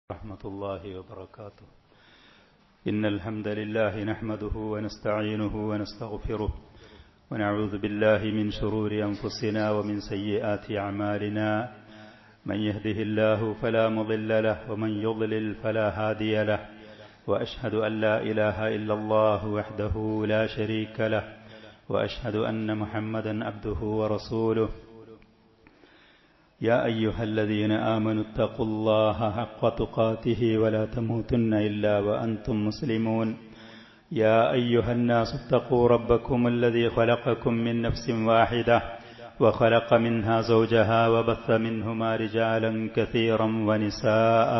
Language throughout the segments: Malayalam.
ورحمة الله وبركاته. إن الحمد لله نحمده ونستعينه ونستغفره ونعوذ بالله من شرور أنفسنا ومن سيئات أعمالنا. من يهده الله فلا مضل له ومن يضلل فلا هادي له. وأشهد أن لا إله إلا الله وحده لا شريك له وأشهد أن محمدا عبده ورسوله. يا أيها الذين آمنوا اتقوا الله حق تقاته ولا تموتن إلا وأنتم مسلمون. يا أيها الناس اتقوا ربكم الذي خلقكم من نفس واحدة وخلق منها زوجها وبث منهما رجالا كثيرا ونساء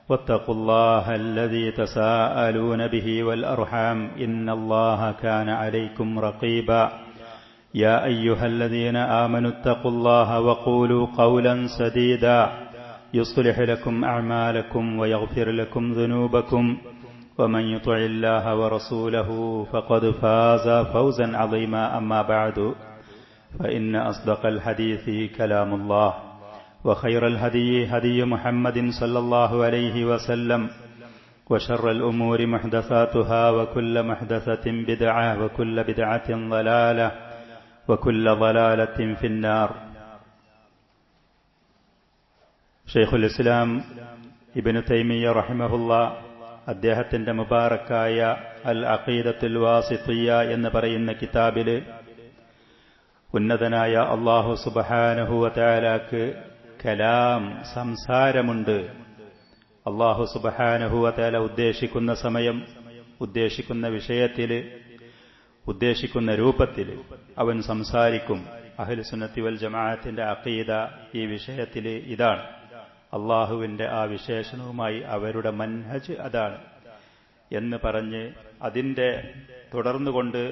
واتقوا الله الذي تساءلون به والأرحام إن الله كان عليكم رقيبا. يا أيها الذين آمنوا اتقوا الله وقولوا قولا سديدا يصلح لكم أعمالكم ويغفر لكم ذنوبكم ومن يطع الله ورسوله فقد فاز فوزا عظيما. أما بعد فإن أصدق الحديث كلام الله وخير الهدي هدي محمد صلى الله عليه وسلم وشر الأمور محدثاتها وكل محدثة بدعة وكل بدعة ضلالة وكل ضلالة في النار. ഷെയ്ഖുൽ ഇസ്ലാം ഇബ്നു തൈമിയ്യ റഹിമഹുല്ലാ അദ്ദേഹത്തിന്റെ മുബാറക്കായ അൽ അഖീദത്തുൽ വാസിത്തിയ്യ എന്ന് പറയുന്ന കിതാബില് ഉന്നതനായ അല്ലാഹു സുബ്ഹാനഹു വ തആലക്ക് കലാം സംസാരമുണ്ട്. അല്ലാഹു സുബ്ഹാനഹു വ തആല ഉദ്ദേശിക്കുന്ന സമയം, ഉദ്ദേശിക്കുന്ന വിഷയത്തില്, ഉദ്ദേശിക്കുന്ന രൂപത്തിൽ അവൻ സംസാരിക്കും. അഹ്ലു സുന്നത്തി വൽ ജമാഅത്തിന്റെ അഖീദ ഈ വിഷയത്തിൽ ഇതാണ്. അള്ളാഹുവിന്റെ ആ വിശേഷണവുമായി അവരുടെ മൻഹജ് അതാണ് എന്ന് പറഞ്ഞ് അതിന്റെ തുടർന്നുകൊണ്ട്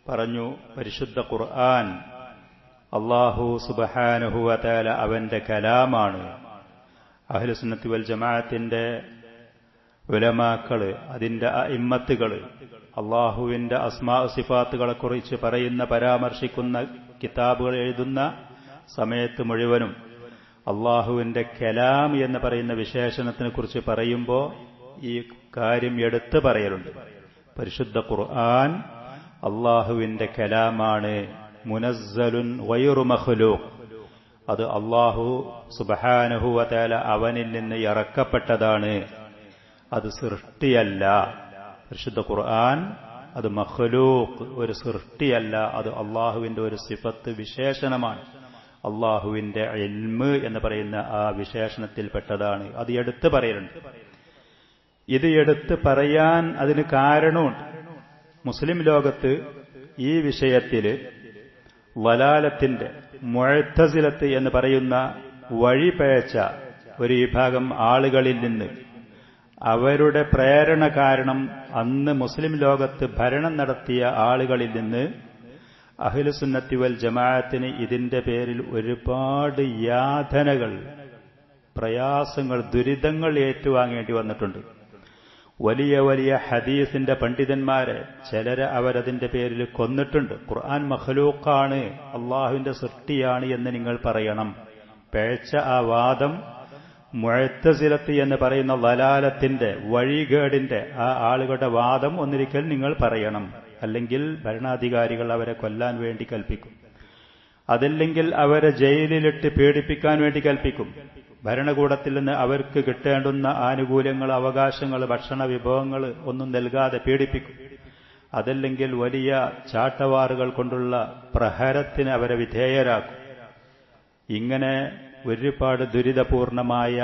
പറഞ്ഞു, പരിശുദ്ധ ഖുർആൻ അല്ലാഹു സുബ്ഹാനഹു വ തആല അവന്റെ കലാമാണ്. അഹ്ലു സുന്നത്തി വൽ ജമാഅത്തിന്റെ ഉലമാക്കള്, അതിന്റെ അഇമ്മത്തുകള് അള്ളാഹുവിന്റെ അസ്മാ സിഫാത്തുകളെ കുറിച്ച് പറയുന്ന, പരാമർശിക്കുന്ന കിതാബുകൾ എഴുതുന്ന സമയത്ത് മുഴുവനും അള്ളാഹുവിന്റെ കലാം എന്ന് പറയുന്ന വിശേഷണത്തിനെ കുറിച്ച് പറയുമ്പോൾ ഈ കാര്യം എടുത്തു പറയലുണ്ട്. പരിശുദ്ധ ഖുർആൻ അള്ളാഹുവിന്റെ കലാമാണ്. മുനസ്സലുൻ ഗൈറു മഖ്ലൂഖ്, അത് അള്ളാഹു സുബ്ഹാനഹു വ തആല അവനിൽ നിന്ന് ഇറക്കപ്പെട്ടതാണ്, അത് സൃഷ്ടിയല്ല. പരിശുദ്ധ ഖുർആൻ അത് മഖ്ലൂഖ്, ഒരു സൃഷ്ടിയല്ല, അത് അള്ളാഹുവിന്റെ ഒരു സിഫത്ത്, വിശേഷണമാണ്. അള്ളാഹുവിന്റെ ഇൽമ് എന്ന് പറയുന്ന ആ വിശേഷണത്തിൽപ്പെട്ടതാണ്. അത് എടുത്തു പറയലുണ്ട്. ഇത് എടുത്തു പറയാൻ അതിന് കാരണമുണ്ട്. മുസ്ലിം ലോകത്ത് ഈ വിഷയത്തില് വലാലത്തിന്റെ മുഅ്തസിലത്ത് എന്ന് പറയുന്ന വഴിപഴച്ച ഒരു വിഭാഗം ആളുകളിൽ നിന്ന്, അവരുടെ പ്രേരണ കാരണം അന്ന് മുസ്ലിം ലോകത്ത് ഭരണം നടത്തിയ ആളുകളിൽ നിന്ന് അഹ്ലു സുന്നത്തി വൽ ജമാഅത്തിന് ഇതിന്റെ പേരിൽ ഒരുപാട് യാതനകൾ, പ്രയാസങ്ങൾ, ദുരിതങ്ങൾ ഏറ്റുവാങ്ങേണ്ടി വന്നിട്ടുണ്ട്. വലിയ വലിയ ഹദീസിന്റെ പണ്ഡിതന്മാരെ ചിലരെ അവരതിന്റെ പേരിൽ കൊന്നിട്ടുണ്ട്. ഖുർആൻ മഖ്ലൂഖാണ്, അള്ളാഹുവിന്റെ സൃഷ്ടിയാണ് എന്ന് നിങ്ങൾ പറയണം. പിഴച്ച ആ വാദം മുഅ്തസിലത്ത് എന്ന് പറയുന്ന വലാലത്തിന്റെ, വഴികേടിന്റെ ആ ആളുകളുടെ വാദം ഒന്നിരിക്കൽ നിങ്ങൾ പറയണം. അല്ലെങ്കിൽ ഭരണാധികാരികൾ അവരെ കൊല്ലാൻ വേണ്ടി കൽപ്പിക്കും, അതല്ലെങ്കിൽ അവരെ ജയിലിലിട്ട് പീഡിപ്പിക്കാൻ വേണ്ടി കൽപ്പിക്കും. ഭരണകൂടത്തിൽ നിന്ന് അവർക്ക് കിട്ടേണ്ടുന്ന ആനുകൂല്യങ്ങൾ, അവകാശങ്ങൾ, ഭക്ഷണ വിഭവങ്ങൾ ഒന്നും നൽകാതെ പീഡിപ്പിക്കും. അതല്ലെങ്കിൽ വലിയ ചാട്ടവാറുകൾ കൊണ്ടുള്ള പ്രഹരത്തിന് അവരെ വിധേയരാക്കും. ഇങ്ങനെ ഒരുപാട് ദുരിതപൂർണമായ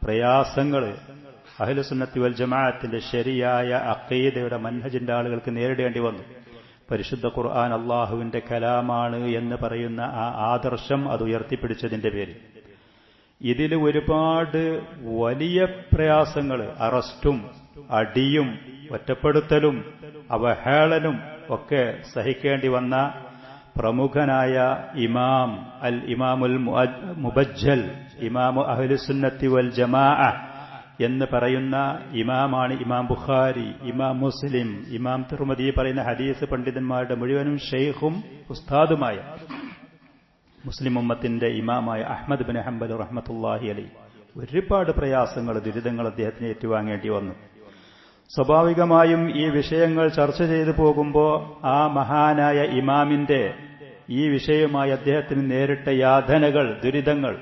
പ്രയാസങ്ങൾ അഹ്ലു സുന്നത്തി വൽ ജമാഅത്തിന്റെ ശരിയായ അഖീദയുടെ മൻഹജിന്റെ ആളുകൾക്ക് നേരിടേണ്ടി വന്നു. പരിശുദ്ധ ഖുർആൻ അള്ളാഹുവിന്റെ കലാമാണ് എന്ന് പറയുന്ന ആ ആദർശം അത് ഉയർത്തിപ്പിടിച്ചതിന്റെ പേരിൽ ഇതിൽ ഒരുപാട് വലിയ പ്രയാസങ്ങൾ, അറസ്റ്റും അടിയും ഒറ്റപ്പെടുത്തലും അവഹേളനും ഒക്കെ സഹിക്കേണ്ടി വന്ന പ്രമുഖനായ ഇമാം അൽ ഇമാമുൽ മുബജ്ജൽ, ഇമാമു അഹ്ലു സുന്നത്തി വൽ ജമാഅ എന്ന് പറയുന്ന ഇമാമാണ് ഇമാം ബുഖാരി, ഇമാം മുസ്ലിം, ഇമാം തിർമിദി പറയുന്ന ഹദീസ് പണ്ഡിതന്മാരുടെ മുഴുവനും ഷെയ്ഖും ഉസ്താദുമായ മുസ്ലിം ഉമ്മത്തിന്റെ ഇമാമായ അഹ്മദ് ബിൻ ഹംബൽ റഹ്മത്തുള്ളാഹി അലൈഹി ഒരുപാട് പ്രയാസങ്ങൾ, ദുരിതങ്ങൾ അദ്ദേഹത്തിന് ഏറ്റുവാങ്ങേണ്ടി വന്നു. സ്വാഭാവികമായും ഈ വിഷയങ്ങൾ ചർച്ച ചെയ്തു പോകുമ്പോൾ ആ മഹാനായ ഇമാമിന്റെ ഈ വിഷയവുമായി അദ്ദേഹത്തിന് നേരിട്ട യാതനകൾ, ദുരിതങ്ങൾ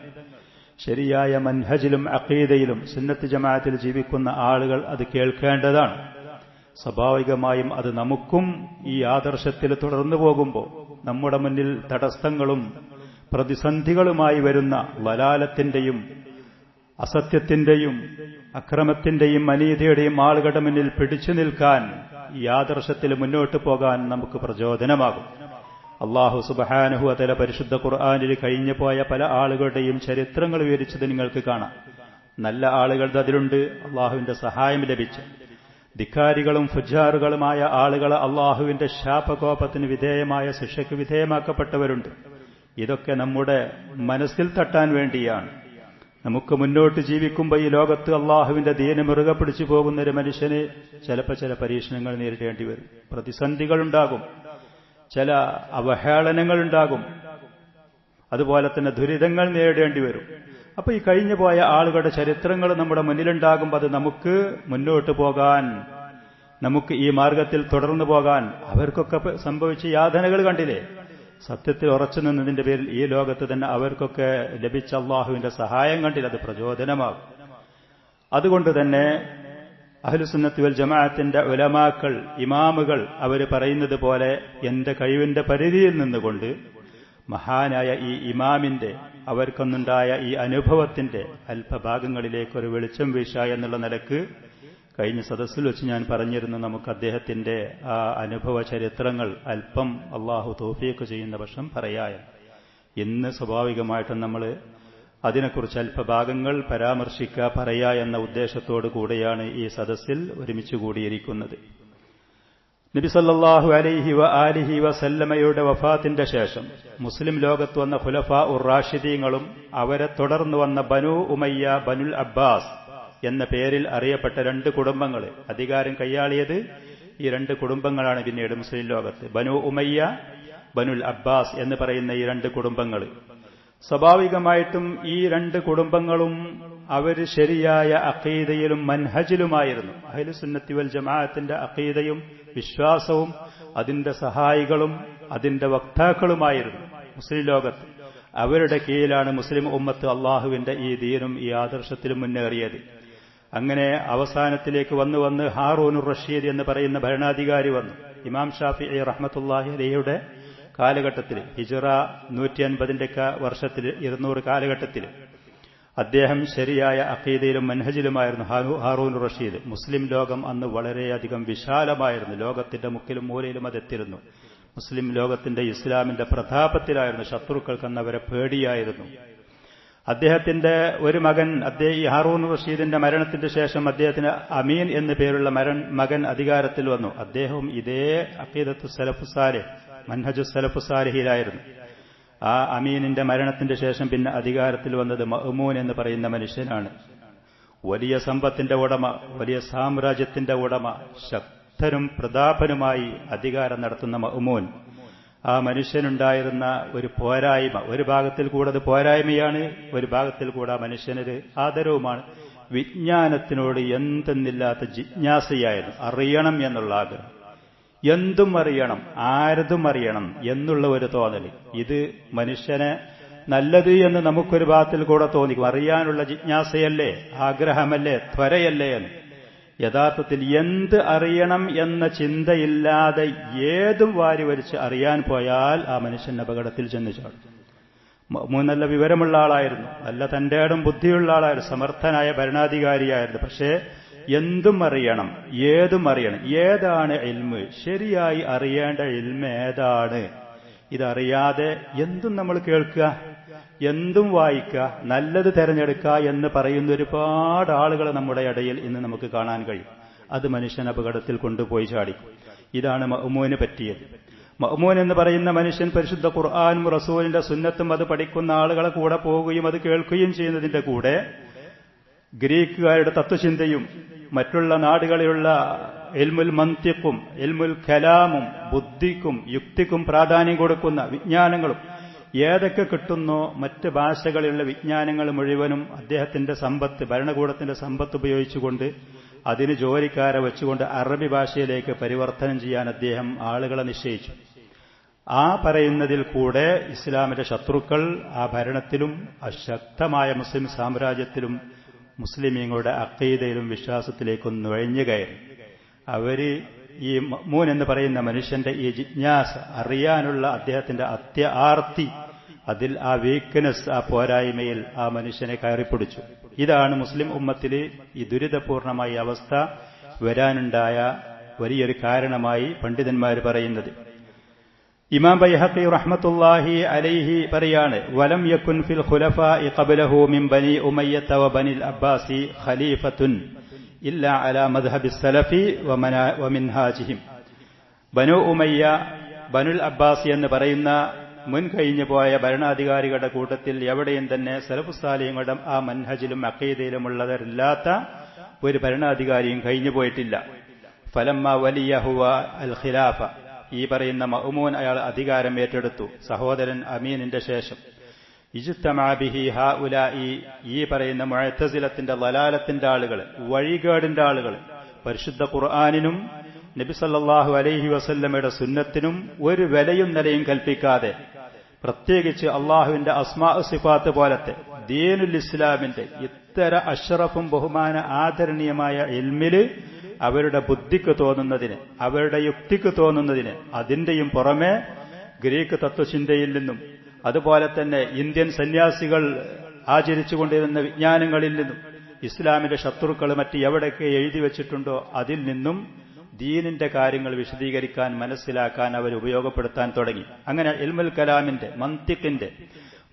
ശരിയായ മൻഹജിലും അഖീദയിലും സുന്നത്ത് ജമാഅത്തിൽ ജീവിക്കുന്ന ആളുകൾ അത് കേൾക്കേണ്ടതാണ്. സ്വാഭാവികമായും അത് നമുക്കും ഈ ആദർശത്തിൽ തുടർന്നു പോകുമ്പോൾ നമ്മുടെ മുന്നിൽ തടസ്സങ്ങളും പ്രതിസന്ധികളുമായി വരുന്ന വലാലത്തിന്റെയും അസത്യത്തിന്റെയും അക്രമത്തിന്റെയും അനീതിയുടെയും ആളുകളുടെ മുന്നിൽ പിടിച്ചു നിൽക്കാൻ, ഈ ആദർശത്തിൽ മുന്നോട്ടു പോകാൻ നമുക്ക് പ്രചോദനമാകും. അല്ലാഹു സുബ്ഹാനഹു വ തആല പരിശുദ്ധ ഖുർആനിൽ കഴിഞ്ഞു പോയ പല ആളുകളുടെയും ചരിത്രങ്ങൾ വിവരിച്ചത് നിങ്ങൾക്ക് കാണാം. നല്ല ആളുകളുടെ അതിലുണ്ട് അള്ളാഹുവിന്റെ സഹായം ലഭിച്ചു. ധിക്കാരികളും ഫുജാറുകളുമായ ആളുകൾ അള്ളാഹുവിന്റെ ശാപകോപത്തിന് വിധേയമായ ശിക്ഷയ്ക്ക് വിധേയമാക്കപ്പെട്ടവരുണ്ട്. ഇതൊക്കെ നമ്മുടെ മനസ്സിൽ തട്ടാൻ വേണ്ടിയാണ്. നമുക്ക് മുന്നോട്ട് ജീവിക്കുമ്പോൾ ഈ ലോകത്ത് അള്ളാഹുവിന്റെ ദീന് മുറുകെ പിടിച്ചു പോകുന്ന ഒരു മനുഷ്യന് ചിലപ്പോൾ ചില പരീക്ഷണങ്ങൾ നേരിടേണ്ടി വരും, പ്രതിസന്ധികളുണ്ടാകും, ചില അവഹേളനങ്ങളുണ്ടാകും, അതുപോലെ തന്നെ ദുരിതങ്ങൾ നേരിടേണ്ടി വരും. അപ്പൊ ഈ കഴിഞ്ഞു പോയ ആളുകളുടെ ചരിത്രങ്ങൾ നമ്മുടെ മുന്നിലുണ്ടാകുമ്പോൾ അത് നമുക്ക് മുന്നോട്ട് പോകാൻ, നമുക്ക് ഈ മാർഗത്തിൽ തുടർന്നു പോകാൻ, അവർക്കൊക്കെ സംഭവിച്ച യാതനകൾ കണ്ടില്ലേ, സത്യത്തിൽ ഉറച്ചു നിന്നതിന്റെ പേരിൽ ഈ ലോകത്ത് തന്നെ അവർക്കൊക്കെ ലഭിച്ച അള്ളാഹുവിന്റെ സഹായം കണ്ടില്ല, അത് പ്രചോദനമാകും. അതുകൊണ്ട് തന്നെ അഹ്ലുസുന്നത്ത് വൽ ജമാഅത്തിന്റെ ഉലമാക്കൾ, ഇമാമുകൾ അവർ പറയുന്നത് പോലെ എന്റെ കഴിവിന്റെ പരിധിയിൽ നിന്നുകൊണ്ട് മഹാനായ ഈ ഇമാമിന്റെ അവർക്കൊന്നുണ്ടായ ഈ അനുഭവത്തിന്റെ അല്പഭാഗങ്ങളിലേക്ക് ഒരു വെളിച്ചം വീശ എന്നുള്ള നിലക്ക് കഴിഞ്ഞ സദസ്സിൽ വെച്ച് ഞാൻ പറഞ്ഞിരുന്നു. നമുക്ക് അദ്ദേഹത്തിന്റെ ആ അനുഭവ ചരിത്രങ്ങൾ അല്പം അള്ളാഹു തൗഫീഖ് ചെയ്യുന്ന പക്ഷം പറയാൻ. ഇന്ന് സ്വാഭാവികമായിട്ടും നമ്മൾ അതിനെക്കുറിച്ച് അല്പഭാഗങ്ങൾ പരാമർശിക്കുക, പറയാ എന്ന ഉദ്ദേശത്തോടു കൂടെയാണ് ഈ സദസ്സിൽ ഒരുമിച്ച് കൂടിയിരിക്കുന്നത്. നബി സല്ലല്ലാഹു അലൈഹി വ ആലിഹി വസല്ലമയുടെ വഫാത്തിന്റെ ശേഷം മുസ്ലിം ലോകത്ത് വന്ന ഖുലഫാ ഉർ റാഷിദീങ്ങളും അവരെ തുടർന്ന് വന്ന ബനു ഉമയ്യ, ബനുൽ അബ്ബാസ് എന്ന പേരിൽ അറിയപ്പെട്ട രണ്ട് കുടുംബങ്ങൾ അധികാരം കൈയാളിയത് ഈ രണ്ട് കുടുംബങ്ങളാണ്. പിന്നീട് മുസ്ലിം ലോകത്ത് ബനു ഉമയ്യ, ബനുൽ അബ്ബാസ് എന്ന് പറയുന്ന ഈ രണ്ട് കുടുംബങ്ങൾ, സ്വാഭാവികമായിട്ടും ഈ രണ്ട് കുടുംബങ്ങളും അവർ ശരിയായ അഖീദയിലും മൻഹജിലുമായിരുന്നു. അഹ്ലുസുന്നത്തി വൽ ജമാഅത്തിന്റെ അഖീദയും വിശ്വാസവും അതിന്റെ സഹായികളും അതിന്റെ വക്താക്കളുമായിരുന്നു മുസ്ലിം ലോകത്ത്. അവരുടെ കീഴിലാണ് മുസ്ലിം ഉമ്മത്ത് അള്ളാഹുവിന്റെ ഈ ദീനും ഈ ആദർശത്തിലും മുന്നേറിയത്. അങ്ങനെ അവസാനത്തിലേക്ക് വന്ന് ഹാറൂനുർ റഷീദ് എന്ന് പറയുന്ന ഭരണാധികാരി വന്നു. ഇമാം ഷാഫിഈ റഹ്മത്തുള്ളാഹി അലൈഹിയുടെ കാലഘട്ടത്തിൽ, ഹിജ്റ 150 വർഷത്തിൽ 200 കാലഘട്ടത്തിൽ അദ്ദേഹം ശരിയായ അഖീദയിലും മൻഹജിലുമായിരുന്നു ഹാറൂനുർ റഷീദ്. മുസ്ലിം ലോകം അന്ന് വളരെയധികം വിശാലമായിരുന്നു. ലോകത്തിന്റെ മുക്കിലും മൂലയിലും അതെത്തിയിരുന്നു. മുസ്ലിം ലോകത്തിന്റെ ഇസ്ലാമിന്റെ പ്രതാപത്തിലായിരുന്നു. ശത്രുക്കൾക്ക് അവരെ പേടിയായിരുന്നു. അദ്ദേഹത്തിന്റെ ഒരു മകൻ, ഈ ഹാറൂനുർ റഷീദിന്റെ മരണത്തിന്റെ ശേഷം അദ്ദേഹത്തിന് അമീൻ എന്നു പേരുള്ള മകൻ അധികാരത്തിൽ വന്നു. അദ്ദേഹവും ഇതേ അഖീദത്തു സലഫു സാലിഹ്, മൻഹജു സലഫു സാലിഹിലായിരുന്നു. ആ അമീനിന്റെ മരണത്തിന്റെ ശേഷം പിന്നെ അധികാരത്തിൽ വന്നത് മഅ്മൂൻ എന്ന് പറയുന്ന മനുഷ്യനാണ്. വലിയ സമ്പത്തിന്റെ ഉടമ, വലിയ സാമ്രാജ്യത്തിന്റെ ഉടമ, ശക്തനും പ്രതാപനുമായി അധികാരം നടത്തുന്ന മഅ്മൂൻ. ആ മനുഷ്യനുണ്ടായിരുന്ന ഒരു പോരായ്മ, ഒരു ഭാഗത്തിൽ കൂടെ അത് പോരായ്മയാണ്, ഒരു ഭാഗത്തിൽ കൂടെ ആ മനുഷ്യനൊരു ആദരവുമാണ്. വിജ്ഞാനത്തിനോട് എന്തെന്നില്ലാത്ത ജിജ്ഞാസയായിരുന്നു. അറിയണം എന്നുള്ള ആഗ്രഹം, എന്തും അറിയണം, ആരതും അറിയണം എന്നുള്ള ഒരു തോന്നൽ. ഇത് മനുഷ്യനെ നല്ലത് എന്ന് നമുക്കൊരു ഭാഗത്തിൽ കൂടെ തോന്നിക്കും. അറിയാനുള്ള ജിജ്ഞാസയല്ലേ, ആഗ്രഹമല്ലേ, ത്വരയല്ലേ എന്ന്. യഥാർത്ഥത്തിൽ എന്ത് അറിയണം എന്ന ചിന്തയില്ലാതെ ഏതും വാരി വരിച്ച് അറിയാൻ പോയാൽ ആ മനുഷ്യൻ അപകടത്തിൽ ചെന്നു ചാടും. നല്ല വിവരമുള്ള ആളായിരുന്നു, നല്ല തന്റേടും ബുദ്ധിയുള്ള ആളായിരുന്നു, സമർത്ഥനായ ഭരണാധികാരിയായിരുന്നു. പക്ഷേ എന്തും അറിയണം, ഏതും അറിയണം. ഏതാണ് ഇൽമ്? ശരിയായി അറിയേണ്ട ഇൽമ് ഏതാണ്? ഇതറിയാതെ എന്തും നമ്മൾ കേൾക്കുക, എന്തും വായിക്കുക, നല്ലത് തെരഞ്ഞെടുക്കുക എന്ന് പറയുന്ന ഒരുപാട് ആളുകൾ നമ്മുടെ ഇടയിൽ ഇന്ന് നമുക്ക് കാണാൻ കഴിയും. അത് മനുഷ്യൻ അപകടത്തിൽ കൊണ്ടുപോയി ചാടിക്കും. ഇതാണ് മഅ്മൂന് പറ്റിയത്. മഅ്മൂൻ എന്ന് പറയുന്ന മനുഷ്യൻ പരിശുദ്ധ ഖുർആനും റസൂലിന്റെ സുന്നത്തും അത് പഠിക്കുന്ന ആളുകളെ കൂടെ പോവുകയും അത് കേൾക്കുകയും ചെയ്യുന്നതിന്റെ കൂടെ ഗ്രീക്കുകാരുടെ തത്വചിന്തയും മറ്റുള്ള നാടുകളിലുള്ള ഇൽമുൽ മന്തിഖും ഇൽമുൽ കലാമും ബുദ്ധിക്കും യുക്തിക്കും പ്രാധാന്യം കൊടുക്കുന്ന വിജ്ഞാനങ്ങളും ഏതൊക്കെ കിട്ടുന്നോ മറ്റ് ഭാഷകളിലുള്ള വിജ്ഞാനങ്ങൾ മുഴുവനും അദ്ദേഹത്തിന്റെ സമ്പത്ത്, ഭരണകൂടത്തിന്റെ സമ്പത്ത് ഉപയോഗിച്ചുകൊണ്ട് അതിന് ജോലിക്കാരെ വെച്ചുകൊണ്ട് അറബി ഭാഷയിലേക്ക് പരിവർത്തനം ചെയ്യാൻ അദ്ദേഹം ആളുകളെ നിശ്ചയിച്ചു. ആ പറയുന്നതിൽ കൂടെ ഇസ്ലാമിന്റെ ശത്രുക്കൾ ആ ഭരണത്തിലും അശക്തമായ മുസ്ലിം സാമ്രാജ്യത്തിലും മുസ്ലിമീങ്ങളുടെ അഖീദയിലും വിശ്വാസത്തിലേക്കും നുഴഞ്ഞു കയറി. അവര് ഈ മഅ്മൂൻ എന്ന് പറയുന്ന മനുഷ്യന്റെ ഈ ജിജ്ഞാസ അറിയാനുള്ള അദ്ദേഹത്തിന്റെ ആർത്തി, അതിൽ ആ വീക്ക്നെസ്, ആ പോരായ്മയിൽ ആ മനുഷ്യനെ കയറിപ്പിടിച്ചു. ഇതാണ് മുസ്ലിം ഉമ്മത്തിൽ ഈ ദുരിതപൂർണമായ അവസ്ഥ വരാനുണ്ടായ വലിയൊരു കാരണമായി പണ്ഡിതന്മാർ പറയുന്നത്. ഇമാം ബൈഹഖി റഹ്മത്തുള്ളാഹി അലൈഹി പറയാണ്, വലം യകുൻ ഫിൽ ഖുലഫാഇ ഖബ്ലഹു മിൻ ബനി ഉമയ്യത വ ബനിൽ അബ്ബാസി ഖലീഫത്തുൻ ഇല്ലാ അലാ മദ്ഹബിസ് സലഫി വ മിൻഹാജിഹിം. ബനു ഉമയ്യ, ബനുൽ അബ്ബാസി എന്ന് പറയുന്ന മുൻകഴിഞ്ഞു പോയ ഭരണാധികാരികളുടെ കൂട്ടത്തിൽ എവിടെയും തന്നെ സലഫുസ്സാലിഹ്യങ്ങളുടെ ആ മൻഹജിലും അഖീദയിലുമുള്ളവരില്ലാത്ത ഒരു ഭരണാധികാരിയും കഴിഞ്ഞു പോയിട്ടില്ല. ഫലമ്മ വലിയഹുവ അൽ ഖിലാഫ, ഈ പറയുന്ന മഅ്മൂൻ അയാൾ അധികാരം ഏറ്റെടുത്തു സഹോദരൻ അമീനിന്റെ ശേഷം. ഇജ്തമഅ ബിഹി ഹഉലാഇ, ഈ പറയുന്ന മുഅ്തസിലത്തിന്റെ ളലാലത്തിന്റെ ആളുകൾ, വഴികേടിന്റെ ആളുകൾ, പരിശുദ്ധ ഖുർആനിനും നബി സല്ലല്ലാഹു അലൈഹി വസല്ലമയുടെ സുന്നത്തിനും ഒരു വിലയും നിലയും കൽപ്പിക്കാതെ, പ്രത്യേകിച്ച് അള്ളാഹുവിന്റെ അസ്മാ സിഫാത്ത് പോലത്തെ ദീനുൽ ഇസ്ലാമിന്റെ ഇത്തര അഷ്റഫും ബഹുമാന ആദരണീയമായ ഇൽമില് അവരുടെ ബുദ്ധിക്ക് തോന്നുന്നതിന്, അവരുടെ യുക്തിക്ക് തോന്നുന്നതിന്, അതിന്റെയും പുറമെ ഗ്രീക്ക് തത്വചിന്തയിൽ നിന്നും അതുപോലെ തന്നെ ഇന്ത്യൻ സന്യാസികൾ ആചരിച്ചുകൊണ്ടിരുന്ന വിജ്ഞാനങ്ങളിൽ നിന്നും ഇസ്ലാമിന്റെ ശത്രുക്കൾ മറ്റ് എവിടെയൊക്കെ എഴുതി വച്ചിട്ടുണ്ടോ അതിൽ നിന്നും ദീനിന്റെ കാര്യങ്ങൾ വിശദീകരിക്കാൻ, മനസ്സിലാക്കാൻ അവർ ഉപയോഗപ്പെടുത്താൻ തുടങ്ങി. അങ്ങനെ ഇൽമുൽ കലാമിന്റെ, മന്തിഖിന്റെ,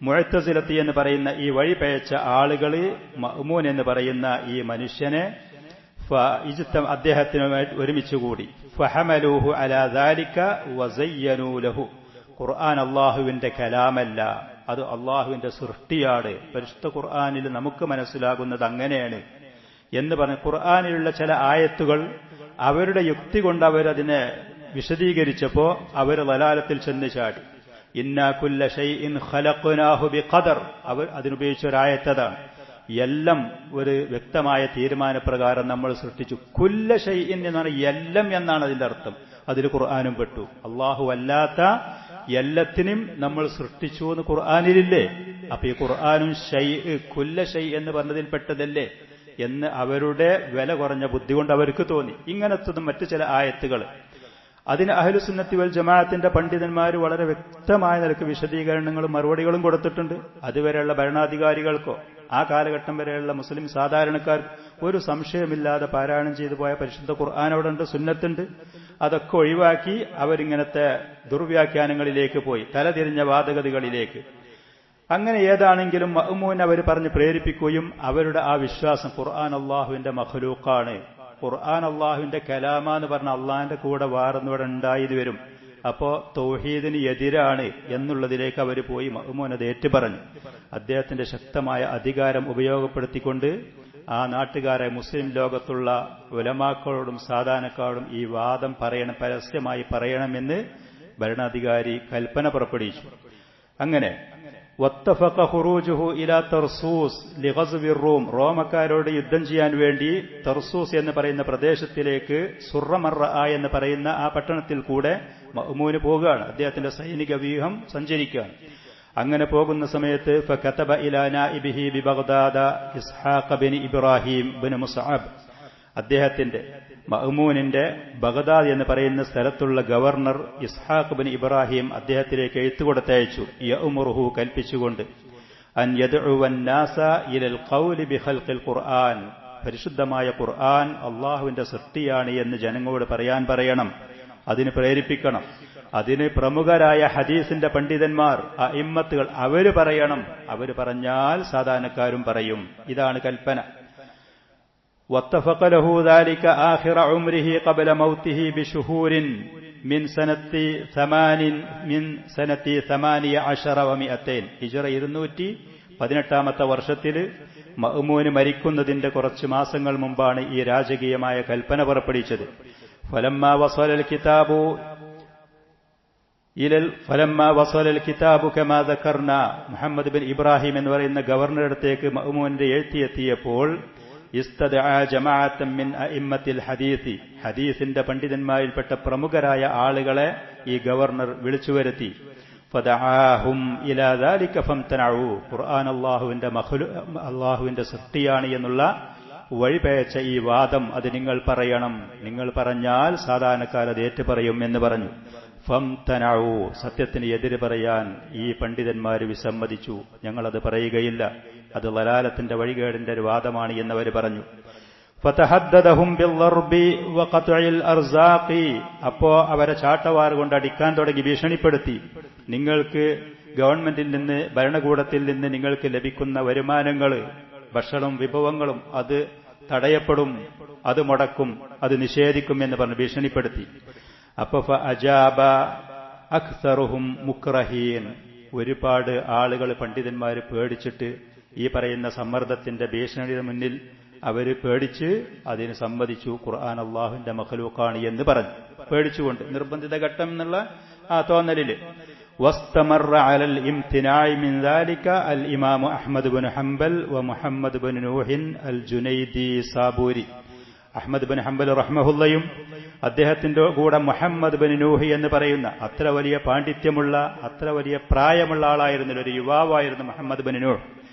മുഅ്തസിലത്തി എന്ന് പറയുന്ന ഈ വഴി പയച്ച ആളുകൾ മഅ്മൂൻ എന്ന് പറയുന്ന ഈ മനുഷ്യനെ അദ്ദേഹത്തിനുമായി ഒരുമിച്ചുകൂടി. ഫഹമലൂഹു അലാ ദാലിക വസയ്യനൂ ലഹു. ഖുർആൻ അള്ളാഹുവിന്റെ കലാമല്ല, അത് അള്ളാഹുവിന്റെ സൃഷ്ടിയാണ്. പരിശുദ്ധ ഖുർആനിൽ നമുക്ക് മനസ്സിലാകുന്നത് അങ്ങനെയാണ് എന്ന് പറഞ്ഞ് ഖുർആനിലുള്ള ചില ആയത്തുകൾ അവരുടെ യുക്തി കൊണ്ട് അവരതിനെ വിശദീകരിച്ചപ്പോ അവർ ളലാലത്തിൽ ചെന്ന് ചാടി. ഇന്നാ കുല്ല ഷൈഇൻ ഖലഖ്നാഹു ബിഖദർ, അവർ അതിനുപയോഗിച്ച ഒരായത്തതാണ്. എല്ലാം ഒരു വ്യക്തമായ തീരുമാനപ്രകാരം നമ്മൾ സൃഷ്ടിച്ചു. കുല്ല ഷൈഇൻ എന്ന് പറഞ്ഞാൽ എല്ലാം എന്നാണ് അതിന്റെ അർത്ഥം. അതിൽ ഖുർആനും പെട്ടു. അള്ളാഹു അല്ലാത്ത എല്ലാത്തിനും നമ്മൾ സൃഷ്ടിച്ചു എന്ന് ഖുർആനിലില്ലേ? അപ്പൊ ഈ ഖുർആനും കുല്ല ഷൈ എന്ന് പറഞ്ഞതിൽ പെട്ടതല്ലേ എന്ന് അവരുടെ വില കുറഞ്ഞ ബുദ്ധി കൊണ്ട് അവർക്ക് തോന്നി. ഇങ്ങനത്തതും മറ്റു ചില ആയത്തുകൾ അതിന് അഹ്ലുസുന്നത്തി വൽ ജമാഅത്തിന്റെ പണ്ഡിതന്മാർ വളരെ വ്യക്തമായ നിലക്ക് വിശദീകരണങ്ങളും മറുപടികളും കൊടുത്തിട്ടുണ്ട്. അതുവരെയുള്ള ഭരണാധികാരികൾക്കോ ആ കാലഘട്ടം വരെയുള്ള മുസ്ലിം സാധാരണക്കാർ ഒരു സംശയമില്ലാതെ പാരായണം ചെയ്തു പോയ പരിശുദ്ധ ഖുർആൻ അവിടെ ഉണ്ട്, സുന്നത്തുണ്ട്. അതൊക്കെ ഒഴിവാക്കി അവരിങ്ങനത്തെ ദുർവ്യാഖ്യാനങ്ങളിലേക്ക് പോയി, തലതിരിഞ്ഞ വാദഗതികളിലേക്ക്. അങ്ങനെ ഏതാണെങ്കിലും മഅ്മൂൻ അവർ പറഞ്ഞ് പ്രേരിപ്പിക്കുകയും അവരുടെ ആ വിശ്വാസം ഖുർആൻ അള്ളാഹുവിന്റെ മഖ്ലൂഖാണ്, ഖുർആൻ അള്ളാഹുവിന്റെ കലാമ എന്ന് പറഞ്ഞ അള്ളാഹിന്റെ കൂടെ വേറൊന്നിവിടെ ഉണ്ടായത് വരും, അപ്പോ തൗഹീദിന് എതിരാണ് എന്നുള്ളതിലേക്ക് അവർ പോയി. മഅ്മൂൻ അത് ഏറ്റുപറഞ്ഞു. അദ്ദേഹത്തിന്റെ ശക്തമായ അധികാരം ഉപയോഗപ്പെടുത്തിക്കൊണ്ട് ആ നാട്ടുകാരെ മുസ്ലിം ലോകത്തുള്ള ഉലമാക്കളോടും സാധാരണക്കാരോടും ഈ വാദം പറയണം, പരസ്യമായി പറയണമെന്ന് ഭരണാധികാരി കൽപ്പന പുറപ്പെടുവിച്ചു. അങ്ങനെ വത്തഫഖ ഖുറൂജുഹു ഇലാ തർസൂസ് ലിഗസ്വി റൂം, റോമക്കാരോട് യുദ്ധം ചെയ്യാൻ വേണ്ടി തർസൂസ് എന്ന് പറയുന്ന പ്രദേശത്തിലേക്ക് സുറമറ എന്ന് പറയുന്ന ആ പട്ടണത്തിൽ കൂടെ മഅ്മൂന് പോകുകയാണ്. അദ്ദേഹത്തിന്റെ സൈനിക വ്യൂഹം സഞ്ചരിക്കുകയാണ്. അങ്ങനെ പോകുന്ന സമയത്ത് ഫകതബ ഇലാ നാഇബിഹി ബിബഗ്ദാദ Ishaq bin Ibrahim bin Musab, അദ്ദേഹത്തിന്റെ മഅ്മൂനിന്റെ ബഗ്ദാദ് എന്ന് പറയുന്ന സ്ഥലത്തുള്ള ഗവർണർ ഇസ്ഹാഖ് ബിൻ ഇബ്രാഹിം അദ്ദേഹത്തിലേക്ക് എഴുത്ത് കൊടുത്തയച്ചു. യഅ്മുറുഹു, കൽപ്പിച്ചുകൊണ്ട്, അൻ യദ്ഉവ അന്നാസ ഇലൽ ഖൗലി ബിഖൽഖിൽ ഖുർആൻ, പരിശുദ്ധമായ ഖുർആൻ അള്ളാഹുവിന്റെ സൃഷ്ടിയാണ് എന്ന് ജനങ്ങളോട് പറയണം, അതിന് പ്രേരിപ്പിക്കണം. അതിന് പ്രമുഖരായ ഹദീസിന്റെ പണ്ഡിതന്മാർ, അഇമ്മത്തുകൾ അവര് പറയണം. അവര് പറഞ്ഞാൽ സാധാരണക്കാരും പറയും. ഇതാണ് കൽപ്പന. واتفق له ذلك آخر عمره قبل موته بشهور من سنة 18 و200. ഹിജ്റ 218 വർഷത്തിൽ മഅ്മൂന് മരിക്കുന്നതിന്റെ കുറച്ച് മാസങ്ങൾ മുമ്പാണ് ഈ രാജകീയമായ കൽപ്പന പുറപ്പെടുവിച്ചത്. ഫലമ്മ വസലൽ കിതാബു ഫലമ്മ വസലൽ കിതാബു കമാ ദക്കർന, മുഹമ്മദ് ബിൻ ഇബ്രാഹിം എന്ന് പറയുന്ന ഗവർണറുടെ അടുത്തേക്ക് മഅ്മൂന്റെ എഴുത്തിയെത്തിയപ്പോൾ ഇസ്തദഅ ജമാഅത്തൻ മിൻ അഇമ്മത്തിൽ ഹദീസ്, ഹദീസിന്റെ പണ്ഡിതന്മാരിൽപ്പെട്ട പ്രമുഖരായ ആളുകളെ ഈ ഗവർണർ വിളിച്ചു വരുത്തി. ഫദഅഹും ഇലാ ദാലിക ഫംതനഉ, ഖുർആൻ അല്ലാഹുവിന്റെ സൃഷ്ടിയാണ് എന്നുള്ള വഴിപയച്ച ഈ വാദം അത് നിങ്ങൾ പറയണം, നിങ്ങൾ പറഞ്ഞാൽ സാധാരണക്കാരത് ഏറ്റുപറയും എന്ന് പറഞ്ഞു. ഫംതനഉ, സത്യത്തിന് എതിര് പറയാൻ ഈ പണ്ഡിതന്മാർ വിസമ്മതിച്ചു, ഞങ്ങളത് പറയുകയില്ല, അത് ലലാലത്തിന്റെ വഴികേടിന്റെ ഒരു വാദമാണ് എന്നവർ പറഞ്ഞു. ഫതഹദ്ദദഹും ബിൽദർബി വഖത്ഇൽ അർസാഖി, അപ്പോ അവരെ ചാട്ടവാർ കൊണ്ട് അടിക്കാൻ തുടങ്ങി, ഭീഷണിപ്പെടുത്തി. നിങ്ങൾക്ക് ഗവൺമെന്റിൽ നിന്ന്, ഭരണകൂടത്തിൽ നിന്ന് നിങ്ങൾക്ക് ലഭിക്കുന്ന വരുമാനങ്ങൾ, ഭക്ഷണവും വിഭവങ്ങളും അത് തടയപ്പെടും, അത് മുടക്കും, അത് നിഷേധിക്കും എന്ന് പറഞ്ഞ് ഭീഷണിപ്പെടുത്തി. അപ്പൊ ഫഅജാബ അക്സറുഹും മുക്രഹീൻ, ഒരുപാട് ആളുകൾ പണ്ഡിതന്മാർ പേടിച്ചിട്ട് ഈ പറയുന്ന സമ്മർദ്ദത്തിന്റെ ഭീഷണിയുടെ മുന്നിൽ അവർ പേടിച്ച് അതിന് സമ്മതിച്ചു. ഖുർആൻ അല്ലാഹുവിന്റെ മഖ്ലൂഖാണ് എന്ന് പറഞ്ഞു, പേടിച്ചുകൊണ്ട്, നിർബന്ധിത ഘട്ടം എന്നുള്ള ആ തോന്നലില്. വസ്തമറ അലൽ ഇംതിനാഇ മിൻ ദാലിക അൽ ഇമാം അഹ്മദ് ബിൻ ഹംബൽ വ മുഹമ്മദ് ബിൻ നൂഹിൻ അൽ ജുനൈദി സാബൂരി. അഹ്മദ് ബിൻ ഹംബൽ റഹ്മഹുല്ലയും അദ്ദേഹത്തിന്റെ കൂടെ മുഹമ്മദ് ബിൻ നൂഹി എന്ന് പറയുന്ന അത്ര വലിയ പാണ്ഡിത്യമുള്ള, അത്ര വലിയ പ്രായമുള്ള ആളായിരുന്നില്ല, ഒരു യുവാവായിരുന്നു മുഹമ്മദ് ബിൻ നൂഹ്.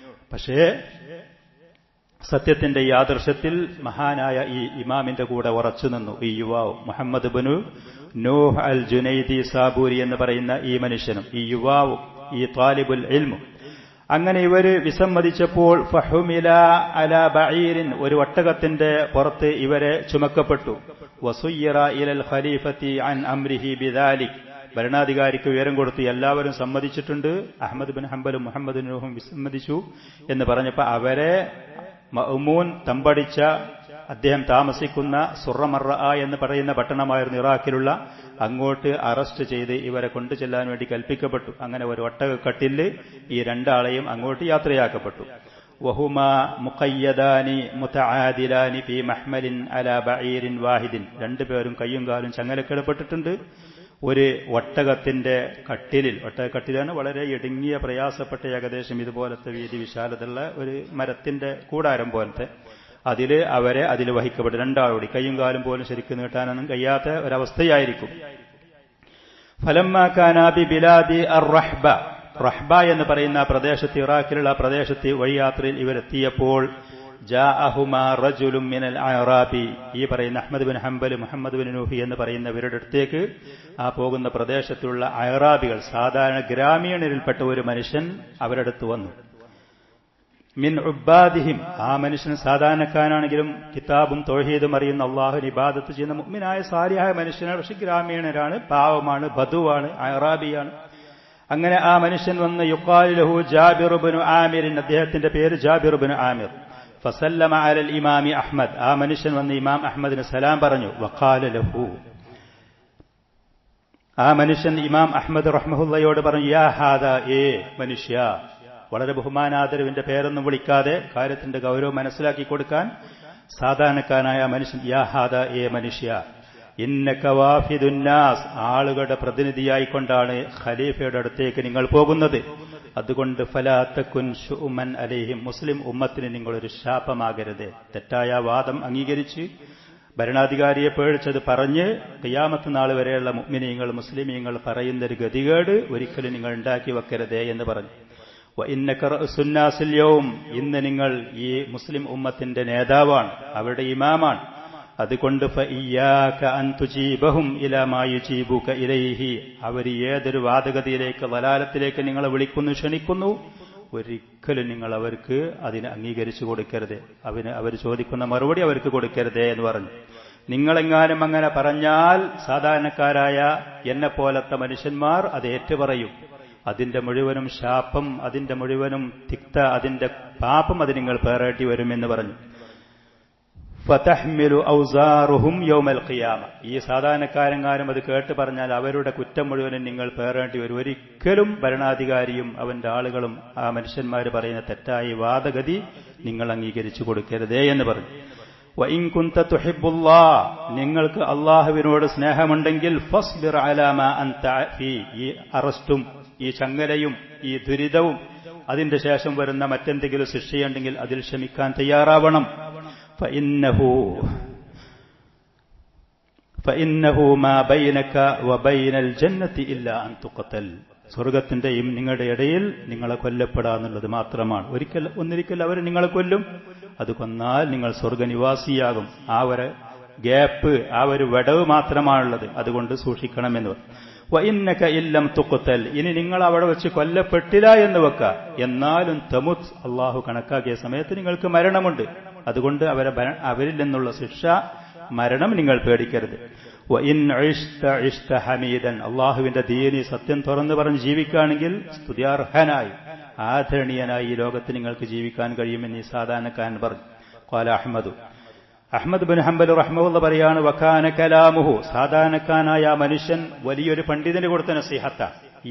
പക്ഷേ സത്യത്തിന്റെ ഈ ആദർശത്തിൽ മഹാനായ ഈ ഇമാമിന്റെ കൂടെ ഉറച്ചു നിന്നു ഈ യുവാവ് മുഹമ്മദ് ബിൻ നൂഹ് അൽ ജുനൈദി സാബൂരി എന്ന് പറയുന്ന ഈ മനുഷ്യനും ഈ യുവാവും ഈ താലിബുൽ ഇൽമും. അങ്ങനെ ഇവര് വിസമ്മതിച്ചപ്പോൾ ഫഹുമില അല ബഈരിൻ, ഒരു ഒട്ടകത്തിന്റെ പുറത്ത് ഇവരെ ചുമക്കപ്പെട്ടു. വസുയ്യിറ ഇലൽ ഖലീഫത്തി അൻ അംരിഹി ബിദാലിക്, ഭരണാധികാരിക്ക് വിവരം കൊടുത്തു, എല്ലാവരും സമ്മതിച്ചിട്ടുണ്ട്, അഹ്മദ് ബിൻ ഹംബലും മുഹമ്മദ് ബിൻ നൂഹും വിസമ്മതിച്ചു എന്ന് പറഞ്ഞപ്പോൾ അവരെ മഅ്മൂൻ തമ്പടിച്ച, അദ്ദേഹം താമസിക്കുന്ന സുറമറ എന്ന് പറയുന്ന പട്ടണമായിരുന്നു ഇറാഖിലുള്ള, അങ്ങോട്ട് അറസ്റ്റ് ചെയ്ത് ഇവരെ കൊണ്ടു ചെല്ലാൻ വേണ്ടി കൽപ്പിക്കപ്പെട്ടു. അങ്ങനെ ഒരു ഒട്ടകക്കട്ടില് ഈ രണ്ടാളെയും അങ്ങോട്ട് യാത്രയാക്കപ്പെട്ടു. വഹുമാ മുഖയ്യദാനി മുതആദിലാനി ഫീ മഹ്മലിൻ അലാ ബഈരിൻ വാഹിദിൻ, രണ്ടുപേരും കയ്യും കാലും ചങ്ങലക്കിടപ്പെട്ടിട്ടുണ്ട്. ഒരു ഒട്ടകത്തിന്റെ കട്ടിലിൽ, ഒട്ടകക്കട്ടിലാണ് വളരെ ഇടുങ്ങിയ പ്രയാസപ്പെട്ട ഏകദേശം ഇതുപോലത്തെ വീതി വിശാലതയുള്ള ഒരു മരത്തിന്റെ കൂടാരം പോലത്തെ, അതിൽ വഹിക്കപ്പെട്ടു. രണ്ടാളോടി കയ്യും കാലും പോലും ശരിക്കും നീട്ടാനൊന്നും കഴിയാത്ത ഒരവസ്ഥയായിരിക്കും. ഫലമ്മാ കാനാ ബി ബിലാദി അർ-റഹ്ബ, റഹ്ബ എന്ന് പറയുന്ന പ്രദേശത്ത്, ഇറാഖിലുള്ള പ്രദേശത്ത് വഴിയാത്രയിൽ ഇവരെത്തിയപ്പോൾ ജാഅഹുമാ റജുലുൻ മിനൽ അഅറാബി, ഈ പറയുന്ന Ahmad bin Hanbal Muhammad bin നൂഹി എന്ന് പറയുന്നവരുടെ അടുത്തേക്ക് ആ പോകുന്ന പ്രദേശത്തുള്ള അഅറാബികൾ, സാധാരണ ഗ്രാമീണരിൽപ്പെട്ട ഒരു മനുഷ്യൻ അവരുടെ അടുത്ത് വന്നു. മിൻ ഉബ്ബാദിഹിം, ആ മനുഷ്യൻ സാധാരണക്കാരനാണെങ്കിലും കിതാബും തൗഹീദും അറിയുന്ന അല്ലാഹുവിനെ ഇബാദത്ത് ചെയ്യുന്ന മുഅ്മിനായ സാലിഹായ മനുഷ്യനാണ്. പക്ഷെ ഗ്രാമീണരാണ്, പാവമാണ്, ബദുവാണ്, അഅറാബിയാണ്. അങ്ങനെ ആ മനുഷ്യൻ വന്ന് യുഖാലു ലഹു ജാബിർ ബിൻ ആമിർ, അദ്ദേഹത്തിന്റെ പേര് ജാബിർ ബിൻ ആമിർ. ഫസല്ലമ അലൽ ഇമാമി അഹ്മദ്, ആ മനുഷ്യൻ വന്ന് ഇമാം അഹ്മദിന് സലാം പറഞ്ഞു. വഖാല ലഹു, ആ മനുഷ്യൻ ഇമാം അഹ്മദ് റഹ്മഹുല്ലയോട് പറഞ്ഞു, യാ ഹാദാ, ഏ മനുഷ്യ, വളരെ ബഹുമാനാദരവിന്റെ പേരൊന്നും വിളിക്കാതെ കാര്യത്തിന്റെ ഗൗരവം മനസ്സിലാക്കി കൊടുക്കാൻ സാധാരണക്കാരനായ മനുഷ്യൻ, യാ ഹാദാ, ഏ മനുഷ്യ, ഇന്നക വാഫിദുന്നാസ്, ആളുകളുടെ പ്രതിനിധിയായിക്കൊണ്ടാണ് ഖലീഫയുടെ അടുത്തേക്ക് നിങ്ങൾ പോകുന്നത്. അതുകൊണ്ട് ഫലാ തകുൻ ശുഉമൻ അലൈഹിം, മുസ്ലിം ഉമ്മത്തിന് നിങ്ങളൊരു ശാപമാകരുത്. തെറ്റായ വാദം അംഗീകരിച്ച് ഭരണാധികാരിയെ പേടിച്ചത് പറഞ്ഞ് ഖിയാമത്ത് നാൾ വരെയുള്ള മുഅ്മിനീങ്ങൾ, മുസ്ലിമീങ്ങൾ പറയുന്നൊരു ഗതികേട് ഒരിക്കലും നിങ്ങൾ ഉണ്ടാക്കി വെക്കരുതേ എന്ന് പറഞ്ഞു. വഇന്നക റഅസുന്നാസിൽ യൗം, ഇന്ന് നിങ്ങൾ ഈ മുസ്ലിം ഉമ്മത്തിന്റെ നേതാവാണ്, അവരുടെ ഇമാമാണ്. അതുകൊണ്ട് ഫഇയ്യാക അൻ തുജീബഹും ഇലാ മാ യുജീബുക ഇലൈഹി, അവർ ഏതൊരു വാദഗതിയിലേക്ക്, വലാലത്തിലേക്ക് നിങ്ങളെ വിളിക്കുന്നു, ക്ഷണിക്കുന്നു, ഒരിക്കലും നിങ്ങൾ അവർക്ക് അതിനെ അംഗീകരിച്ചു കൊടുക്കരുത്, അവർ ചോദിക്കുന്ന മറുപടി അവർക്ക് കൊടുക്കരുതേ എന്ന് പറഞ്ഞു. നിങ്ങളെങ്ങാനും അങ്ങനെ പറഞ്ഞാൽ സാധാരണക്കാരായ എന്നെപ്പോലത്തെ മനുഷ്യന്മാർ അത് ഏറ്റുപറയും. അതിന്റെ മുഴുവനും ശാപം, അതിന്റെ മുഴുവനും തിക്ത, അതിന്റെ പാപം അത് നിങ്ങൾ പേറേണ്ടി വരുമെന്ന് പറഞ്ഞു. ഫതഹ്മിലു ഔസാറുഹും യൗമൽ ഖിയാമ, ഈ സാധാരണക്കാരെങ്ങാനും അത് കേട്ട് പറഞ്ഞാൽ അവരുടെ കുറ്റം മുഴുവനും നിങ്ങൾ പേറേണ്ടി വരും. ഒരിക്കലും ഭരണാധികാരിയും അവന്റെ ആളുകളും ആ മനുഷ്യന്മാർ പറയുന്ന തെറ്റായ വാദഗതി നിങ്ങൾ അംഗീകരിച്ചു കൊടുക്കരുതേ എന്ന് പറഞ്ഞു. വഇൻ കുൻത തുഹിബ്ബുല്ലാഹ്, നിങ്ങൾക്ക് അള്ളാഹുവിനോട് സ്നേഹമുണ്ടെങ്കിൽ ഫസ്ബിർ അലാ മാ അൻത ഫീ, ഈ അറസ്റ്റും ഈ ചങ്ങലയും ഈ ദുരിതവും അതിന്റെ ശേഷം വരുന്ന മറ്റെന്തെങ്കിലും ശിക്ഷയുണ്ടെങ്കിൽ അതിൽ ക്ഷമിക്കാൻ തയ്യാറാവണം. ഫഇന്നഹു മാ ബൈനക വബൈനൽ ജന്നതി ഇല്ലാ അൻ തുഖതൽ, സ്വർഗത്തിന്റെയും നിങ്ങളുടെ ഇടയിൽ നിങ്ങളെ കൊല്ലപ്പെടാന്നുള്ളത് മാത്രമാണ്. ഒന്നിരിക്കൽ അവർ നിങ്ങളെ കൊല്ലും, അത് കൊന്നാൽ നിങ്ങൾ സ്വർഗനിവാസിയാകും. ആ ഒരു ഗ്യാപ്പ്, ആ ഒരു വിടവ് മാത്രമാണുള്ളത്. അതുകൊണ്ട് സൂക്ഷിക്കണമെന്ന്. വഇന്നക ഇല്ലം തുഖതൽ, ഇനി നിങ്ങൾ അവിടെ വെച്ച് കൊല്ലപ്പെട്ടില്ല എന്ന് വെക്ക, എന്നാലും തമുത്, അള്ളാഹു കണക്കാക്കിയ സമയത്ത് നിങ്ങൾക്ക് മരണമുണ്ട്. അതുകൊണ്ട് അവരിൽ നിന്നുള്ള ശിക്ഷ, മരണം നിങ്ങൾ പേടിക്കരുത്. വഇൻ ഇഷ്ത ഹമീദൻ, അള്ളാഹുവിന്റെ ദീനി സത്യം തുറന്നു പറഞ്ഞ് ജീവിക്കുകയാണെങ്കിൽ സ്തുത്യാർഹനായി ആദരണീയനായി ഈ ലോകത്ത് നിങ്ങൾക്ക് ജീവിക്കാൻ കഴിയുമെന്ന് ഈ സാധാരണക്കാരൻ പറഞ്ഞു. ഖാല അഹ്മദ് ബിൻ ഹംബൽ റഹ്മഹുള്ള പറയാണ്, വകാന കലാമുഹു, സാധാരണക്കാരനായ മനുഷ്യൻ വലിയൊരു പണ്ഡിതന് കൊടുത്ത നസീഹത്ത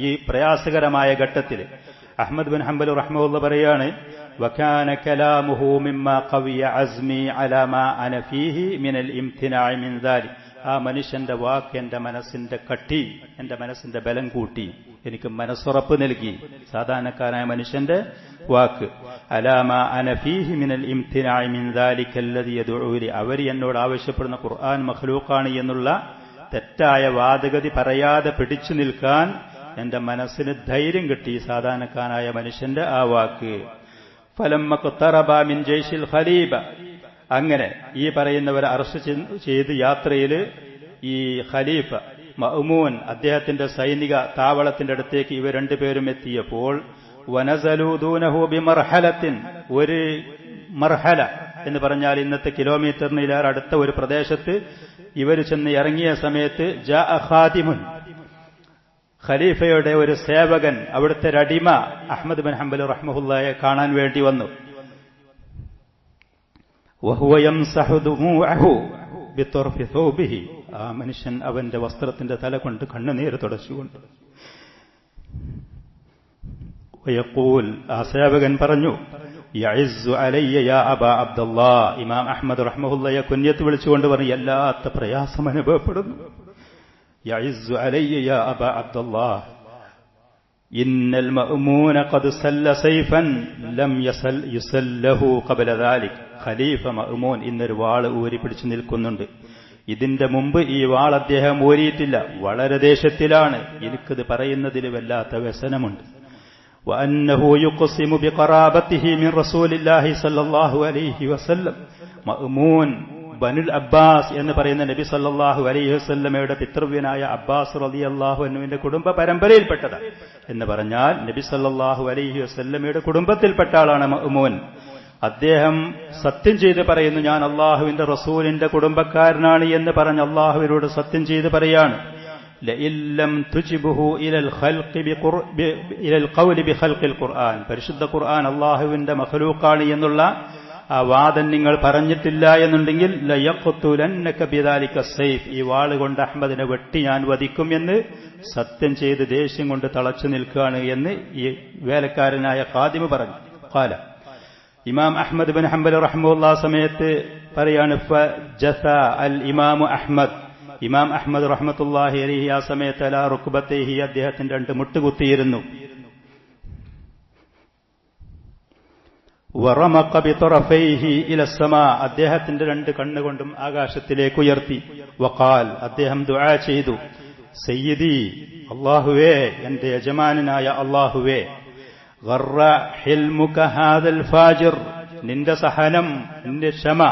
ഈ പ്രയാസകരമായ ഘട്ടത്തിൽ. അഹ്മദ് ബിൻ ഹംബൽ റഹ്മഹുള്ള പറയാണ്, വകാന കലാമുഹു മിമ്മാ ഖവിയ അസ്മി അലാ മാ അന ഫീഹി മിനൽ ഇംതിനാഇ മിൻ ദാലിക്, ആ മനുഷ്യന്റെ വാക്ക് എന്റെ മനസ്സിന്റെ കട്ടി, എന്റെ മനസ്സിന്റെ ബലം കൂട്ടി, എനിക്ക് മനസ്സുറപ്പ് നൽകി. സാധാരണക്കാരായ മനുഷ്യന്റെ വാക്ക്. അലാ മാ അന ഫീഹി മിനൽ ഇംതിനാഇ മിൻ ദാലിക അല്ലദി യദ്ഉ ലി, അവർ എന്നോട് ആവശ്യപ്പെടുന്ന ഖുർആൻ മഖ്ലൂഖാണ് എന്നുള്ള തെറ്റായ വാദഗതി പറയാതെ പിടിച്ചു നിൽക്കാൻ എന്റെ മനസ്സിന് ധൈര്യം കിട്ടി. സാധാരണക്കാരായ മനുഷ്യന്റെ ആ വാക്ക്. ഫലമ്മ ഖതറബ മിൻ ജയ്ഷിൽ ഖലീബ, അങ്ങനെ ഈ പറയുന്നവരെ അറസ്റ്റ് ചെയ്ത് യാത്രയിൽ ഈ ഖലീഫ മഅ്മൂൻ അദ്ദേഹത്തിന്റെ സൈനിക താവളത്തിന്റെ അടുത്തേക്ക് ഇവർ രണ്ടുപേരും എത്തിയപ്പോൾ വനസലൂ ദൂനഹു ബിമർഹലത്തിൻ, ഒരു മർഹല എന്ന് പറഞ്ഞാൽ ഇന്നത്തെ കിലോമീറ്ററിനിലേറെ അടുത്ത ഒരു പ്രദേശത്ത് ഇവർ ചെന്ന് ഇറങ്ങിയ സമയത്ത് ജാഅ ഖാദിമുൻ, ഖലീഫയുടെ ഒരു സേവകൻ, അവിടുത്തെ അടിമ അഹ്മദ് ബിൻ ഹംബൽ റഹ്മഹുള്ളയെ കാണാൻ വേണ്ടി വന്നു. വഹുവ യംസഹു ദുമൂഅഹു ബിത്വർഫി thawbihi, ആ മനുഷ്യൻ അവന്റെ വസ്ത്രത്തിന്റെ തല കൊണ്ട് കണ്ണുനീർ തുടച്ചുകൊണ്ട്. വയഖൂൽ, ആ സേവകൻ പറഞ്ഞു, യഇസ്സു അലയ്യ യാ അബാ അബ്ദുല്ലാഹ്, ഇമാം അഹ്മദ് റഹ്മഹുള്ളയെ കുഞ്ഞത്ത് വിളിച്ചുകൊണ്ട് പറഞ്ഞു, എല്ലാത്ത പ്രയാസം അനുഭവപ്പെടുന്നു. യഇസ്സു അലയ്യ യാ അബാ അബ്ദുല്ലാഹ് ഇന്നൽ മഅ്മൂന ഖദ് സല്ല സൈഫൻ ലം യുസല്ലഹു ഖബല ദാലിക്, ഖലീഫ മഅ്മൂൻ ഇന്നൊരു വാൾ ഊരി പിടിച്ചു നിൽക്കുന്നുണ്ട്. ഇതിന്റെ മുമ്പ് ഈ വാൾ അദ്ദേഹം ഊരിയിട്ടില്ല. വളരെ ദേഷ്യത്തിലാണ്. എനിക്കിത് പറയുന്നതിൽ വല്ലാത്ത വ്യസനമുണ്ട്. വഅന്നഹു യുഖ്സിമു ബിഖറാബത്തിഹി മിൻ റസൂലില്ലാഹി സ്വല്ലല്ലാഹു അലൈഹി വസല്ലം, മഅ്മൂൻ ബനുൽ അബ്ബാസ് എന്ന് പറയുന്ന നബി സല്ലല്ലാഹു അലൈഹി വസല്ലമയുടെ പിതൃവ്യനായ അബ്ബാസ് റളിയല്ലാഹു അൻഹുവിന്റെ കുടുംബ പരമ്പരയിൽപ്പെട്ടതാണ് എന്ന് പറഞ്ഞാൽ നബി സല്ലല്ലാഹു അലൈഹി വസല്ലമയുടെ കുടുംബത്തിൽപ്പെട്ട ആളാണ് മഅ്മൂൻ. അദ്ദേഹം സത്യം ചെയ്ത് പറയുന്നു, ഞാൻ അള്ളാഹുവിന്റെ റസൂലിന്റെ കുടുംബക്കാരനാണ് എന്ന് പറഞ്ഞ് അള്ളാഹുവിനോട് സത്യം ചെയ്ത് പറയാണ്, ലഇല്ലം തുജിബുഹു ഇലൽ ഖൗലി ബിഖൽഖിൽ ഖുർആൻ, പരിശുദ്ധ ഖുർആൻ അള്ളാഹുവിന്റെ മഖ്ലൂഖാണ് എന്നുള്ള ആ വാദം നിങ്ങൾ പറഞ്ഞിട്ടില്ല എന്നുണ്ടെങ്കിൽ ലയഖ്തുലന്നക ബിദാലിക സൈഫ്, ഈ വാള് കൊണ്ട് അഹ്മദിനെ വെട്ടി ഞാൻ വധിക്കും എന്ന് സത്യം ചെയ്ത് ദേഷ്യം കൊണ്ട് തളച്ചു നിൽക്കുകയാണ് എന്ന് ഈ വേലക്കാരനായ ഖാദിമ് പറഞ്ഞു. ഖാല, ഇമാം അഹ്മദ് ബിൻ ഹംബൽ റഹ്മഹുല്ലാഹ് സമയത്ത് പറയാണ്, ഫജസ അൽ ഇമാമു അഹ്മദ്, ഇമാം അഹ്മദ് റഹ്മത്തുള്ളാഹി അലൈഹി ആ സമയത്ത് അലാ റുക്ബതൈഹി, അദ്ദേഹത്തിന്റെ രണ്ട് മുട്ടുകുത്തിയിരുന്നു. വറമഖ ബിതറഫൈഹി ഇലസ്സമാ, അദ്ദേഹത്തിന്റെ രണ്ട് കണ്ണുകൊണ്ടും ആകാശത്തിലേക്ക് ഉയർത്തി. വഖാൽ, അദ്ദേഹം ദുആ ചെയ്തു, സയ്യിദി, അല്ലാഹുവേ, എന്റെ യജമാനനായ അല്ലാഹുവേ, ഗർറ ഹിൽമുക ഹാദൽ ഫാജിർ, നിന്റെ സഹനം, നിന്റെ ക്ഷമ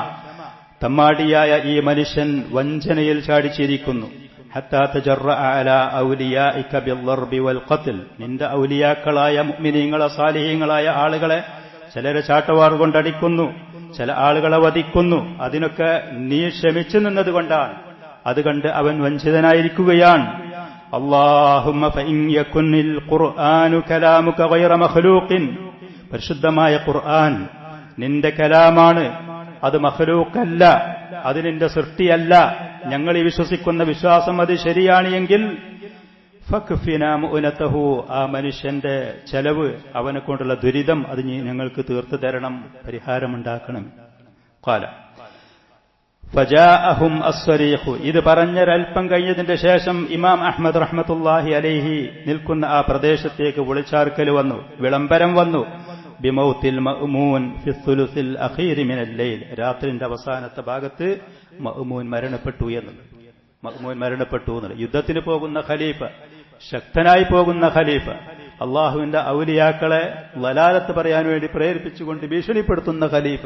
തമ്മാടിയായ ഈ മനുഷ്യൻ വഞ്ചനയിൽ ചാടിച്ചിരിക്കുന്നു. ഹത്താ തജറഅ അലാ ഔലിയാഇക ബിദ്ദർബി വൽ ഖത്ൽ, നിന്റെ ഔലിയാക്കളായ മുഅ്മിനീങ്ങളെ സാലിഹീങ്ങളായ ആളുകളെ ചിലരെ ചാട്ടവാർ കൊണ്ടടിക്കുന്നു, ചില ആളുകളെ വധിക്കുന്നു. അതിനൊക്കെ നീ ക്ഷമിച്ചു നിന്നതുകൊണ്ടാണ്. അത് കണ്ട് അവൻ വഞ്ചിതനായിരിക്കുകയാണ്. അല്ലാഹുമ്മ ഫഇൻ യകുനിൽ ഖുർആനു കലാമുക ഗൈറ മഖ്ലൂഖിൻ, പരിശുദ്ധമായ ഖുർആൻ നിന്റെ കലാമാണ്, അത് മഖ്ലൂഖല്ല, അത് നിന്റെ സൃഷ്ടിയല്ല. ഞങ്ങൾ ഈ വിശ്വസിക്കുന്ന വിശ്വാസം അത് ശരിയാണ് എങ്കിൽ ഫക്ഫിനാ മുഅനതഹു, ആ മനുഷ്യന്റെ ചെലവ്, അവനെ കൊണ്ടുള്ള ദുരിതം അത് ഞങ്ങൾക്ക് തീർത്തു തരണം, പരിഹാരമുണ്ടാക്കണം. ഖാല, ഫജാഅഹും അസ്സരീഖു. ഇത് പറഞ്ഞൊരൽപ്പം കഴിഞ്ഞതിന്റെ ശേഷം ഇമാം അഹ്മദ് റഹ്മത്തുള്ളാഹി അലൈഹി നിൽക്കുന്ന ആ പ്രദേശത്തേക്ക് വിളിച്ചാർക്കൽ വന്നു, വിളംബരം വന്നു. ബിമൗത്തിൽ മഅ്മൂൻ ഫി സുലുസിൽ അഖീരി മിനൽ ലൈൽ. രാത്രിയുടെ അവസാനത്തെ ഭാഗത്ത് മഅ്മൂൻ മരണപ്പെട്ടു എന്നുള്ളത്. മഅ്മൂൻ മരണപ്പെട്ടു എന്നുള്ളത്. യുദ്ധത്തിന് പോകുന്ന ഖലീഫ, ശക്തനായി പോകുന്ന ഖലീഫ, അള്ളാഹുവിന്റെ ഔലിയാക്കളെ ലലാലത്ത് പറയാൻ വേണ്ടി പ്രേരിപ്പിച്ചുകൊണ്ട് ഭീഷണിപ്പെടുത്തുന്ന ഖലീഫ,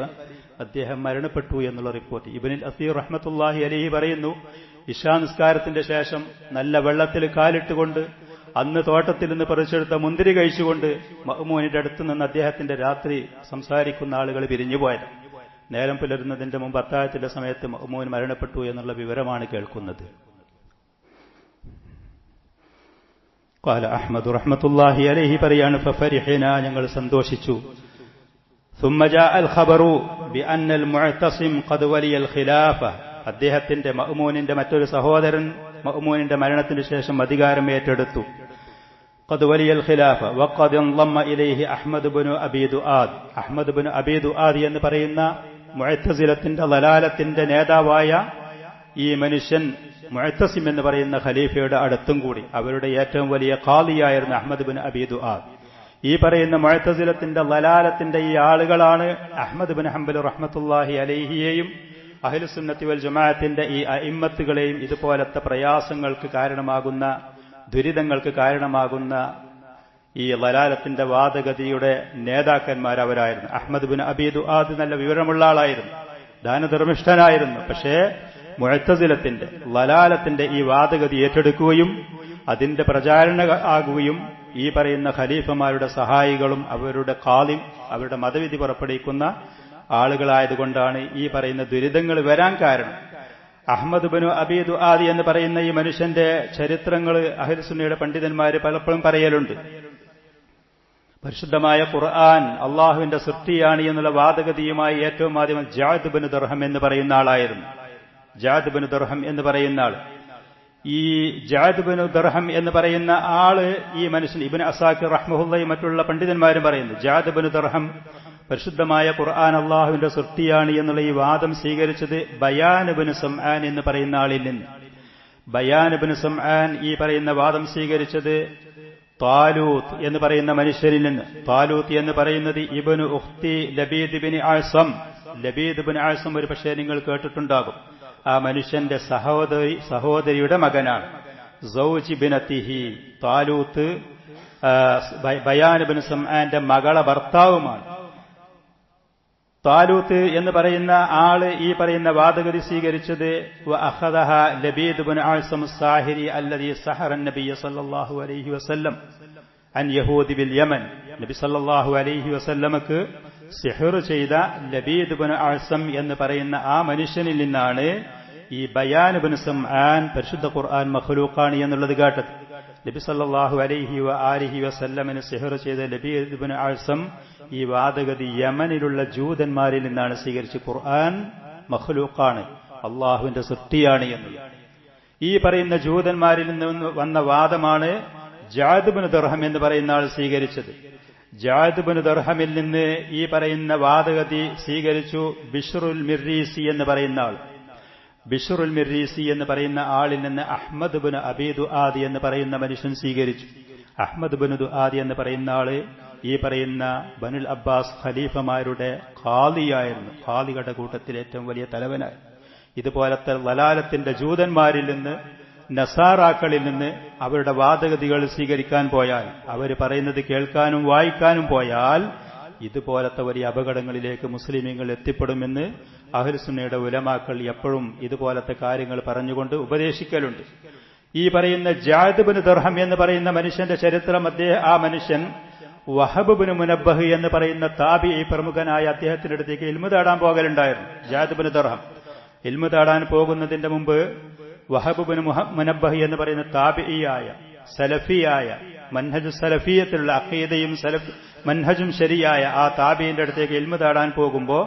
അദ്ദേഹം മരണപ്പെട്ടു എന്നുള്ള റിപ്പോർട്ട്. ഇബ്നുൽ അസീർ റഹ്മത്തുള്ളാഹി അലൈഹി പറയുന്നു, ഇശാ നിസ്കാരത്തിന്റെ ശേഷം നല്ല വെള്ളത്തിൽ കാലിട്ടുകൊണ്ട് അന്ന് തോട്ടത്തിൽ നിന്ന് പറിച്ചെടുത്ത മുന്തിരി കഴിച്ചുകൊണ്ട് മഅ്മൂനിന്റെ അടുത്ത് നിന്ന് അദ്ദേഹത്തിന്റെ രാത്രി സംസാരിക്കുന്ന ആളുകൾ പിരിഞ്ഞുപോയത്. നേരം പുലരുന്നതിന്റെ മുമ്പ് അത്താഴത്തിന്റെ സമയത്ത് മഅ്മൂൻ മരണപ്പെട്ടു എന്നുള്ള വിവരമാണ് കേൾക്കുന്നത്. ഖാല അഹ്മദ് റഹ്മത്തുള്ളാഹി അലൈഹി പറയാണ്, ഫഫരിഹ്നാ, ഞങ്ങൾ സന്തോഷിച്ചു. ثم جاء الخبر بأن المعتصم قد ولي الخلافة. അദ്ദേഹത്തിന്റെ മഅ്മൂനിന്റെ മറ്റൊരു സഹോദരൻ മഅ്മൂനിന്റെ മരണത്തിന് ശേഷം അധികാരം ഏറ്റെടുത്തു. قد ولي الخلافة وقد انضم إليه أحمد بن أبي دؤاد. അഹ്മദ് ബിൻ അബീ ദുആദ് എന്ന് പറയുന്ന മുഅ്തസിലത്തിന്റെ ലലാലത്തിന്റെ നേതാവായ ഈ മനുഷ്യൻ മുഅ്തസിം എന്ന് പറയുന്ന ഖലീഫയുടെ അടുത്തും കൂടി, അവരുടെ ഏറ്റവും വലിയ ഖാദിയായിരുന്നു അഹ്മദ് ബിൻ അബീ ദുആദ്. ഈ പറയുന്ന മുഅ്തസിലത്തിന്റെ ലലാലത്തിന്റെ ഈ ആളുകളാണ് അഹ്മദ് ബിൻ ഹംബൽ റഹ്മത്തുള്ളാഹി അലൈഹിയെയും അഹ്ലുസുന്നത്തി വൽ ജമാഅത്തിന്റെ ഈ അഇമ്മത്തുകളെയും ഇതുപോലത്തെ പ്രയാസങ്ങൾക്ക് കാരണമാകുന്ന, ദുരിതങ്ങൾക്ക് കാരണമാകുന്ന ഈ ലലാലത്തിന്റെ വാദഗതിയുടെ നേതാക്കന്മാരവരായിരുന്നു. അഹ്മദ് ബിൻ അബീ ദുആദ് നല്ല വിവരമുള്ള ആളായിരുന്നു, ദാനധർമ്മിഷ്ഠനായിരുന്നു. പക്ഷേ മുഅ്തസിലത്തിന്റെ ലലാലത്തിന്റെ ഈ വാദഗതി ഏറ്റെടുക്കുകയും അതിന്റെ പ്രചാരണ ആകുകയും ഈ പറയുന്ന ഖലീഫമാരുടെ സഹായികളും അവരുടെ ഖാദിം, അവരുടെ മതവിധി പുറപ്പെടുവിക്കുന്ന ആളുകളായതുകൊണ്ടാണ് ഈ പറയുന്ന ദുരിതങ്ങൾ വരാൻ കാരണം. അഹ്മദ് ബിൻ അബീ ദുആദ് എന്ന് പറയുന്ന ഈ മനുഷ്യന്റെ ചരിത്രങ്ങൾ അഹ്ലുസുന്നയുടെ പണ്ഡിതന്മാർ പലപ്പോഴും പറയലുണ്ട്. പരിശുദ്ധമായ ഖുർആൻ അള്ളാഹുവിന്റെ സൃഷ്ടിയാണ് എന്നുള്ള വാദഗതിയുമായി ഏറ്റവും ആദ്യം ജഅദ് ബിൻ ദിർഹം എന്ന് പറയുന്ന ആളായിരുന്നു. ജഅദ് ബിൻ ദിർഹം എന്ന് പറയുന്ന ആൾ, ഈ ജഅദ് ബിൻ ദിർഹം എന്ന് പറയുന്ന ആള്, ഈ മനുഷ്യൻ ഇബ്നു അസാക്കിർ റഹ്മഹുള്ളയും മറ്റുള്ള പണ്ഡിതന്മാരും പറയുന്നു, ജഅദ് ബിൻ ദിർഹം പരിശുദ്ധമായ ഖുർആൻ അള്ളാഹുവിന്റെ സൃഷ്ടിയാണ് എന്നുള്ള ഈ വാദം സ്വീകരിച്ചത് ബയാൻ ഇബ്നു സംആൻ എന്ന് പറയുന്ന ആളിൽ നിന്ന്. ബയാൻ ഇബ്നു സംആൻ ഈ പറയുന്ന വാദം സ്വീകരിച്ചത് താലൂത്ത് എന്ന് പറയുന്ന മനുഷ്യരിൽ നിന്ന്. താലൂത്ത് എന്ന് പറയുന്നത് ഇബ്നു ഉഖ്തി ലബീദ് ബിൻ ആസം. ലബീദ് ബിൻ ആസം ഒരു പക്ഷേ നിങ്ങൾ കേട്ടിട്ടുണ്ടാകും. ആ മനുഷ്യന്റെ സഹോദരിയുടെ മകനാണ്. സൗജി ബിനതിഹി. താലൂത്ത് ബയാൻ ഇബ്നു സംആന്റെ മകളെ ഭർത്താവുമാണ്. താലൂത്ത് എന്ന് പറയുന്ന ആള് ഈ പറയുന്ന വാദഗതി സ്വീകരിച്ചത് വഅഖദഹ ലബീദ് ബിൻ ആസം സാഹിരി അല്ലദീ സഹറ നബിയ സല്ലല്ലാഹു അലൈഹി വസല്ലം അൻ യഹൂദി ബിൽ യമൻ. നബി സല്ലല്ലാഹു അലൈഹി വസല്ലമക്ക് സിഹ്ർ ചെയ്ത ലബീദ് ബിൻ ആസം എന്ന് പറയുന്ന ആ മനുഷ്യനിൽ നിന്നാണ് ഈ ബയാൻ ഇബ്നു സംആൻ പരിശുദ്ധ ഖുർആൻ മഖ്ലൂഖാണ് എന്നുള്ളത് കേട്ടത്. നബി സല്ലല്ലാഹു അലൈഹി വആലിഹി വസല്ലമിനെ സിഹ്ർ ചെയ്ത ലബീദ് ബിൻ ആസം ഈ വാദഗതി യമനിലുള്ള ജൂതന്മാരിൽ നിന്നാണ് സ്വീകരിച്ച് ഖുർആൻ മഖ്ലൂഖാണ്, അള്ളാഹുവിന്റെ സൃഷ്ടിയാണ് എന്നുള്ളത്. ഈ പറയുന്ന ജൂതന്മാരിൽ നിന്ന് വന്ന വാദമാണ് ജഅദ് ബിൻ ദിർഹം എന്ന് പറയുന്ന ആൾ സ്വീകരിച്ചത്. ജഅദ് ബിൻ ദിർഹമിൽ നിന്ന് ഈ പറയുന്ന വാദഗതി സ്വീകരിച്ചു ബിശ്റുൽ മിർരീസി എന്ന് പറയുന്ന ആൾ. ബിശ്റുൽ മിർരീസി എന്ന് പറയുന്ന ആളിൽ നിന്ന് അഹ്മദ് ബിൻ അബീ ദുആദ് എന്ന് പറയുന്ന മനുഷ്യൻ സ്വീകരിച്ചു. അഹ്മദ് ബിൻ ദുആദ് എന്ന് പറയുന്ന ആള് ഈ പറയുന്ന ബനുൽ അബ്ബാസ് ഖലീഫമാരുടെ ഖാദിയായിരുന്നു. ഖാദികളുടെ കൂട്ടത്തിൽ ഏറ്റവും വലിയ തലവനായി. ഇതുപോലത്തെ ലലാലത്തിന്റെ ജൂതന്മാരിൽ നിന്ന്, നസാറാക്കളിൽ നിന്ന് അവരുടെ വാദഗതികൾ സ്വീകരിക്കാൻ പോയാൽ, അവർ പറയുന്നത് കേൾക്കാനും വായിക്കാനും പോയാൽ ഇതുപോലത്തെ വലിയ അപകടങ്ങളിലേക്ക് മുസ്ലിമീങ്ങൾ എത്തിപ്പെടുമെന്ന് അഹ്ലുസുന്നയുടെ ഉലമാക്കൾ എപ്പോഴും ഇതുപോലത്തെ കാര്യങ്ങൾ പറഞ്ഞുകൊണ്ട് ഉപദേശിക്കലുണ്ട്. ഈ പറയുന്ന ജഅദ് ബിൻ ദിർഹം എന്ന് പറയുന്ന മനുഷ്യന്റെ ചരിത്രം, ആ മനുഷ്യൻ വഹബ് ബിൻ മുനബ്ബഹ് എന്ന് പറയുന്ന താബിഈ പ്രമുഖനായ അദ്ദേഹത്തിന്റെ അടുത്തേക്ക് ഇൽമു തേടാൻ പോകലുണ്ടായിരുന്നു. ജഅദ് ബിൻ ദിർഹം ഇൽമു തേടാൻ പോകുന്നതിന്റെ മുമ്പ് വഹബ് ബിൻ മുനബ്ബഹ് എന്ന് പറയുന്ന താബിഈയായ സലഫിയായ മൻഹജ് സലഫിയത്തിലുള്ള അഖീദയും മൻഹജും ശരിയായ ആ താബിഈന്റെ അടുത്തേക്ക് ഇൽമു തേടാൻ പോകുമ്പോൾ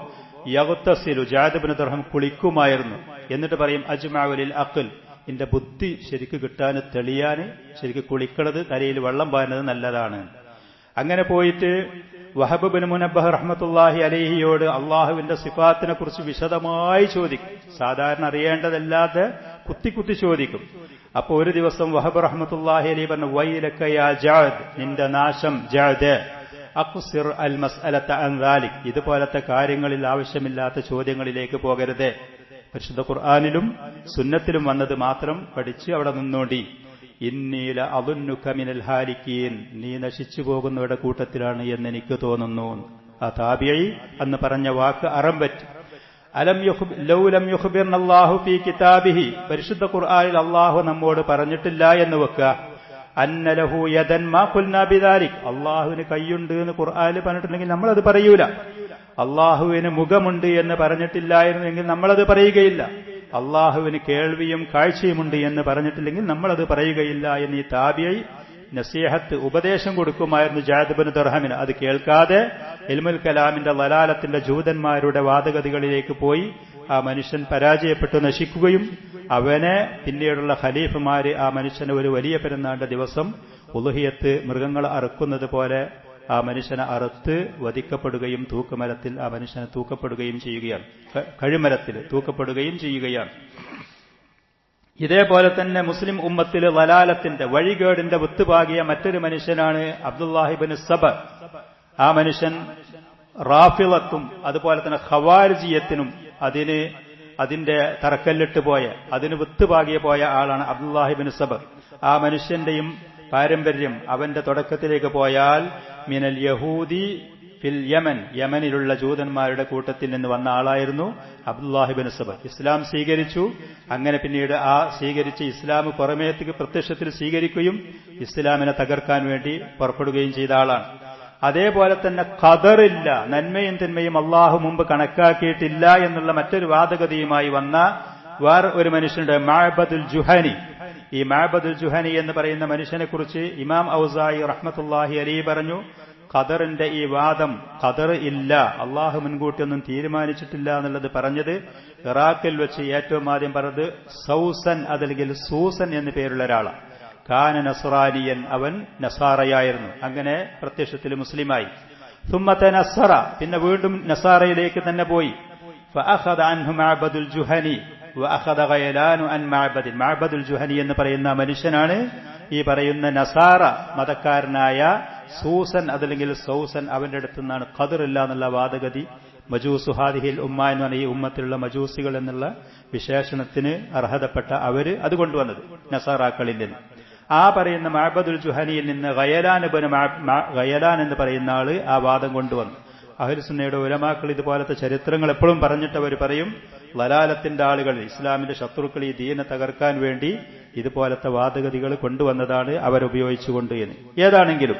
യഗ്തസിലു ജഅദ് ബിൻ ദിർഹം കുളിക്കുമായിരുന്നു. എന്നിട്ട് പറയും അജ്മഉ ലിൽ അഖ്ൽ, എന്റെ ബുദ്ധി ശരിക്ക് കിട്ടാൻ തെളിയാൻ ശരിക്ക് കുളിക്കണത്, തലയിൽ വെള്ളം പാരുന്നത് നല്ലതാണ്. അങ്ങനെ പോയിട്ട് വഹബ് ബിൻ മുനബ്ബഹ് റഹ്മത്തുള്ളാഹി അലൈഹിയോട് അള്ളാഹുവിന്റെ സിഫാത്തിനെ കുറിച്ച് വിശദമായി ചോദിക്കും. സാധാരണ അറിയേണ്ടതല്ലാതെ കുത്തി ചോദിക്കും. അപ്പൊ ഒരു ദിവസം വഹബ് റഹ്മത്തുള്ളാഹി അലൈഹി പറഞ്ഞു, വൈലക യാ ജഅദ്, നിന്റെ നാശം ജഅദ്, അഖ്സിർ അൽ മസ്അലത അൻ ദാലിക്, ഇതുപോലത്തെ കാര്യങ്ങളിൽ ആവശ്യമില്ലാത്ത ചോദ്യങ്ങളിലേക്ക് പോകരുത്. പരിശുദ്ധ ഖുർആനിലും സുന്നത്തിലും വന്നത് മാത്രം പഠിച്ച് അവിടെ നിന്നോണ്ടി. ഇന്നീല അദുന്നുക മിനൽ ഹാലിക്കീൻ, നീ നശിച്ചു പോകുന്നവരുടെ കൂട്ടത്തിലാണ് എന്ന് എനിക്ക് തോന്നുന്നു. ആ താബിഈ അന്ന് പറഞ്ഞ വാക്ക് അറം പറ്റി. ലൗ ലം യുഖ്ബിർനല്ലാഹു ഫീ കിതാബിഹി, പരിശുദ്ധ ഖുർആനിൽ അല്ലാഹു നമ്മോട് പറഞ്ഞിട്ടില്ല എന്ന് വെക്കുക. അന്ന ലഹു യദൻ മാ ഖുൽനാ ബിദാലിക്, അല്ലാഹുവിന് കൈയുണ്ട് എന്ന് ഖുർആനിൽ പറഞ്ഞിട്ടുണ്ടെങ്കിൽ നമ്മളത് പറയൂല. അല്ലാഹുവിന് മുഖമുണ്ട് എന്ന് പറഞ്ഞിട്ടില്ലായിരുന്നെങ്കിൽ നമ്മളത് പറയുകയില്ല. അല്ലാഹുവിന് കേൾവിയും കാഴ്ചയുമുണ്ട് എന്ന് പറഞ്ഞിട്ടില്ലെങ്കിൽ നമ്മളത് പറയുകയില്ല എന്ന് ഈ താബിഈ നസീഹത്ത് ഉപദേശം കൊടുക്കുമായിരുന്നു ജഅദ് ഇബ്നു ദിർഹമിന്. അത് കേൾക്കാതെ ഇൽമുൽ കലാമിന്റെ ലലാലത്തിന്റെ ജൂതന്മാരുടെ വാദഗതികളിലേക്ക് പോയി ആ മനുഷ്യൻ പരാജയപ്പെട്ടു നശിക്കുകയും അവനെ പിന്നീടുള്ള ഖലീഫമാര് ആ മനുഷ്യനെ ഒരു വലിയ പെരുന്നാളിന്റെ ദിവസം ഉളുഹിയത്ത് മൃഗങ്ങൾ അറുക്കുന്നത് പോലെ ആ മനുഷ്യനെ അറുത്ത് വധിക്കപ്പെടുകയും തൂക്കുമരത്തിൽ ആ മനുഷ്യനെ തൂക്കപ്പെടുകയും ചെയ്യുകയാണ്, കഴുമരത്തിൽ തൂക്കപ്പെടുകയും ചെയ്യുകയാണ്. ഇതേപോലെ തന്നെ മുസ്ലിം ഉമ്മത്തിൽ ലലാലത്തിന്റെ വഴികേടിന്റെ വിത്തുപാകിയ മറ്റൊരു മനുഷ്യനാണ് അബ്ദുല്ലാഹിബ്നു സബ. ആ മനുഷ്യൻ റാഫിളത്തും അതുപോലെ തന്നെ ഖവാരിജിയത്തിനും അതിന്റെ തറക്കല്ലിട്ട് പോയ, അതിന് വിത്തുപാകിയ പോയ ആളാണ് അബ്ദുല്ലാഹിബ്നു സബ. ആ മനുഷ്യന്റെയും പാരമ്പര്യം അവന്റെ തുടക്കത്തിലേക്ക് പോയാൽ മിനൽ യഹൂദി ഫിൽ യമൻ, യമനിലുള്ള ജൂതന്മാരുടെ കൂട്ടത്തിൽ നിന്ന് വന്ന ആളായിരുന്നു അബ്ദുല്ലാഹിബ്നു സബ. ഇസ്ലാം സ്വീകരിച്ചു. അങ്ങനെ പിന്നീട് ആ സ്വീകരിച്ച് ഇസ്ലാം പുറമേക്ക് പ്രത്യക്ഷത്തിൽ സ്വീകരിക്കുകയും ഇസ്ലാമിനെ തകർക്കാൻ വേണ്ടി പുറപ്പെടുകയും ചെയ്ത ആളാണ്. അതേപോലെ തന്നെ ഖദറില്ല, നന്മയും തിന്മയും അള്ളാഹു മുമ്പ് കണക്കാക്കിയിട്ടില്ല എന്നുള്ള മറ്റൊരു വാദഗതിയുമായി വന്ന വേറെ ഒരു മനുഷ്യനുണ്ട്, മഅബദുൽ ജുഹനി. ഈ മഅബദുൽ ജുഹനി എന്ന് പറയുന്ന മനുഷ്യനെ കുറിച്ച് ഇമാം ഔസായി റഹ്മത്തുള്ളാഹി അലൈഹി പറഞ്ഞു, ഖദറിന്റെ ഈ വാദം, ഖദർ ഇല്ല, അള്ളാഹു മുൻകൂട്ടിയൊന്നും തീരുമാനിച്ചിട്ടില്ല എന്നുള്ളത് പറഞ്ഞത് ഇറാഖിൽ വെച്ച് ഏറ്റവും ആദ്യം പറഞ്ഞത് സൗസൻ അതല്ലെങ്കിൽ സൂസൻ എന്നു പേരുള്ള ഒരാളാണ്. കാന നസ്രാനിയൻ, അവൻ നസാറയായിരുന്നു. അങ്ങനെ പ്രത്യക്ഷത്തിൽ മുസ്ലിമായി. സുമ്മത്തെ നസറ, പിന്നെ വീണ്ടും നസാറയിലേക്ക് തന്നെ പോയി. ഫഅഖദ അൻഹു മഅബദുൽ ജുഹനി വഅഖദ ഗയലാനു അൻ മഅബദിൻ. മഅബദുൽ ജുഹനി എന്ന് പറയുന്ന മനുഷ്യനാണ് ഈ പറയുന്ന നസാറ മതക്കാരനായ സൂസൻ അതല്ലെങ്കിൽ സൗസൻ, അവന്റെ അടുത്ത് നിന്നാണ് ഖദർ ഇല്ല എന്നുള്ള വാദഗതി. മജൂസു ഹാദിഹിൽ ഉമ്മ എന്ന് പറഞ്ഞ ഈ ഉമ്മത്തിലുള്ള മജൂസികൾ എന്നുള്ള വിശേഷണത്തിന് അർഹതപ്പെട്ട അവര് അത് കൊണ്ടുവന്നത് നസാറാക്കളിൽ നിന്ന്. ആ പറയുന്ന മഅബദുൽ ജുഹനിയിൽ നിന്ന് ഗയലാൻ എന്ന് പറയുന്ന ആള് ആ വാദം കൊണ്ടുവന്നു. അഹ്ലുസുന്നയുടെ ഉലമാക്കൾ ഇതുപോലത്തെ ചരിത്രങ്ങൾ എപ്പോഴും പറഞ്ഞിട്ട് അവർ പറയും, ലലാലത്തിന്റെ ആളുകൾ, ഇസ്ലാമിന്റെ ശത്രുക്കൾ ഈ ദീനെ തകർക്കാൻ വേണ്ടി ഇതുപോലത്തെ വാദഗതികൾ കൊണ്ടുവന്നതാണ് അവരുപയോഗിച്ചുകൊണ്ട് എന്ന്. ഏതാണെങ്കിലും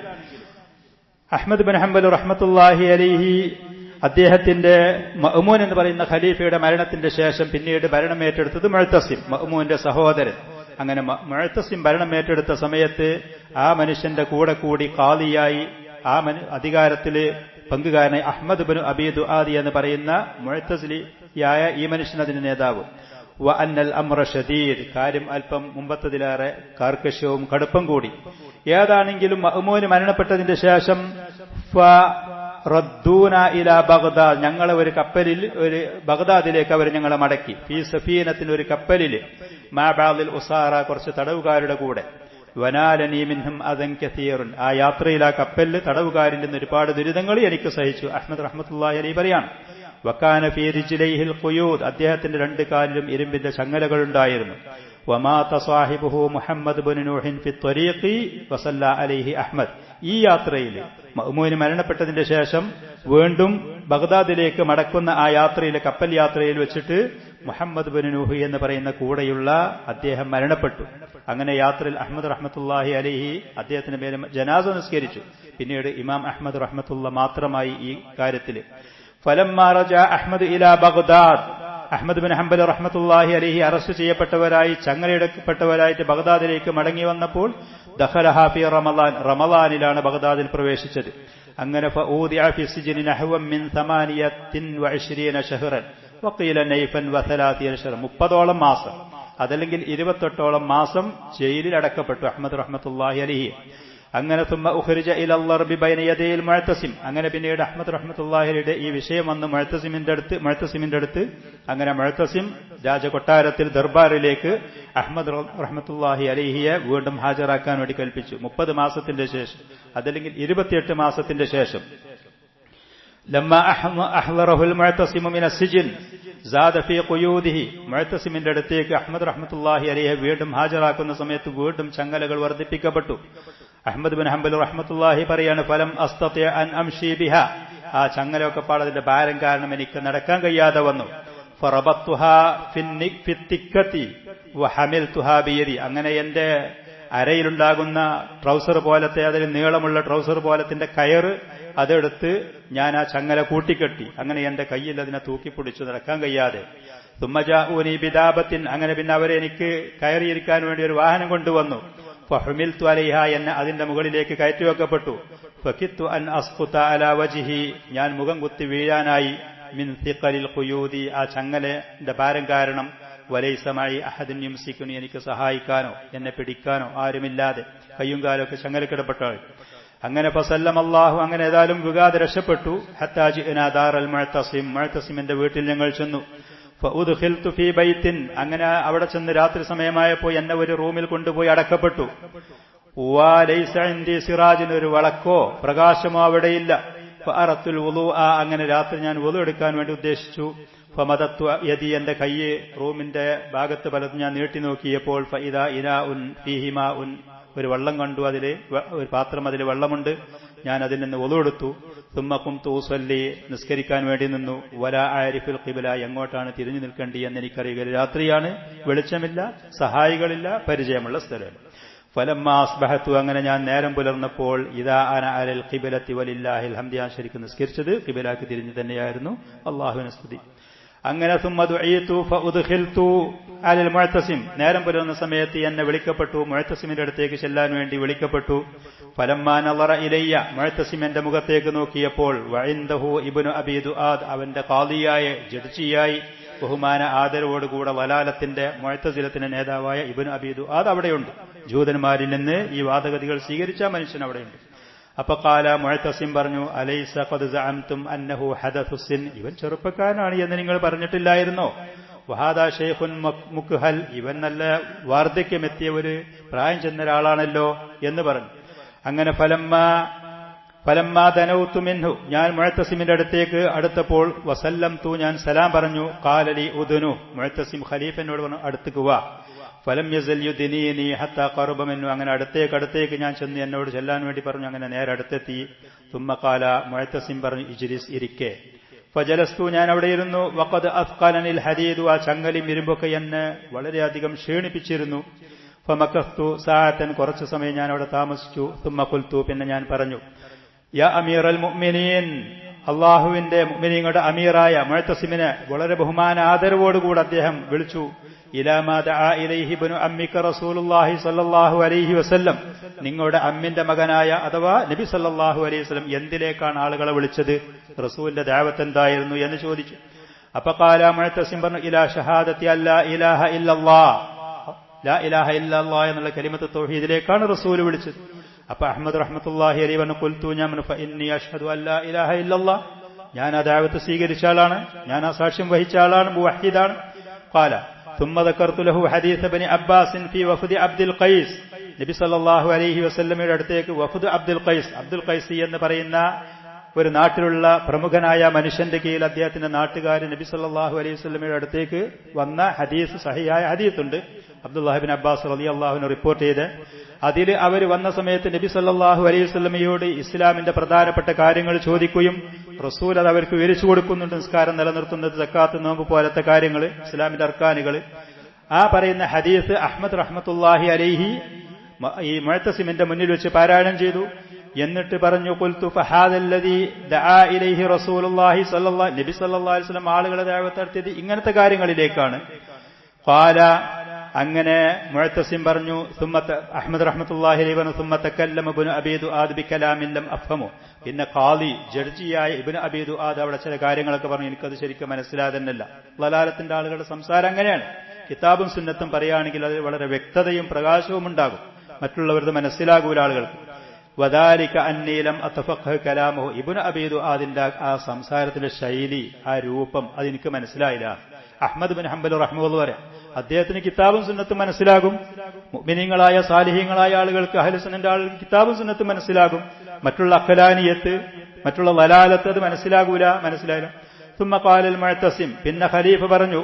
അഹ്മദ് ബിൻ ഹംബൽ റഹ്മത്തുള്ളാഹി അലൈഹി അദ്ദേഹത്തിന്റെ മഅ്മൂൻ എന്ന് പറയുന്ന ഖലീഫയുടെ മരണത്തിന്റെ ശേഷം പിന്നീട് ഭരണം ഏറ്റെടുത്തത് മുഅ്തസിം, മഅ്മൂന്റെ സഹോദരൻ. അങ്ങനെ മുഅ്തസിം ഭരണം ഏറ്റെടുത്ത സമയത്ത് ആ മനുഷ്യന്റെ കൂടെ കൂടി ഖാദിയായി ആ അധികാരത്തില് പങ്കുകാരനായി അഹ്മദ് ബിൻ അബീ ദുആദി എന്ന് പറയുന്ന മുഅ്തസിലിയായ ഈ മനുഷ്യൻ അതിന്റെ നേതാവ്. വ അന്നൽ അംറ ഷദീദ്, കാര്യം അല്പം മുമ്പത്തതിലേറെ കാർക്കശ്യവും കടുപ്പം കൂടി. ഏതാണെങ്കിലും മഅ്മൂന് മരണപ്പെട്ടതിന്റെ ശേഷം റദ്ദൂന ഇലാ ബഗ്ദാദ്, ഞങ്ങളെ ഒരു കപ്പലിൽ ബഗ്ദാദിലേക്ക് അവർ ഞങ്ങളെ മടക്കി. ഫീ സഫീനത്തിന് ഒരു കപ്പലിൽ മാ ബഅദിൽ ഉസാറ, കുറച്ച് തടവുകാരുടെ കൂടെ. വനാലനീ മിൻഹും അദൻ കസീറുൻ, ആ യാത്രയിൽ ആ കപ്പലിൽ തടവുകാരിൽ നിന്ന് ഒരുപാട് ദുരിതങ്ങൾ എനിക്ക് സഹിച്ചു. അഹ്മദ് റഹ്മത്തുള്ളാഹി അലൈഹി പറയാണ്, വക്കാന ഫീ റിജ്ലൈഹിൽ ഖുയൂദ്, അദ്ദേഹത്തിന്റെ രണ്ട് കാലിലും ഇരുമ്പിന്റെ ചങ്ങലകൾ ഉണ്ടായിരുന്നു. വമാത സാഹിബുഹു മുഹമ്മദ് ബിൻ നൂഹിൻ ഫി ത്വരീഖി വസല്ല അലൈഹി അഹ്മദ്, ഈ യാത്രയിൽ മഅ്മൂന് മരണപ്പെട്ടതിന്റെ ശേഷം വീണ്ടും ബഗ്ദാദിലേക്ക് മടക്കുന്ന ആ യാത്രയിൽ, കപ്പൽ യാത്രയിൽ വെച്ചിട്ട് മുഹമ്മദ് ബിൻ നൂഹ് എന്ന് പറയുന്ന കൂടെയുള്ള അദ്ദേഹം മരണപ്പെട്ടു. അങ്ങനെ യാത്രയിൽ അഹ്മദ് റഹ്മത്തുള്ളാഹി അലൈഹി അദ്ദേഹത്തിന്റെ പേര് ജനാസ നിസ്കരിച്ചു. പിന്നീട് ഇമാം അഹ്മദ് റഹ്മത്തുള്ള മാത്രമായി ഈ കാര്യത്തിൽ. ഫലമ്മാ റജഅ അഹ്മദ് ഇലാ ബഗ്ദാദ്, അഹ്മദ് ബിൻ ഹംബൽ റഹ്മത്തുള്ളാഹി അലൈഹി അറസ്റ്റ് ചെയ്യപ്പെട്ടവരായി ചങ്ങലയിടപ്പെട്ടവരായിട്ട് ബഗ്ദാദിലേക്ക് മടങ്ങി വന്നപ്പോൾ ദഖലഹ ഫീ റമളാൻ, റമളാനിലാണ് ബഗ്ദാദിൽ പ്രവേശിച്ചത്. അങ്ങനെ ഫഊദിഅ ഫി സിജ്നി നഹ്വൻ മിൻ 28 ശഹ്റൻ വഖീല നൈഫൻ വ30 ശഹ്റൻ, 30ഓളം മാസം അതല്ലെങ്കിൽ 28ഓളം മാസം ജയിലിൽ അടക്കപ്പെട്ടു അഹ്മദ് റഹ്മത്തുള്ളാഹി അലൈഹി. അങ്ങനെ തുമ്മ ഉഖ്രിജ ഇലൽ ളർബി ബൈന യദൈൽ മുഅ്തസിം. അങ്ങനെ പിന്നീട് അഹ്മദ് റഹ്മത്തുള്ളാഹിയുടെ ഈ വിഷയം വന്ന് മുഅ്തസിമിന്റെ അടുത്ത് അങ്ങനെ മുഅ്തസിം രാജകൊട്ടാരത്തിൽ ദർബാറിലേക്ക് അഹ്മദ് റഹ്മത്തുള്ളാഹി അലൈഹിയെ വീണ്ടും ഹാജരാക്കാൻ വേണ്ടി കൽപ്പിച്ചു. 30 മാസത്തിന്റെ ശേഷം, അതല്ലെങ്കിൽ 28 മാസത്തിന്റെ ശേഷം. ലമ്മ അഹ്ളറഹുൽ മുഅ്തസിമു മിന സിജ്ൻ സാദ ഫീ ഖുയൂദിഹി. മുഅ്തസിമിന്റെ അടുത്തേക്ക് അഹ്മദ് റഹ്മത്തുള്ളാഹി അലൈഹി വീണ്ടും ഹാജരാക്കുന്ന സമയത്ത് വീണ്ടും ചങ്ങലകൾ വർദ്ധിപ്പിക്കപ്പെട്ടു. അഹ്മദ് ബിൻ ഹംബൽ റഹ്മത്തുള്ളാഹി പറയാണ്, ഫലം അസ്തതി അൻ അംശി ബിഹാ. ആ ചങ്ങലയൊക്കെ പാടതിന്റെ ഭാരം കാരണം എനിക്ക് നടക്കാൻ കഴിയാതെ വന്നു. ഫറബത്തുഹാ ഫിത്തിക്കത്തി വഹമിൽതുഹാ ബിയദി. അങ്ങനെ എന്റെ അരയിലുണ്ടാകുന്ന ട്രൗസർ പോലത്തെ, അതിൽ നീളമുള്ള ട്രൗസർ പോലത്തിന്റെ കയറ് അതെടുത്ത് ഞാൻ ആ ചങ്ങല കൂട്ടിക്കെട്ടി. അങ്ങനെ എന്റെ കയ്യിൽ അതിനെ തൂക്കിപ്പിടിച്ചു നടക്കാൻ കഴിയാതെ. തുമ്മജാഊനി ബിദാബത്തിൻ. അങ്ങനെ പിന്നെ അവരെ എനിക്ക് കയറിയിരിക്കാൻ വേണ്ടി ഒരു വാഹനം കൊണ്ടുവന്നു. ഫഹുമിൽതു അലൈഹ. എന്നെ അതിന്റെ മുകളിലേക്ക് കയറ്റിവെക്കപ്പെട്ടു. ഫകിത്തു അൻ അസ്ഖുത അലാ വജ്ഹി. ഞാൻ മുഖം കുത്തി വീഴാനായി. മിൻ സിഖലിൽ ഖുയൂദി. ആ ചങ്ങലയുടെ ഭാരം കാരണം. വലൈസ മഈ അഹദുൻ യുംസികുനി. എനിക്ക് സഹായിക്കാനോ എന്നെ പിടിക്കാനോ ആരുമില്ലാതെ, കയ്യും കാലൊക്കെ ചങ്ങലക്കിടപ്പെട്ടാൾ. അങ്ങനെ ഫസല്ലമല്ലാഹു. അങ്ങനെ ഏതായാലും വികാതെ രക്ഷപ്പെട്ടു. ഹത്താ ജിഅനാ ദാറൽ മുഅ്തസിം. മുഅ്തസിമിന്റെ വീട്ടിൽ ഞങ്ങൾ ചെന്നു. ഫഉദ്ഖിൽതു ഫീ ബൈത്തിൻ. അങ്ങനെ അവിടെ ചെന്ന് രാത്രി സമയമായപ്പോൾ എന്നെ ഒരു റൂമിൽ കൊണ്ടുപോയി അടക്കപ്പെട്ടു. വലൈസ ഇൻദി സിറാജിൻ. ഒരു വളക്കോ പ്രകാശമോ അവിടെയില്ല. ഫഅറത്തുൽ വുളൂഅ. അങ്ങനെ രാത്രി ഞാൻ വുളു എടുക്കാൻ വേണ്ടി ഉദ്ദേശിച്ചു. ഫമദത്തു യദി. എന്റെ കയ്യ് റൂമിന്റെ ഭാഗത്ത് പലതും ഞാൻ നീട്ടി നോക്കിയപ്പോൾ ഫഇദാ ഇനാഉൻ ഫീഹി മാഉൻ. ഒരു വെള്ളം കണ്ടു, അതില് ഒരു പാത്രം, അതിൽ വെള്ളമുണ്ട്. ഞാൻ അതിൽ നിന്ന് വുളു എടുത്തു. തുമ്മ ഖുംതു ഉസല്ലി. നിസ്കരിക്കാൻ വേണ്ടി നിന്നു. വലാ ആരിഫുൽ ഖിബ്ല. എങ്ങോട്ടാണ് തിരിഞ്ഞു നിൽക്കേണ്ടി എന്ന് എനിക്കറിയില്ല. രാത്രിയാണ്, വെളിച്ചമില്ല, സഹായികളില്ല, പരിചയമുള്ള സ്ഥലം. ഫലമ്മ അസ്ബഹത്തു. അങ്ങനെ ഞാൻ നേരം പുലർന്നപ്പോൾ ഇദാ അന അലൽ ഖിബ്ലത്തി വലില്ലാഹിൽ ഹംദ്. ഞാൻ ശരിക്കും നിസ്കരിച്ചത് ഖിബ്ലക്ക് തിരിഞ്ഞു തന്നെയായിരുന്നു. അല്ലാഹുവിനെ സ്തുതി. അങ്ങനെ സുമ്മ ദുഈതു ഫഉദ്ഖിൽതു അലൽ മുഅ്തസിം. നേരം പുലർന്ന സമയത്ത് എന്നെ വിളിക്കപ്പെട്ടു. മുഅ്തസിമിന്റെ അടുത്തേക്ക് ചെല്ലാൻ വേണ്ടി വിളിക്കപ്പെട്ടു. ഫലമ്മാ നളറ ഇലയ്യ. മുഅ്തസിം എന്റെ മുഖത്തേക്ക് നോക്കിയപ്പോൾ വഇൻദഹു ഇബ്നു അബീ ദുആദ്. അവന്റെ ഖാദിയായ ജഡ്ജിയായി ബഹുമാന ആദരവോടുകൂടെ വലാലത്തിന്റെ മുഅ്തസിലത്തിന്റെ നേതാവായ ഇബ്നു അബീ ദുആദ് അവിടെയുണ്ട്. ജൂതന്മാരിൽ നിന്ന് ഈ വാദഗതികൾ സ്വീകരിച്ച മനുഷ്യൻ അവിടെയുണ്ട്. അപ്പൊ ഖാല. മുഅ്തസിം പറഞ്ഞു, അലൈസ ഖദ് സഅംതും അന്നഹു ഹദഥു സിൻ. ഇവൻ ചെറുപ്പക്കാരനാണ് എന്ന് നിങ്ങൾ പറഞ്ഞിട്ടില്ലായിരുന്നോ? വഹാദാ ഷൈഖുൻ മുക്ഹൽ. ഇവൻ നല്ല വാർദ്ധക്യമെത്തിയ ഒരു പ്രായം ചെന്ന ഒരാളാണല്ലോ എന്ന് പറഞ്ഞു. അങ്ങനെ ഫലമ്മാ ദനൗതു മിൻഹു. ഞാൻ മുഅ്തസിമിന്റെ അടുത്തേക്ക് അടുത്തപ്പോൾ വസല്ലംതു. ഞാൻ സലാം പറഞ്ഞു. ഖാല ലി ഉദ്നു. മുഅ്തസിം ഖലീഫനോട് പറഞ്ഞു, അടുത്തേക്ക് വാ. ഫലം യസൽ യുദ്നീനി ഹത്താ ഖറബ മിന്നു. അങ്ങനെ അടുത്തേക്ക് ഞാൻ ചെന്ന് എന്നോട് ചെല്ലാൻ വേണ്ടി പറഞ്ഞു. അങ്ങനെ നേരെ അടുത്തെത്തി. തുമ്മ ഖാല. മുഅ്തസിം പറഞ്ഞു, ഇജ്ലിസ്. ഇരിക്കെ. ഫജലസ്തു. ഞാൻ അവിടെ ഇരുന്നു. വഖദ് അസ്ഖലനിൽ ഹദീദു. ആ ചങ്ങലും ഇരുമ്പൊക്കെ എന്നെ വളരെയധികം ക്ഷീണിപ്പിച്ചിരുന്നു. ഫമകസ്തു സഅതൻ. കുറച്ചു സമയം ഞാൻ അവിടെ താമസിച്ചു. തുമ്മ ഖുൽതു. പിന്നെ ഞാൻ പറഞ്ഞു, യാ അമീറൽ മുഅ്മിനീൻ. അല്ലാഹുവിന്റെ മുഅ്മിനീങ്ങളുടെ അമീറായ മുഅ്തസിമിനെ വളരെ ബഹുമാന ആദരവോടുകൂടി അദ്ദേഹം വിളിച്ചു. ഇലാ മാ ദഅ ഇലൈഹി ഇബ്നു അമ്മിക റസൂലുള്ളാഹി സ്വല്ലല്ലാഹു അലൈഹി വസല്ലം. നിങ്ങളുടെ അമ്മിന്റെ മകനായ അഥവാ നബി സല്ലല്ലാഹു അലൈഹി വസല്ലം എന്തിലേക്കാണ് ആളുകളെ വിളിച്ചത്? റസൂലിന്റെ ദഅവത്ത് എന്തായിരുന്നു എന്ന് ചോദിച്ചു. അപ്പൊ ഖാല. മുഅ്തസിം പറഞ്ഞു, ഇലാ ഷഹാദത്തി അല്ലാ ഇലാഹ ഇല്ലല്ലാഹ്. ലാ ഇലാഹ ഇല്ലല്ലാഹ് എന്നുള്ള കലിമത്ത് തൗഹീദിലേക്കാണ് റസൂൽ വിളിച്ചത്. അപ്പൊ അഹ്മദ് റഹ്മത്തുള്ളാഹി അലൈഹി പറഞ്ഞു, ഖുൽതു. ഞാൻ പറഞ്ഞു, ഫഇന്നി അഷ്ഹദു അല്ലാ ഇലാഹ ഇല്ലല്ലാഹ്. ഞാൻ ആ ദഅവത്ത് സ്വീകരിച്ച ആളാണ്, ഞാൻ ആ സാക്ഷ്യം വഹിച്ച ആളാണ്, മുവഹ്ഹിദാണ്. ഖാല. ثم ذكرت له حديث ابن عباس في وفد عبد القيس. നബി സല്ലല്ലാഹു അലൈഹി വസല്ലമയുടെ അടുത്തേക്ക് വഫദ് അബ്ദുൽ ഖൈസ്. അബ്ദുൽ ഖൈസി എന്ന് പറയുന്ന ഒരു നാട്ടിലുള്ള പ്രമുഖനായ മനുഷ്യന്റെ കീഴിൽ അദ്ദേഹത്തിന്റെ നാട്ടുകാർ നബി സല്ലല്ലാഹു അലൈഹി വസല്ലമയുടെ അടുത്തേക്ക് വന്ന ഹദീസ്, സഹിഹായ ഹദീസുണ്ട്. അബ്ദുല്ലാഹി ഇബ്നു അബ്ബാസ് റളിയല്ലാഹു അൻഹു റിപ്പോർട്ട് ചെയ്ത്, അതിൽ അവർ വന്ന സമയത്ത് നബി സല്ലല്ലാഹു അലൈഹി വസല്ലമയോട് ഇസ്ലാമിന്റെ പ്രധാനപ്പെട്ട കാര്യങ്ങൾ ചോദിക്കുകയും റസൂൽ അത് അവർക്ക് വിവരിച്ചു കൊടുക്കുന്നുണ്ട്. നിസ്കാരം നിലനിർത്തുന്നത്, സക്കാത്ത്, നോമ്പ് പോലത്തെ കാര്യങ്ങൾ, ഇസ്ലാമിന്റെ അർക്കാനുകൾ. ആ പറയുന്ന ഹദീസ് അഹ്മദ് റഹ്മത്തുള്ളാഹി അലൈഹി ഈ മുഅ്തസിമിന്റെ മുന്നിൽ വെച്ച് പാരായണം ചെയ്തു. എന്നിട്ട് പറഞ്ഞു, ഖുൽതു ഫഹാദല്ലദീ ദആ ഇലൈഹി റസൂലുള്ളാഹി സ്വല്ലല്ലാഹു നബി സല്ലല്ലാഹു അലൈഹി വസല്ലം ആളുകളെ ദഅവത്ത് നടത്തിയത് ഇങ്ങനത്തെ കാര്യങ്ങളിലേക്കാണ്. ഖാല. അങ്ങനെ മുഅ്തസിം പറഞ്ഞു, അഹ്മദ് റഹ്മത്തുള്ളാഹി അലൈഹി പറഞ്ഞു, സുമ്മ തകല്ലമ ഇബ്നു അബീ ദുആദ് ബികലാമിൻ ലം അഫ്ഹമു. പിന്നെ ഖാദി ജഡ്ജിയായ ഇബ്നു അബീ ദുആദ് അവിടെ ചില കാര്യങ്ങളൊക്കെ പറഞ്ഞു, എനിക്കത് ശരിക്കും മനസ്സിലാകുന്നില്ല. ലലാലത്തിന്റെ ആളുകളുടെ സംസാരം അങ്ങനെയാണ്. കിതാബും സുന്നത്തും പറയുകയാണെങ്കിൽ അതിൽ വളരെ വ്യക്തതയും പ്രകാശവും ഉണ്ടാകും, മറ്റുള്ളവരുടെ മനസ്സിലാകൂല ആളുകൾക്ക്. വദാലിക അന്നീ ലം അതഫഖഹ് കലാമഹു. ഇബ്നു അബീ ദുആദിന്റെ ആ സംസാരത്തിന്റെ ശൈലി, ആ രൂപം അതെനിക്ക് മനസ്സിലായില്ല. അഹ്മദ് ബിൻ ഹംബൽ റഹ്മത്തുള്ളാഹി പറയാം, അദ്ദേഹത്തിന് കിതാബും സുന്നത്തും മനസ്സിലാകും. മുഅ്മിനീങ്ങളായ സാലിഹീങ്ങളായ ആളുകൾക്ക്, അഹ്ലുസുന്നത്തിന്റെ ആളുകൾക്ക് കിതാബും സുന്നത്തും മനസ്സിലാകും. മറ്റുള്ള അഖലാനിയത്ത്, മറ്റുള്ള ലലാലത്ത് അത് മനസ്സിലായില്ല. ثم قال المعتصم, പിന്നെ ഖലീഫ പറഞ്ഞു,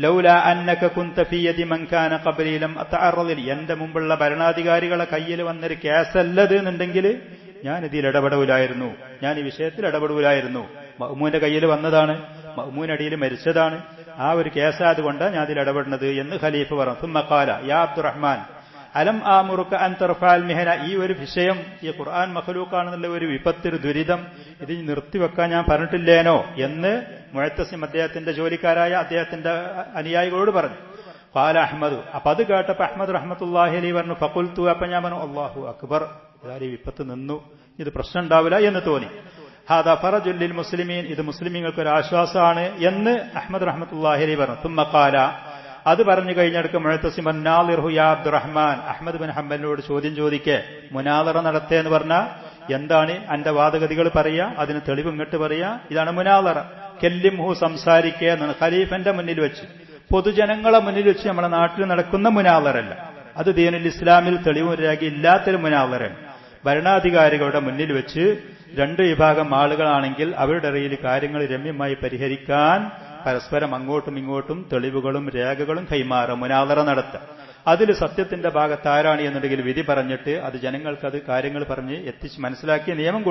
ലൗലാ അന്നക കുന്ത ഫീ യദി മൻ കാന ഖബ്ലി ലം അതഅറദ ലി. എന്റെ മുമ്പുള്ള ഭരണാധികാരികളെ കയ്യിൽ വന്നൊരു കേസല്ലത് എന്നുണ്ടെങ്കിൽ ഞാൻ ഇതിൽ ഇടപെടൂലായിരുന്നു, ഞാൻ ഈ വിഷയത്തിൽ ഇടപെടൂലായിരുന്നു. മഅ്മൂന്റെ കയ്യിൽ വന്നതാണ്, മഅ്മൂനടിയിൽ മരിച്ചതാണ്, ആ ഒരു കേസായതുകൊണ്ടാണ് ഞാൻ ഇതിൽ ഇടപെടുന്നത് എന്ന് ഖലീഫ പറഞ്ഞു. ثم قال യാ അബ്ദുറഹ്മാൻ അലം ആമുറുക അൻ തർഫഅൽ മിഹന. ഈ ഒരു വിഷയം, ഈ ഖുർആൻ മഖ്ലൂഖാണെന്നുള്ള ഒരു വിപത്ത്, ഒരു ദുരിതം, ഇത് നിർത്തിവെക്കാൻ ഞാൻ പറഞ്ഞിട്ടില്ലേനോ എന്ന് മുഅത്തസിം അദ്ദേഹത്തിന്റെ ജോലിക്കാരായ അദ്ദേഹത്തിന്റെ അനുയായികളോട് പറഞ്ഞു. ഖാല അഹ്മദ്. അപ്പൊ അത് കേട്ടപ്പോ അഹ്മദ് റഹ്മത്തുള്ളാഹി അലൈഹി പറഞ്ഞു, ഫഖുൽതു, അപ്പൊ ഞാൻ പറഞ്ഞു, അല്ലാഹു അക്ബർ, ഈ വിപത്ത് നിന്നു, ഇത് പ്രശ്നം ഉണ്ടാവില്ല എന്ന് തോന്നി. ഹാദാ ഫറജുൽ ലിൽ മുസ്ലിമീൻ, ഇത് മുസ്ലിമീങ്ങൾക്ക് ഒരു ആശ്വാസമാണ് എന്ന് അഹ്മദ് റഹ്മത്തുള്ളാഹി അലൈഹി പറഞ്ഞു. തുമ്മ ഖാല, അത് പറഞ്ഞു കഴിഞ്ഞെടുക്ക മുഅത്തസിം നാളിർഹു യാ അബ്ദുറഹ്മാൻ, അഹ്മദ് ബിൻ ഹംബലിനോട് ചോദ്യം ചോദിക്കേ, മുനാദറ നടത്തേ എന്ന് പറഞ്ഞാൽ എന്താണ്? അന്റെ വാദഗതികൾ പറയാ, അതിന് തെളിവ് ഇങ്ങോട്ട് പറയാ, ഇതാണ് മുനാദറ. കെല്ലിംഹു, സംസാരിക്കേ എന്നാണ്. ഖലീഫന്റെ മുന്നിൽ വെച്ച്, പൊതുജനങ്ങളെ മുന്നിൽ വെച്ച് നമ്മുടെ നാട്ടിൽ നടക്കുന്ന മുനാദറല്ല, അത് ദീനുൽ ഇസ്ലാമിൽ തെളിവും രേഖയില്ലാത്തൊരു മുനാദറയാണ്. ഭരണാധികാരികളുടെ മുന്നിൽ വെച്ച് രണ്ട് വിഭാഗം ആളുകളാണെങ്കിൽ അവരുടെ ഇടയിൽ കാര്യങ്ങൾ രമ്യമായി പരിഹരിക്കാൻ പരസ്പരം അങ്ങോട്ടും ഇങ്ങോട്ടും തെളിവുകളും രേഖകളും കൈമാറുക, മുനാദറ നടത്തുക. അതിൽ സത്യത്തിന്റെ ഭാഗത്ത് ആരാണ് എന്നുണ്ടെങ്കിൽ വിധി പറഞ്ഞിട്ട് അത് ജനങ്ങൾക്ക് അത് കാര്യങ്ങൾ പറഞ്ഞ് എത്തിച്ച് മനസ്സിലാക്കിയ നിയമം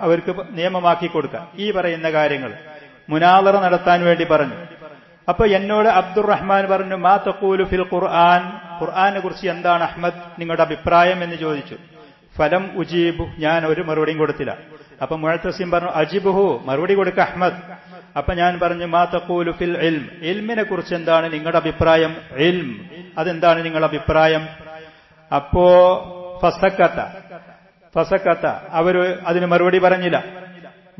അവർക്ക് നിയമമാക്കി കൊടുക്കുക. ഈ പറയുന്ന കാര്യങ്ങൾ മുനാദറ നടത്താൻ വേണ്ടി പറഞ്ഞു. അപ്പൊ എന്നോട് അബ്ദുറഹ്മാൻ പറഞ്ഞു, മാ തഖൂലു ഫിൽ ഖുർആൻ, ഖുർആനെ കുറിച്ച് എന്താണ് അഹ്മദ് നിങ്ങളുടെ അഭിപ്രായം എന്ന് ചോദിച്ചു. ഫലം ഉജീബു, ഞാൻ ഒരു മറുപടിയും കൊടുത്തില്ല. അപ്പൊ മുഅത്തസിം പറഞ്ഞു, അജിബുഹു, മറുപടി കൊടുക്ക അഹ്മദ്. അപ്പൊ ഞാൻ പറഞ്ഞു, മാ തഖൂലു ഫിൽ ഇൽം, ഇൽമിനെ കുറിച്ച് എന്താണ് നിങ്ങളുടെ അഭിപ്രായം? ഇൽം, അതെന്താണ് നിങ്ങളുടെ അഭിപ്രായം? അപ്പോ ഫസക്കത്ത, അവര് അതിന് മറുപടി പറഞ്ഞില്ല.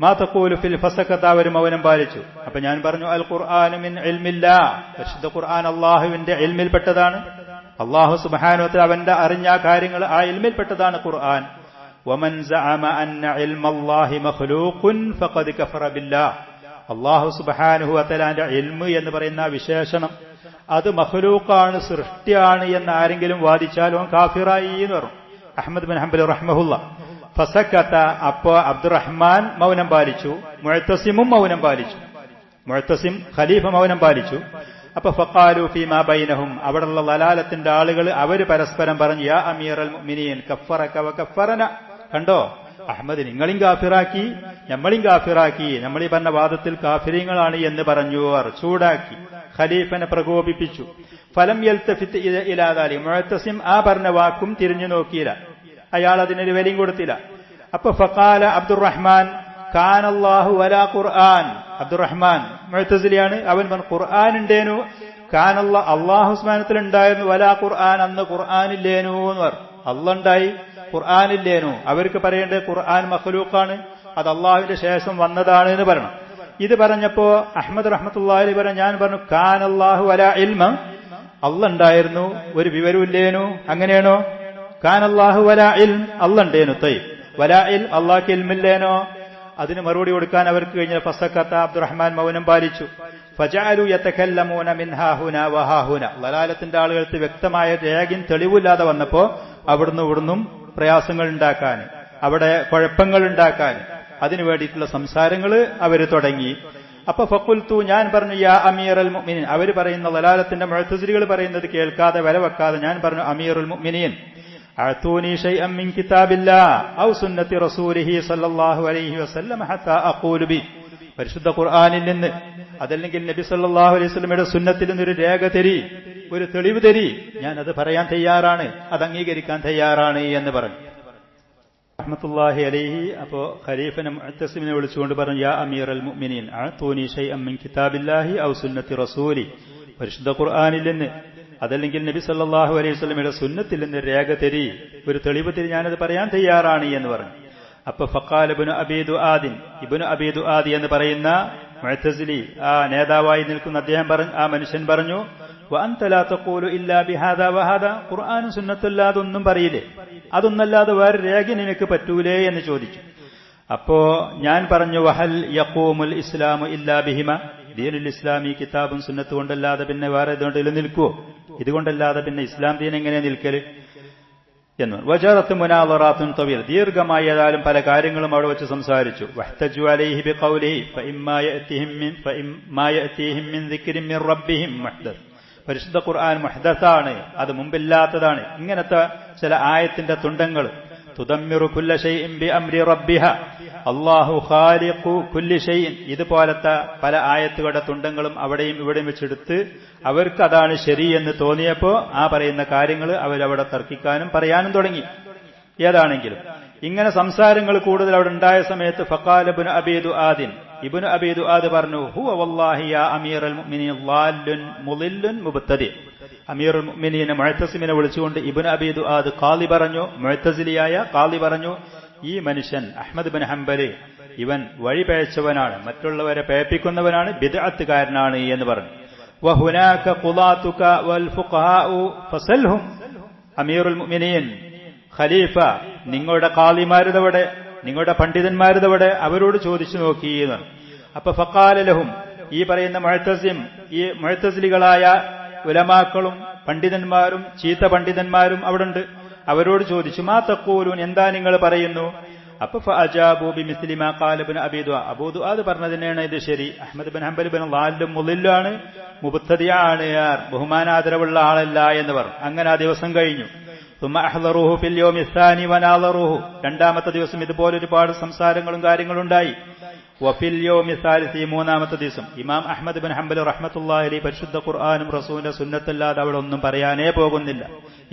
മാ തഖൂലു ഫിൽ ഫസക്കത്ത, അവർ മൗനം പാലിച്ചു. അപ്പൊ ഞാൻ പറഞ്ഞു, അൽ ഖുർആനു മിൻ ഇൽമില്ലാ, പരിശുദ്ധ ഖുർആൻ അല്ലാഹുവിന്റെ ഇൽമിൽപ്പെട്ടതാണ്. അല്ലാഹു സുബ്ഹാനഹു വ തആല അവന്റെ അറിഞ്ഞ കാര്യങ്ങൾ, ആ ഇൽമിൽപ്പെട്ടതാണ് ഖുർആൻ. വമൻ സഅമ അന്ന ഇൽമല്ലാഹി മഖ്ലൂഖുൻ ഫഖദ് കഫറ ബില്ലാഹ്, അല്ലാഹു സുബ്ഹാനഹു വ തആലയുടെ ഇൽമ് എന്ന് പറയുന്ന വിശേഷണം അത് മഖ്ലൂഖാണ്, സൃഷ്ടിയാണ് എന്ന് ആരെങ്കിലും വാദിച്ചാൽ അവൻ കാഫിറായി എന്ന് പറഞ്ഞു അഹ്മദ് ബിൻ ഹംബൽ റഹ്മഹുല്ലാഹ്. ഫസക്കത, അപ്പോ അബ്ദുറഹ്മാൻ മൗനം പാലിച്ചു, മുഅത്തസിമും മൗനം പാലിച്ചു. മുഅത്തസിം ഖലീഫ മൗനം പാലിച്ചു. അപ്പൊ ഫഖാലു ഫീമാ ബൈനഹും, അവിടെയുള്ള ലലാലത്തിന്റെ ആളുകൾ അവര് പരസ്പരം പറഞ്ഞു, യാ അമീറൽ മുഅ്മിനീൻ കഫറക വ കഫറന. കണ്ടോ, അഹ്മദ് നിങ്ങളും കാഫിറാക്കി, നമ്മളും കാഫിറാക്കി, നമ്മളീ പറഞ്ഞ വാദത്തിൽ കാഫിരീങ്ങളാണ് എന്ന് പറഞ്ഞു. ചൂടാക്കി, ഖലീഫനെ പ്രകോപിപ്പിച്ചു. ഫലം യൽതഫിത് ഇലാ ദാലിക, മുഅത്തസിം ആ പറഞ്ഞ വാക്കും തിരിഞ്ഞു നോക്കിയില്ല, അയാൾ അതിനൊരു വിലയും കൊടുത്തില്ല. അപ്പൊ ഫഖാല അബ്ദുറഹ്മാൻ കാനല്ലാഹു വലാ ഖുർആൻ. അബ്ദുറഹ്മാൻ മുഅ്തസിലിയാണ്, അവൻ പറഞ്ഞു ഖുർആൻ ഉണ്ടേനു, കാനല്ലാഹ് അല്ലാഹു സുബ്ഹാനഹു ഉണ്ടായിരുന്നു, വലാ ഖുർആൻ അന്ന് ഖുർആനില്ലേനു എന്ന് പറഞ്ഞു. അല്ലാഹ് ഉണ്ടായി, ഖുർആനില്ലേനു. അവർക്ക് പറയേണ്ടത് ഖുർആൻ മഖ്ലൂഖാണ്, അത് അള്ളാഹുവിന്റെ ശേഷം വന്നതാണ് എന്ന് പറയണം. ഇത് പറഞ്ഞപ്പോ അഹ്മദ് റഹ്മത്തുള്ളാഹി അലൈഹി പറഞ്ഞു, ഞാൻ പറഞ്ഞു കാനല്ലാഹു വലാ ഇൽമ, അല്ലാഹ് ഉണ്ടായിരുന്നു, ഒരു വിവരമില്ലേനു, അങ്ങനെയാണോ? കാനല്ലാഹു വലാ ഇൽം, അല്ലാഹ് ഉണ്ടേനു, തയ്യ്, വലാ ഇൽം, അള്ളാഹ്ക്ക് ഇൽമില്ലേനോ? അതിന് മറുപടി കൊടുക്കാൻ അവർക്ക് കഴിഞ്ഞ ഫസക്കത്ത, അബ്ദുറഹ്മാൻ മൗനം പാലിച്ചു. ഫജഅലു യതകല്ലമൂന മിൻഹാ ഹുനാ വഹാ ഹുനാ, ലലാലത്തിന്റെ ആളുകൾക്ക് വ്യക്തമായ രേഖയും തെളിവില്ലാതെ വന്നപ്പോ അവിടുന്ന് ഇവിടുന്നും പ്രയാസങ്ങൾ ഉണ്ടാക്കാൻ, അവിടെ കുഴപ്പങ്ങൾ ഉണ്ടാക്കാൻ, അതിനു വേണ്ടിയിട്ടുള്ള സംസാരങ്ങൾ അവര് തുടങ്ങി. അപ്പൊ ഫഖുൽതു, ഞാൻ പറഞ്ഞു, യാ അമീറൽ മുഅ്മിനീൻ, അവര് പറയുന്ന ലലാലത്തിന്റെ മുഅ്തസിലികൾ പറയുന്നത് കേൾക്കാതെ വില വെക്കാതെ ഞാൻ പറഞ്ഞു, അമീറുൽ മുഅ്മിനീൻ അഅതൂനി ശൈഅൻ മിൻ കിതാബില്ലാഹ് ഔ സുന്നത്തി റസൂലിഹി സ്വല്ലല്ലാഹു അലൈഹി വസല്ലം ഹത്താ അഖൂലു ബി, പരിശുദ്ധ ഖുർആനിൽ നിന്ന് അതല്ലെങ്കിൽ നബി സല്ലല്ലാഹു അലൈഹി വസല്ലമയുടെ സുന്നത്തിൽ നിന്നൊരു രേഖ തരി, ഒരു തെളിവ് തരി, ഞാൻ അത് പറയാൻ തയ്യാറാണ്, അത് അംഗീകരിക്കാൻ തയ്യാറാണ് എന്ന് പറഞ്ഞു റഹ്മത്തുള്ളാഹി അലൈഹി. അപ്പോ ഖലീഫനെ മുഅ്തസിമിനെ വിളിച്ചുകൊണ്ട് പറഞ്ഞു, യാ അമീറൽ മുഅ്മിനീൻ അഅതൂനി ശൈഅൻ മിൻ കിതാബില്ലാഹി ഔ സുന്നത്തി റസൂലി, പരിശുദ്ധ ഖുർആനിൽ നിന്ന് അതല്ലെങ്കിൽ നബി സല്ലല്ലാഹു അലൈഹി വസല്ലമയുടെ സുന്നത്തിൽ നിന്ന് രേഖ തരി, ഒരു തെളിവ് തരി, ഞാനത് പറയാൻ തയ്യാറാണ് എന്ന് പറഞ്ഞു. അപ്പൊ ഫഖാല ഇബ്നു അബീ ദുആദിൻ, ഇബ്നു അബീ ദുആദി എന്ന് പറയുന്ന മുഅ്തസിലി ആ നേതാവായി നിൽക്കുന്ന അദ്ദേഹം പറഞ്ഞു, ആ മനുഷ്യൻ പറഞ്ഞു, വഅൻത ലാ തഖൂലു ഇല്ലാ ബിഹാദാ വഹാദാ, ഖുർആനും സുന്നത്തുല്ലാതെ ഒന്നും പറയില്ലേ, അതൊന്നല്ലാതെ വേറെ രേഖ നിനക്ക് പറ്റൂലേ എന്ന് ചോദിച്ചു. അപ്പോ ഞാൻ പറഞ്ഞു, വഹൽ യഖൂമുൽ ഇസ്ലാമു ഇല്ലാ ബിഹിമ, ദീനുൽ ഇസ്ലാമി കിതാബും സുന്നത്തും കൊണ്ടല്ലാതെ പിന്നെ വേറെ ഇതുകൊണ്ടെങ്കിലും നിൽക്കുവോ? ഇതുകൊണ്ടല്ലാതെ പിന്നെ ഇസ്ലാം ദീൻ എങ്ങനെ നിൽക്കല് എന്ന്. വജറത്ത് മുനാളറാത്തുൻ തവീൽ, ദീർഘമായി ഏതായാലും പല കാര്യങ്ങളും അവിടെ വെച്ച് സംസാരിച്ചു. വഹ്തജു അലൈഹി ബിഖൗലിഹി ഫഇമ്മാ യഅതീഹിം മിൻ ദിക്രിൻ മിർ റബ്ബിഹിം മുഹ്ദസ്, പരിശുദ്ധ ഖുർആൻ മുഹ്ദസാണ്, അത് മുമ്പില്ലാത്തതാണ്. ഇങ്ങനത്തെ ചില ആയത്തിന്റെ തുണ്ടങ്ങൾ, തുദമ്മിറു കുല്ല ഷൈഇൻ ബിഅംരി റബ്ബിഹ, അല്ലാഹു ഖാലിഖു കുല്ലി ഷൈഇൻ, ഇതുപോലത്തെ പല ആയത്തുകളുടെ തുണ്ടങ്ങളും അവിടെയും ഇവിടെയും വെച്ചെടുത്ത് അവർക്ക് അതാണ് ശരിയെന്ന് തോന്നിയപ്പോ ആ പറയുന്ന കാര്യങ്ങൾ അവരവിടെ തർക്കിക്കാനും പറയാനും തുടങ്ങി. ഏതാണെങ്കിലും ഇങ്ങനെ സംസാരങ്ങൾ കൂടുതൽ അവിടെ ഉണ്ടായ സമയത്ത് ഫഖാല ഇബ്നു അബീ ദുആദിൻ, ഇബ്നു അബീ ദുആദ് പറഞ്ഞു, ഹുവ വല്ലാഹി യാ അമീറൽ മുഅ്മിനീൻ ളാല്ലുൻ മുളില്ലുൻ മുബ്തദി. അമീറുൽ മുഅ്മിനീനെ മുഅ്തസിമിനെ വിളിച്ചുകൊണ്ട് ഇബ്നു അബീ ദുആദ് ഖാളി പറഞ്ഞു, മുഅ്തസിലിയായ ഖാളി പറഞ്ഞു, ഈ മനുഷ്യൻ അഹ്മദ് ബിൻ ഹംബൽ ഇവൻ വഴി പഴച്ചവനാണ്, മറ്റുള്ളവരെ പഴപ്പിക്കുന്നവനാണ്, ബിദ്അത്തുകാരനാണ് എന്ന് പറഞ്ഞു. വഹുനാക ഖുളാതുക വൽ ഫുഖഹാഉ ഫസൽഹും, അമീറുൽ മുഅ്മിനീൻ ഖലീഫ, നിങ്ങളുടെ ഖാളിമാരുടെവിടെ, നിങ്ങളുടെ പണ്ഡിതന്മാരുടെവിടെ, അവരോട് ചോദിച്ചു നോക്കി എന്ന്. അപ്പൊ ഫഖാല ലഹും, ഈ പറയുന്ന മുഅ്തസിം, ഈ മുഅ്തസിലികളായ ഉലമാക്കളും പണ്ഡിതന്മാരും ചീത്ത പണ്ഡിതന്മാരും അവിടെ ഉണ്ട്, അവരോട് ചോദിച്ചു, മാ തഖൂലൂൻ, എന്താ നിങ്ങൾ പറയുന്നു? അപ്പൊ ഫഅജാബു ബിമിസ്ലി മാ ഖാല ഇബ്നു അബീ ദുആദ്, അബൂ ദുആദ് പറഞ്ഞതിനാണ് ഇത് ശരി, അഹ്മദ് ബിൻ ഹംബൽ ബിൻ ളാല്ലും മുളില്ലാണ്, മുബ്തദിയാണ്, ബഹുമാനാദരവുള്ള ആളല്ല എന്ന് പറഞ്ഞു. അങ്ങനെ ആ ദിവസം കഴിഞ്ഞു. ثم احضروه في اليوم الثاني وناظروه, രണ്ടാമത്തെ ദിവസം ഇതുപോലെ ഒരുപാട് സംസാരങ്ങളും കാര്യങ്ങളും ഉണ്ടായി. വഫിൽ യൗമി സാലിസി, മൂന്നാമത്തെ ദിവസം ഇമാം അഹ്മദ് ബിൻ ഹംബൽ റഹ്മത്തുള്ളാഹി അലൈഹി പരിശുദ്ധ ഖുർആനും റസൂലിന്റെ സുന്നത്തല്ലാതെ അവിടെ ഒന്നും പറയാനേ പോകുന്നില്ല.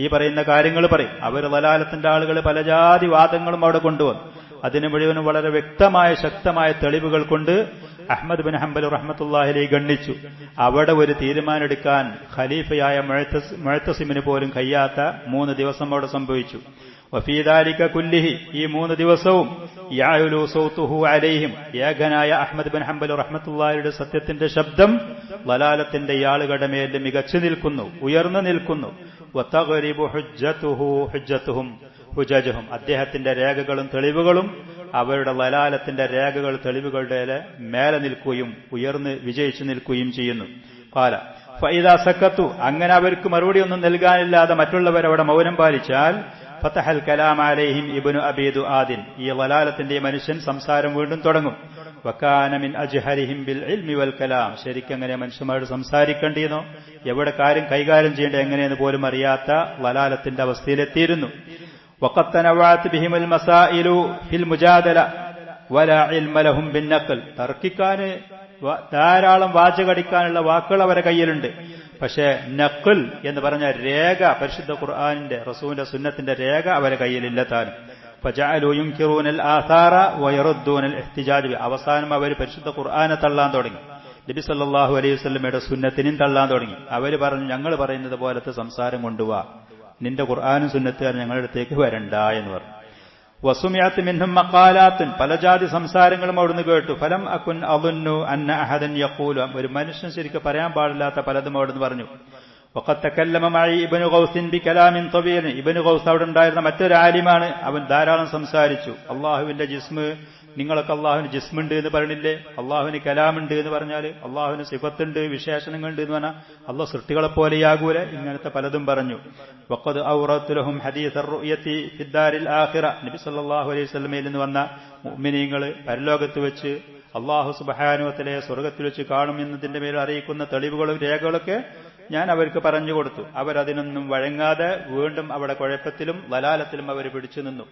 ഈ പറയുന്ന കാര്യങ്ങൾ പറയും. അവർ ദലാലത്തിന്റെ ആളുകൾ പല ജാതി വാദങ്ങളും അവിടെ കൊണ്ടുവന്നു. അതിന് മുഴുവനും വളരെ വ്യക്തമായ ശക്തമായ തെളിവുകൾ കൊണ്ട് അഹ്മദ് ബിൻ ഹംബൽ റഹ്മത്തുള്ളാഹി അലൈഹി ഗണ്ണിച്ചു. അവിടെ ഒരു തീരുമാനമെടുക്കാൻ ഖലീഫയായ മുഅ്തസിമിന് പോലും കഴിയാത്ത 3 ദിവസം അവിടെ സംഭവിച്ചു. വഫീ ദാലിക കുല്ലിഹി, ഈ 3 ദിവസവും യഅലു സൗതുഹു അലൈഹിം, ഏകനായ അഹ്മദ് ബിൻ ഹംബൽ റഹ്മത്തുള്ളാഹിയുടെ സത്യത്തിന്റെ ശബ്ദം ദലാലത്തിന്റെ ആളുകളുടെ മേൽ മികച്ചു നിൽക്കുന്നു, ഉയർന്നു നിൽക്കുന്നു. വതഗ്രിബു ഹുജ്ജത്തുഹും ഹുജജഹും, അദ്ദേഹത്തിന്റെ രേഖകളും തെളിവുകളും അവരുടെ ദലാലത്തിന്റെ രേഖകൾ തെളിവുകളുടെ മേലെ നിൽക്കുകയും ഉയർന്ന് വിജയിച്ചു നിൽക്കുകയും ചെയ്യുന്നു. ഖാല ഫഇദാ സക്കത്തു, അങ്ങനെ അവർക്ക് മറുപടി ഒന്നും നൽകാനില്ലാതെ മറ്റുള്ളവരവിടെ മൗനം പാലിച്ചാൽ ഫതഹൽ കലാം അലൈഹിം ഇബ്നു അബീ ദുആദിൻ, ഈ ദലാലത്തിന്റെ മനുഷ്യൻ സംസാരം വീണ്ടും തുടങ്ങും. വകാന മിൻ അജ്ഹരിഹിം ബിൽ ഇൽമി വൽ കലാം, ശരിക്കും എങ്ങനെ മനുഷ്യന്മാരോട് സംസാരിക്കേണ്ടിയെന്നോ എവിടെ കാര്യം കൈകാര്യം ചെയ്യേണ്ടത് എങ്ങനെയെന്ന് പോലും അറിയാത്ത ദലാലത്തിന്റെ അവസ്ഥയിലെത്തിയിരുന്നു. വഖദ് തനവഅത് ബിഹിമുൽ മസായിലു ഫിൽ മുജാദല വലാ ഇൽമ ലഹും ബിൻ നഖൽ, തർക്കിക്കാൻ ധാരാളം വാചകടിക്കാനുള്ള വാക്കുകൾ അവരുടെ കയ്യിലുണ്ട്. പക്ഷേ നഖൽ എന്ന് പറഞ്ഞ രേഖ, പരിശുദ്ധ ഖുർആനിന്റെ റസൂലിന്റെ സുന്നത്തിന്റെ രേഖ അവരുടെ കയ്യിലില്ല താനും. ഫജഅലു യുൻകിറൂനൽ ആസാറ വയറുദ്ദൂനൽ ഇഹ്തിജാജ്, അവസാനം അവർ പരിശുദ്ധ ഖുർആനെ തള്ളാൻ തുടങ്ങി, നബി സല്ലല്ലാഹു അലൈഹി വസല്ലമയുടെ സുന്നത്തിനും തള്ളാൻ തുടങ്ങി. അവർ പറഞ്ഞു, ഞങ്ങൾ പറയുന്നത് പോലത്തെ സംസാരം കൊണ്ടുവാ, നിന്റെ ഖുർആനും സുന്നത്തുകാർ ഞങ്ങളുടെ അടുത്തേക്ക് വരണ്ട എന്ന് പറഞ്ഞു. വസുമിഅത്ത് മിൻഹും മഖാലാത്തുൻ, പല ജാതി സംസാരങ്ങളും അവിടുന്ന് കേട്ടു. ഫലം അകുൻ അദുന്നു അന്ന അഹദൻ യഖൂലു, ഒരു മനുഷ്യൻ ശരിക്കും പറയാൻ പാടില്ലാത്ത പലതും അവിടുന്ന് പറഞ്ഞു. വഖദ് തകല്ലമ മഅി ഇബ്നു ഖൗസിൻ ബികലാമിൻ തവീൽ, ഇബ്നു ഖൗസ് അവിടെ ഉണ്ടായിരുന്ന മറ്റൊരു ആലിമാണ്, അവൻ ധാരാളം സംസാരിച്ചു. അള്ളാഹുവിന്റെ ജിസ്മ്, നിങ്ങളൊക്കെ അള്ളാഹുവിന് ജിസ്മുണ്ട് എന്ന് പറഞ്ഞില്ലേ, അള്ളാഹുവിന് കലാമുണ്ട് എന്ന് പറഞ്ഞാൽ അള്ളാഹുവിന് സിഫത്തുണ്ട്, വിശേഷണങ്ങളുണ്ട് എന്ന് പറഞ്ഞാൽ അള്ളാഹ് സൃഷ്ടികളെ പോലെയാകൂല, ഇങ്ങനത്തെ പലതും പറഞ്ഞു. വഖദ് ഔറത്തു ലഹും ഹദീസർ റുയതി ഫിദ്ദാരിൽ ആഖിറ, നബി സല്ലല്ലാഹു അലൈഹി വസല്ലമയിൽ നിന്ന് വന്ന മുഅ്മിനീങ്ങൾ പരലോകത്ത് വെച്ച് അള്ളാഹു സുബ്ഹാനഹു വ തആല സ്വർഗ്ഗത്തിൽ വെച്ച് കാണും എന്നതിന്റെ മേൽ അറിയിക്കുന്ന തെളിവുകളും രേഖകളൊക്കെ ഞാൻ അവർക്ക് പറഞ്ഞു കൊടുത്തു. അവരതിനൊന്നും വഴങ്ങാതെ വീണ്ടും അവിടെ കുഴപ്പത്തിലും ദലാലത്തിലും അവർ പിടിച്ചു നിന്നു.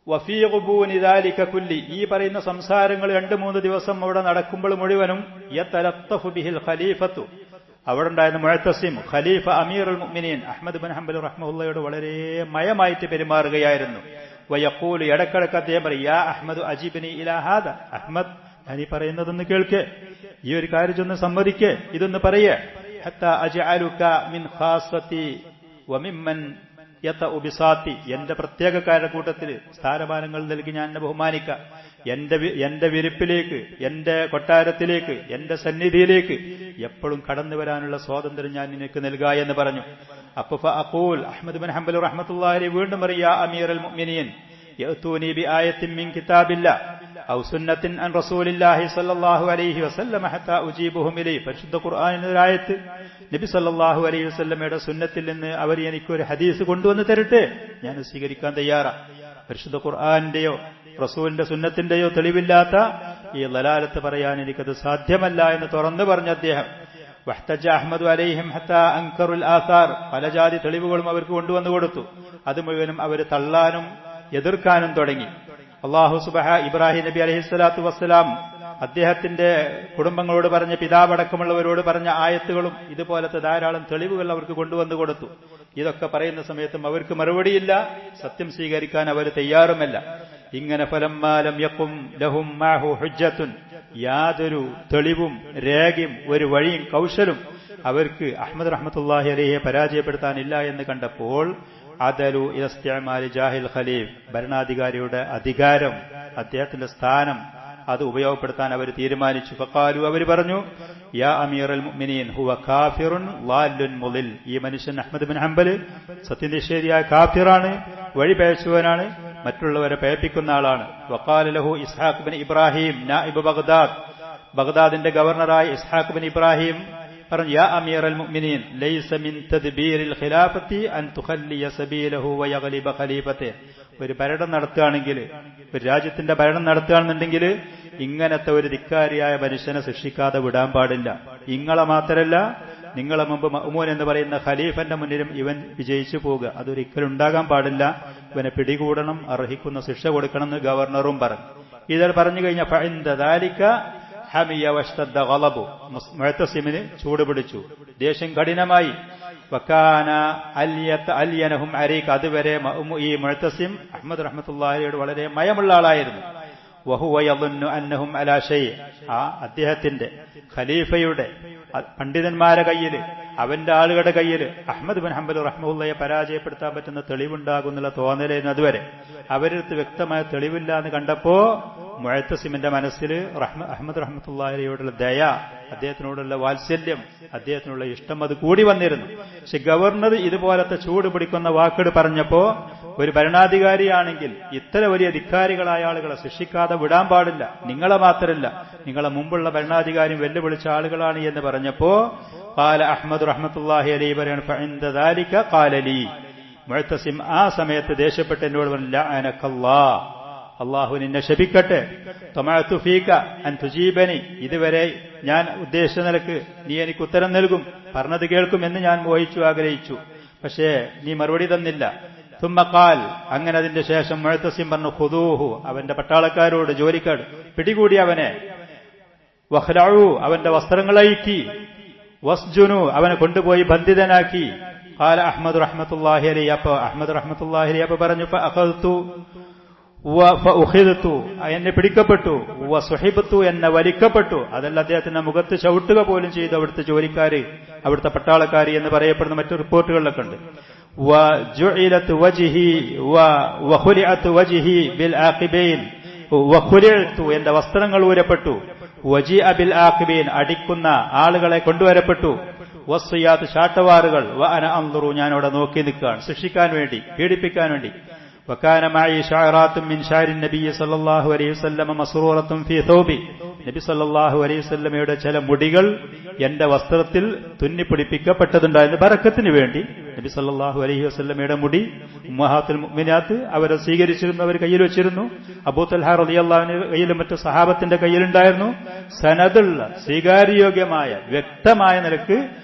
വഫീ ഖുബൂനി ദാലിക കുല്ലി, ഈ പറയുന്ന സംസാരങ്ങൾ 2-3 ദിവസം അവിടെ നടക്കുമ്പോൾ മുഴുവനും യതലത്തഫു ബിഹിൽ ഖലീഫത്തു, അവിടെ ഉണ്ടായിരുന്ന മുഅ്തസിം ഖലീഫ അമീറുൽ മുഅ്മിനീൻ അഹ്മദ് ബിൻ ഹംബൽ റഹ്മത്തുള്ളാഹിയോട് വളരെ മയമായിട്ട് പെരുമാറുകയായിരുന്നു. വയഖൂലു, ഇടക്കിടക്ക് അദ്ദേഹം പറയും, യാ അഹ്മദു അജിബ്നി ഇലാ ഹാദ, അഹ്മദ് ഞാനീ പറയുന്നതൊന്ന് കേൾക്കേ, ഈ ഒരു കാര്യം ഒന്ന് സമ്മതിക്കേ, ഇതൊന്ന് പറയേ. ഹത്താ അജ്അലുക മിൻ ഖാസത്തി വമിമ്മൻ യതഉ ബിസാത്തി, എന്റെ പ്രത്യേകക്കാരുടെ കൂട്ടത്തിൽ സ്ഥാനമാനങ്ങൾ നൽകി ഞാൻ എന്നെ ബഹുമാനിക്കാം. എന്റെ വിരിപ്പിലേക്ക്, എന്റെ കൊട്ടാരത്തിലേക്ക്, എന്റെ സന്നിധിയിലേക്ക് എപ്പോഴും കടന്നു വരാനുള്ള സ്വാതന്ത്ര്യം ഞാൻ നിനക്ക് നൽകാ എന്ന് പറഞ്ഞു. അപ്പൊ ഫഅഖൂൽ അഹ്മദ് ബിൻ ഹംബൽ റഹ്മത്തുള്ളാഹി അലൈഹി വീണ്ടും പറയും യാ അമീറൽ മുഅ്മിനീൻ യഅതൂനി ബിആയത്തിൻ മിൻ കിതാബില്ലാഹ് ഔ സുന്നത്തിൻ അൻ റസൂലില്ലാഹി സ്വല്ലല്ലാഹു അലൈഹി വസല്ലം ഹത്താ ഉജീബുഹും ഇലൈഹി. പരിശുദ്ധ ഖുർആനിലെ ഒരു ആയത്ത്, നബി സല്ലല്ലാഹു അലൈഹി വസല്ലമയുടെ സുന്നത്തിൽ നിന്ന് അവർ എനിക്കൊരു ഹദീസ് കൊണ്ടുവന്ന് തരട്ടെ, ഞാൻ സ്വീകരിക്കാൻ തയ്യാറാ. പരിശുദ്ധ ഖുർആന്റെയോ റസൂലിന്റെ സുന്നത്തിന്റെയോ തെളിവില്ലാത്ത ഈ ലലാലത്ത് പറയാൻ എനിക്കത് സാധ്യമല്ല എന്ന് തുറന്നു പറഞ്ഞ അദ്ദേഹം വഹ്തജ അഹ്മദു അലൈഹിം ഹത്താ അൻകറുൽ ആസാർ, പല ജാതി തെളിവുകളും അവർക്ക് കൊണ്ടുവന്നു കൊടുത്തു. അത് മുഴുവനും അവർ തള്ളാനും എതിർക്കാനും തുടങ്ങി. അല്ലാഹു സുബ്ഹാനഹു ഇബ്രാഹിം നബി അലൈഹിസ്സലാത്തു വസ്സലാം അദ്ദേഹത്തിന്റെ കുടുംബങ്ങളോട് പറഞ്ഞ, പിതാവടക്കമുള്ളവരോട് പറഞ്ഞ ആയത്തുകളും ഇതുപോലത്തെ ധാരാളം തെളിവുകൾ അവർക്ക് കൊണ്ടുവന്നു കൊടുത്തു. ഇതൊക്കെ പറയുന്ന സമയത്തും അവർക്ക് മറുപടിയില്ല, സത്യം സ്വീകരിക്കാൻ അവർ തയ്യാറുമല്ല. ഇങ്ങനെ ഫലമ്മാലം യഖും ലഹും മാഹു ഹുജ്ജത്തുൻ, യാതൊരു തെളിവും രേഖയും ഒരു വഴിയും കൗശലും അവർക്ക് അഹ്മദ് റഹ്മത്തുള്ളാഹി അലൈഹിയെ പരാജയപ്പെടുത്താനില്ല എന്ന് കണ്ടപ്പോൾ അദലു ഇസ്തിഅമാലി ജാഹിൽ ഖലീഫ്, ഭരണാധികാരിയുടെ അധികാരം, അദ്ദേഹത്തിന്റെ സ്ഥാനം അത് ഉപയോഗപ്പെടുത്താൻ അവർ തീരുമാനിച്ചു. ഫഖാലു, അവർ പറഞ്ഞു, യാ അമീറൽ മുഅ്മിനീൻ ഹുവ കാഫിറുൻ ളാല്ലുൻ മുളിൽ, ഈ മനുഷ്യൻ അഹ്മദ് ബിൻ ഹംബൽ സത്യനിഷേധിയായ കാഫിറാണ്, വഴി പഴച്ചവനാണ്, മറ്റുള്ളവരെ പഴപ്പിക്കുന്ന ആളാണ്. വഖാല ലഹു ഇസ്ഹാഖ് ബിൻ ഇബ്രാഹിം നായിബ് ബഗ്ദാദ്, ബഗ്ദാദിന്റെ ഗവർണറായ ഇസ്ഹാഖ് ബിൻ ഇബ്രാഹിം പറഞ്ഞു, യാ അമീറൽ മുഅ്മിനീൻ ലൈസ മിൻ തദ്ബീരിൽ ഖിലാഫത്തി അൻ തുഖല്ലിയ സബീലഹു വയഗ്ലിബ ഖലീഫത്തെ. ഒരു ഭരണം നടത്തുകയാണെങ്കിൽ, ഒരു രാജ്യത്തിന്റെ ഭരണം നടത്തുകയാണെന്നുണ്ടെങ്കിൽ ഇങ്ങനത്തെ ഒരു ധിക്കാരിയായ മനുഷ്യനെ ശിക്ഷിക്കാതെ വിടാൻ പാടില്ല. ഇങ്ങളെ മാത്രമല്ല, നിങ്ങളെ മുമ്പ് മഅ്മൂൻ എന്ന് പറയുന്ന ഖലീഫന്റെ മുന്നിലും ഇവൻ വിജയിച്ചു പോവുക, അതൊരിക്കലും ഉണ്ടാകാൻ പാടില്ല. ഇവനെ പിടികൂടണം, അർഹിക്കുന്ന ശിക്ഷ കൊടുക്കണം എന്ന് ഗവർണറും പറഞ്ഞു. ഇത് പറഞ്ഞു കഴിഞ്ഞ ഫഇൻദ ദാലിക ഹമിയ വഷ്തദ്ദ ഗളബു, മുഅ്തസിമിന് ചൂട് പിടിച്ചു, ദേഷ്യം കഠിനമായി. വകാന അല്യനഹും അരീഖ്, അതുവരെ ഈ മുഅ്തസിം അഹ്മദ് റഹ്മത്തുള്ളാഹിയോട് വളരെ മയമുള്ള ആളായിരുന്നു. വഹുവ യظن അന്നഹും അലാ ഷൈ, ആ അദ്ദേഹത്തിന്റെ ഖലീഫയുടെ പണ്ഡിതന്മാരുടെ കയ്യിൽ, അവന്റെ ആളുകളുടെ കയ്യിൽ അഹ്മദ് ബിൻ ഹംബൽ റഹ്മത്തുള്ളാഹിയെ പരാജയപ്പെടുത്താൻ പറ്റുന്ന തെളിവുണ്ടാകുന്നുള്ള തോന്നലായിരുന്നു. അതുവരെ അവരടുത്ത് വ്യക്തമായ തെളിവില്ല എന്ന് കണ്ടപ്പോ മുഅ്തസിമിന്റെ മനസ്സിൽ അഹ്മദ് റഹ്മത്തുള്ളാഹിയോടുള്ള ദയ, അദ്ദേഹത്തിനോടുള്ള വാത്സല്യം, അദ്ദേഹത്തിനുള്ള ഇഷ്ടം അത് കൂടി വന്നിരുന്നു. പക്ഷെ ഗവർണർ ഇതുപോലത്തെ ചൂട് പിടിക്കുന്ന വാക്കുകൾ പറഞ്ഞപ്പോ, ഒരു ഭരണാധികാരിയാണെങ്കിൽ ഇത്ര വലിയ ധിക്കാരികളായ ആളുകളെ ശിക്ഷിക്കാതെ വിടാൻ പാടില്ല, നിങ്ങളെ മാത്രമല്ല നിങ്ങളെ മുമ്പുള്ള ഭരണാധികാരിയും വെല്ലുവിളിച്ച ആളുകളാണ് എന്ന് പറഞ്ഞപ്പോ ഖാല അഹ്മദ് റഹ്മത്തുള്ളാഹി അലൈഹി പറയാണ് ഫഇൻദ ദാലിക ഖാല ലീ, മുഅ്തസിം ആ സമയത്ത് ദേഷ്യപ്പെട്ട് എന്നോട് പറഞ്ഞു, ലഅനകല്ലാഹ്, അല്ലാഹു നിന്നെ ശപിക്കട്ടെ, തമഅതു ഫീക അൻ തുജീബനി, ഇതുവരെ ഞാൻ ഉദ്ദേശിച്ച നിലക്ക് നീ എനിക്ക് ഉത്തരം നൽകും, പറഞ്ഞത് കേൾക്കും എന്ന് ഞാൻ മോഹിച്ചു ആഗ്രഹിച്ചു, പക്ഷേ നീ മറുപടി തന്നില്ല. തുമ്മ ഖാൽ, അങ്ങനെ അതിന്റെ ശേഷം മുഅ്തസിം പറഞ്ഞു, ഖുദൂഹു, അവന്റെ പട്ടാളക്കാരോട്, ജോലിക്കാർ പിടികൂടി അവനെ, വഖ്ലഉ, അവന്റെ വസ്ത്രങ്ങൾ അഴിക്കി, വസ്ജുനു, അവനെ കൊണ്ടുപോയി ബന്ധിതനാക്കി. ഖാല അഹ്മദ് റഹ്മത്തുള്ളാഹി അലൈഹി, അപ്പോൾ അഹ്മദ് റഹ്മത്തുള്ളാഹി അലൈഹി അപ്പോൾ പറഞ്ഞു, ഫഅഖൽതു വഉഖിദ്തു, എന്നെ പിടിക്കപ്പെട്ടു, വസുഹിബ്തു, എന്നെ വലിക്കപ്പെട്ടു. അതല്ല, അദ്ദേഹത്തിന്റെ മുഖത്ത് ചവിട്ടുക പോലും ചെയ്തു അവിടുത്തെ ജോലിക്കാര്, അവിടുത്തെ പട്ടാളക്കാരി എന്ന് പറയപ്പെടുന്ന മറ്റു റിപ്പോർട്ടുകളിലൊക്കെ ഉണ്ട്. വജുഇലത് വജ്ഹി വഖുലിഅത് വജ്ഹി ബിൽ ആഖിബൈൻ, വഖുലിഅതു, എന്റെ വസ്ത്രങ്ങൾ ഊരപ്പെട്ടു, വജിഅ ബിൽ ആഖിബൈൻ, അടിക്കുന്ന ആളുകളെ കൊണ്ടുവരപ്പെട്ടു, വസ്സിയാത്ത്, ചാട്ടവാറുകൾ, വഅന അൻദുറു, ഞാൻ അവിടെ നോക്കി നിൽക്കുകയാണ്, ശിക്ഷിക്കാൻ വേണ്ടി, പീഡിപ്പിക്കാൻ വേണ്ടി. വകാന മഅി ശഅറാത്തും മിൻ ശഅരി നബി സല്ലല്ലാഹു അലൈഹി വസല്ലം മസ്റൂറത്തുൻ ഫീ തൗബി, നബി സല്ലല്ലാഹു അലൈഹി വസല്ലമയുടെ ചില മുടികൾ എന്റെ വസ്ത്രത്തിൽ തുന്നിപ്പിടിപ്പിക്കപ്പെട്ടതുണ്ടായിരുന്നു, ബറക്കത്തിന് വേണ്ടി. നബി സല്ലല്ലാഹു അലൈഹി വസല്ലമയുടെ മുടി ഉമ്മഹാത്തുൽ മുഅ്മിനാത്ത് അവരെ സ്വീകരിച്ചിരുന്നു, അവർ കയ്യിൽ വെച്ചിരുന്നു. അബൂ തൽഹ റളിയല്ലാഹു അൻഹു കയ്യിലും മറ്റു സഹാബത്തിന്റെ കയ്യിലുണ്ടായിരുന്നു. സനദുള്ള, സ്വീകാര്യോഗ്യമായ, വ്യക്തമായ നിലക്ക്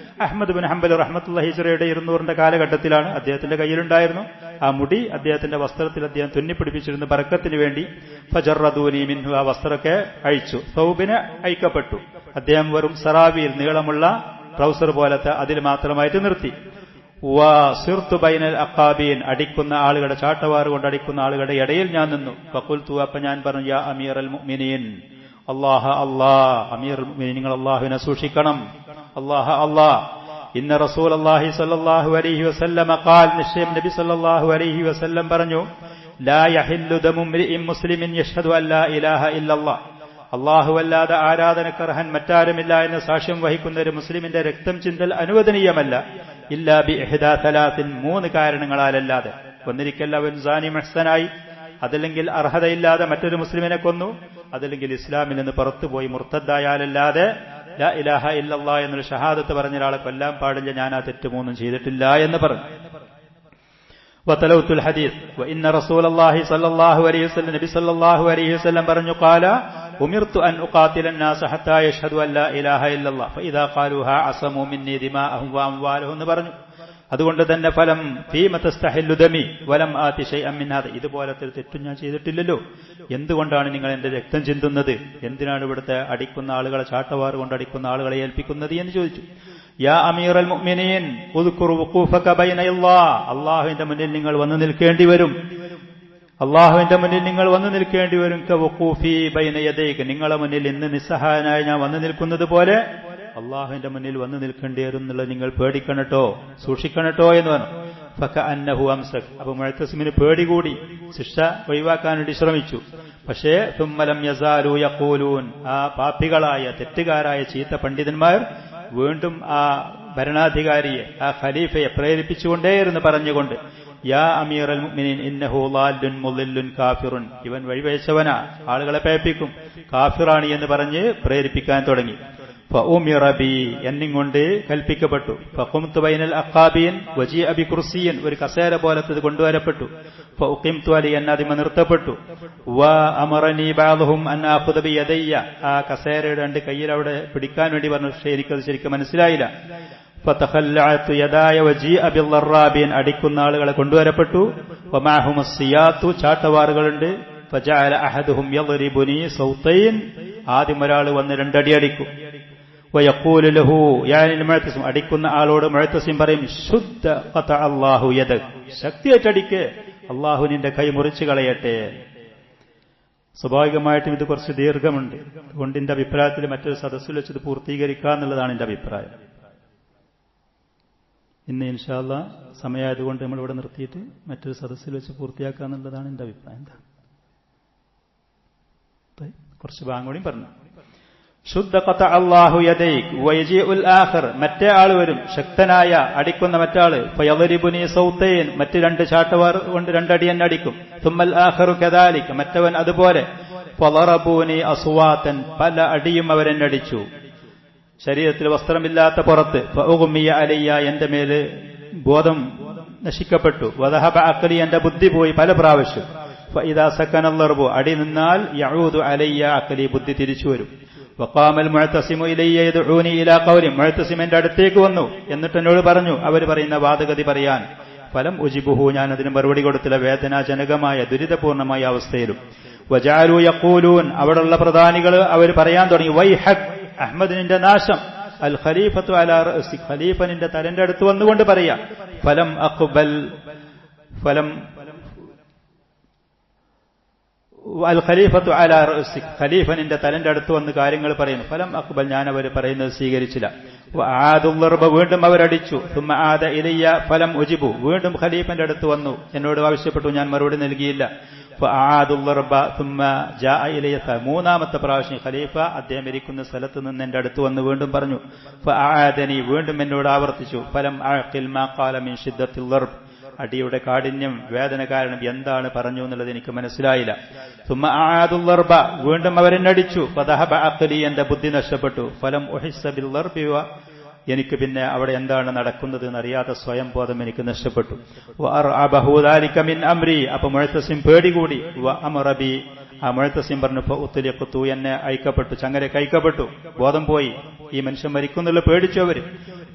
അഹ്മദ് ബിൻ ഹംബൽ റഹ്മത്തുള്ളാഹി ഹിജ്റയുടെ 200ന്റെ കാലഘട്ടത്തിലാണ് അദ്ദേഹത്തിന്റെ കയ്യിലുണ്ടായിരുന്നു. ആ മുടി അദ്ദേഹത്തിന്റെ വസ്ത്രത്തിൽ അദ്ദേഹം തുന്നിപ്പിടിപ്പിച്ചിരുന്നു, ബറക്കത്തിന് വേണ്ടി. ഫജറദൂനി മിൻഹു, ആ വസ്ത്രമൊക്കെ അഴിച്ചു, സൗബിന് അഴിക്കപ്പെട്ടു. അദ്ദേഹം വെറും സറാബിയിൽ, നീളമുള്ള ട്രൗസർ പോലത്തെ അതിൽ മാത്രമായിട്ട് നിർത്തി. വസിർതു ബൈനൽ അഖാബീൻ, അടിക്കുന്ന ആളുകളുടെ, ചാട്ടവാറ് കൊണ്ട് അടിക്കുന്ന ആളുകളുടെ ഇടയിൽ ഞാൻ നിന്നു. ഫഖുൽതു, അപ്പൊ ഞാൻ പറഞ്ഞു, യാ അമീറൽ മുഅ്മിനീൻ, അല്ലാഹ അല്ലാഹ്, അമീർ മുഅ്മിനീൻ, നിങ്ങൾ അല്ലാഹുവിനെ സൂക്ഷിക്കണം, അല്ലാഹ അല്ലാഹ്. ഇന്ന റസൂലുള്ളാഹി സ്വല്ലല്ലാഹു അലൈഹി വസല്ലം ഖാൽ, നിശ്ചയം നബി സ്വല്ലല്ലാഹു അലൈഹി വസല്ലം പറഞ്ഞു, ലാ യഹില്ലു ദമു ഇംറിഇൻ മുസ്ലിമിൻ യശ്ഹദു അൻ ലാ ഇലാഹ ഇല്ലല്ലാഹ്, അല്ലാഹുവല്ലാതെ ആരാധനക്കർഹൻ മറ്റാരുമില്ല എന്ന് സാക്ഷ്യം വഹിക്കുന്ന ഒരു മുസ്ലിമിന്റെ രക്തം ചിന്തൽ അനുവദനീയമല്ല. ഇല്ലാ ബി ഇഹ്ദാ തലാത്തിൻ, 3 കാരണങ്ങളാലല്ലാതെ. ഒന്നിരിക്കൽ അവൻ സാനി മുഹ്സനായി, അതല്ലെങ്കിൽ അർഹതയില്ലാതെ മറ്റൊരു മുസ്ലിമിനെ കൊന്നു, അതല്ലെങ്കിൽ ഇസ്ലാമിൽ നിന്ന് പുറത്തുപോയി മുർത്തദ്ദായാലല്ലാതെ ലാ ഇലാഹ ഇല്ലല്ലാഹ് എന്നൊരു ഷഹാദത്ത് പറഞ്ഞ ഒരാളെ കൊല്ലാൻ പാടില്ല, ഞാൻ ആ തെറ്റ് 3 ചെയ്തിട്ടില്ല എന്ന് പറഞ്ഞു. വതലൗത്തുൽ ഹദീസ് വഇന്ന റസൂലല്ലാഹി സ്വല്ലല്ലാഹു അലൈഹി വസല്ലം, നബി സ്വല്ലല്ലാഹു അലൈഹി വസല്ലം പറഞ്ഞു, ഖാല ഉമിർതു അൻ ഉഖാതില അന്നാസ ഹത്താ യശ്ഹദു അൻ ലാ ഇലാഹ ഇല്ലല്ലാഹ് ഫഇദാ ഖാലൂഹാ അസമൂ മിന്നി ദിമാഅഹും വഅംവാലഹും എന്ന് പറഞ്ഞു. അതുകൊണ്ട് തന്നെ ഫലം ഫീമ തസ്തഹില്ലു ദമി വലം ആതി ശൈഅൻ മിൻ ഹാദ, ഇതുപോലത്തെ തെറ്റും ഞാൻ ചെയ്തിട്ടില്ലല്ലോ, എന്തുകൊണ്ടാണ് നിങ്ങൾ എന്റെ രക്തം ചിന്തുന്നത്? എന്തിനാണ് ഇവിടുത്തെ അടിക്കുന്ന ആളുകളെ, ചാട്ടവാറ് കൊണ്ട് അടിക്കുന്ന ആളുകളെ ഏൽപ്പിക്കുന്നത് എന്ന് ചോദിച്ചു. യാ അമീറൽ മുഅ്മിനീൻ ഉദ്കുറു വഖൂഫക ബൈന അല്ലാഹ്, അല്ലാഹുവിന്റെ മുന്നിൽ നിങ്ങൾ വന്നു നിൽക്കേണ്ടി വരും. അല്ലാഹുവിന്റെ മുന്നിൽ നിങ്ങൾ വന്നു നിൽക്കേണ്ടി വരും. കവഖൂഫി ബൈന യദൈക, നിങ്ങളെ മുന്നിൽ ഇന്ന് നിസ്സഹായനായി ഞാൻ വന്നു നിൽക്കുന്നത് പോലെ അള്ളാഹുവിന്റെ മുന്നിൽ വന്നു നിൽക്കേണ്ടി വരും എന്നുള്ളത് നിങ്ങൾ പേടിക്കണട്ടോ, സൂക്ഷിക്കണട്ടോ എന്ന് പറഞ്ഞു. ഫകഅന്നഹു അംസക്, അപ്പൊ മുഅ്തസിമിന് പേടി കൂടി, ശിക്ഷ ഒഴിവാക്കാൻ വേണ്ടി ശ്രമിച്ചു. പക്ഷേ തുമ്മലം യസാലു യഖൂലൂൻ, ആ പാപികളായ തെറ്റുകാരായ ചീത്ത പണ്ഡിതന്മാർ വീണ്ടും ആ ഭരണാധികാരിയെ, ആ ഖലീഫയെ പ്രേരിപ്പിച്ചുകൊണ്ടേയിരുന്നു പറഞ്ഞുകൊണ്ട്, യാ അമീറൽ മുഅ്മിനീൻ ഇന്നഹു ളാല്ലുൻ മുളില്ലുൻ കാഫിറുൻ, ഇവൻ വഴിവെച്ചവനാ, ആളുകളെ പേപ്പിക്കും, കാഫിറാണ് എന്ന് പറഞ്ഞ് പ്രേരിപ്പിക്കാൻ തുടങ്ങി. ഫഉമിറ ബി, എന്നിങ്ങൊണ്ട് കൽപ്പിക്കപ്പെട്ടു. ഫഖുംതു ബൈനൽ അഖാബീൻ വജീഅ ബി കുർസിയൻ, ഒരു കസേര പോലത്തത് കൊണ്ടുവരപ്പെട്ടു. ഫഉഖിംതു അലി, എന്നതിമ നിർത്തപ്പെട്ടു. വ അമറനി ബഅദുഹും അൻ ആഖുദ ബി യദയ്യ, ആ കസേരയുടെ 2 കൈയിൽ അവിടെ പിടിക്കാൻ വേണ്ടി പറഞ്ഞു. പക്ഷേ എനിക്കത് ശരിക്കും മനസ്സിലായില്ല. ഫതഖല്ലഅതു യദായ വജീഅ ബിൽ ളറാബീൻ, അടിക്കുന്ന ആളുകളെ കൊണ്ടുവരപ്പെട്ടു. വമഅഹും അസ്സിയാത്തു, ചാട്ടവാറുകളുണ്ട്. ഫജഅല അഹദുഹും യദ്രിബുനി സൗതൈൻ, ആദ്യം ഒരാൾ വന്ന് 2 അടി അടിക്കും. വയഖൂലു ലഹു, യാനിൽ മുഅ്തസിം, അടിക്കുന്ന ആളോട് മുഅ്തസിം പറയും, ശുദ്ധ ഖതഅ അല്ലാഹു യദക്, ശക്തിയേറ്റടിക്ക്, അല്ലാഹു നിന്റെ കൈ മുറിച്ചു കളയട്ടെ. സ്വാഭാവികമായിട്ടും ഇത് കുറച്ച് ദീർഘമുണ്ട്. അതുകൊണ്ട് എന്റെ അഭിപ്രായത്തിൽ മറ്റൊരു സദസ്സിൽ വെച്ച് ഇത് പൂർത്തീകരിക്കുക എന്നുള്ളതാണ് എന്റെ അഭിപ്രായം. ഇന്ന് ഇൻഷാ അല്ലാഹ് സമയമായതുകൊണ്ട് നമ്മളിവിടെ നിർത്തിയിട്ട് മറ്റൊരു സദസ്സിൽ വെച്ച് പൂർത്തിയാക്കുക എന്നുള്ളതാണ് എന്റെ അഭിപ്രായം. എന്താ കുറച്ച് ഭാഗം കൂടി പറഞ്ഞു. ശുദ്ധ ഖതഅ അല്ലാഹു യദൈക് വയജീഉൽ ആഖിർ, മറ്റേ ആൾ വരും, ശക്തനായ അടിക്കുന്ന മറ്റാള്. ഫയദ്രിബുനി സൗതൈൻ, മറ്റ് 2 ചാട്ടവാർ കൊണ്ട് 2 അടി എന്നെ അടിക്കും. തുമ്മൽ ആഖിറു കദാലിക, മറ്റവൻ അതുപോലെ. ഫളറബൂനി അസ്വാതൻ, പല അടിയും അവരെന്നെ അടിച്ചു. ശരീരത്തിൽ വസ്ത്രമില്ലാത്ത പുറത്ത്. ഫഉഗ്മിയ അലയ്യ, എന്റെ മേല് ബോധം നശിക്കപ്പെട്ടു. വദഹബ അഖ്ലി, എന്റെ ബുദ്ധി പോയി പല പ്രാവശ്യം. ഫഇദാ സകന അൽറബു, അടി നിന്നാൽ യഊദു അലയ്യ അഖ്ലി, ബുദ്ധി തിരിച്ചു വരും. വഖാമൽ മുഅ്തസിമു ഇലയ്യ യദ്ഊനി ഇലാ ഖൗലി, മുഅ്തസിം എന്റെ അടുത്തേക്ക് വന്നു, എന്നിട്ട് എന്നോട് പറഞ്ഞു അവർ പറയുന്ന വാദഗതി പറയാൻ. ഫലം ഉജിബുഹു, ഞാൻ അതിന് മറുപടി കൊടുത്തില്ല, വേദനാജനകമായ ദുരിതപൂർണമായ അവസ്ഥയിലും. വജഅലു യഖൂലൂൻ, അവിടെയുള്ള പ്രധാനികൾ അവർ പറയാൻ തുടങ്ങി, വൈഹക്, അഹ്മദിന്റെ നാശം, അൽ ഖലീഫത്തു അലാ റഅസി, ഖലീഫ നിന്റെ തലന്റെ അടുത്ത് വന്നുകൊണ്ട് പറയാ. ഫലം അഖ്ബൽ, ഫലം അൽ ഖലീഫത്തു അലാ റഅസി, ഖലീഫ നിന്റെ തലന്റെ അടുത്ത് വന്ന് കാര്യങ്ങൾ പറയുന്നു. ഫലം അഖ്ബൽ, ഞാൻ അവർ പറയുന്നത് സ്വീകരിച്ചില്ല. വആദുൽ ളർബ, വീണ്ടും അവരടിച്ചു. സുമ്മ ആദ ഇലയ്യ ഫലം ഉജിബു, വീണ്ടും ഖലീഫന്റെ അടുത്ത് വന്നു, എന്നോട് ആവശ്യപ്പെട്ടു, ഞാൻ മറുപടി നൽകിയില്ല. ഫആദുൽ ളർബ സുമ്മ ജാഅ ഇലയ്യ, മൂന്നാമത്തെ പ്രാവശ്യം ഖലീഫ അദ്ദേഹം ഇരിക്കുന്ന സ്ഥലത്ത് നിന്ന് എന്റെ അടുത്ത് വന്ന് വീണ്ടും പറഞ്ഞു. ഫആദനി, വീണ്ടും എന്നോട് ആവർത്തിച്ചു. ഫലം അഖിൽ മാ ഖാല മിൻ ശിദ്ദത്തിൽ ളർബ്, അടിയുടെ കാഠിന്യം, വേദന കാരണം എന്താണ് പറഞ്ഞു എന്നുള്ളത് എനിക്ക് മനസ്സിലായില്ല. സുമ്മ ആദുൽ ളർബ, വീണ്ടും അവരെന്നടിച്ചു. ഫദഹബ അഖ്ലി, എന്റെ ബുദ്ധി നഷ്ടപ്പെട്ടു. ഫലം ഉഹിസ്സ ബിൽ ളർബി, എനിക്ക് പിന്നെ അവിടെ എന്താണ് നടക്കുന്നത് എന്നറിയാത്ത സ്വയം ബോധം എനിക്ക് നഷ്ടപ്പെട്ടു. വഅർഅബഹു ദാലിക മിൻ അംരി, അപ്പോൾ മുഅ്തസിം പേടികൂടി. വഅമറ ബി, ആ മുഅ്തസിം പറഞ്ഞു, ഫഉത്ലിഖതു, എന്നെ അയക്കപ്പെട്ടു, ചങ്ങലയ്ക്ക് അയക്കപ്പെട്ടു. ബോധം പോയി, ഈ മനുഷ്യൻ മരിക്കുന്നുള്ള പേടിച്ചു അവര്.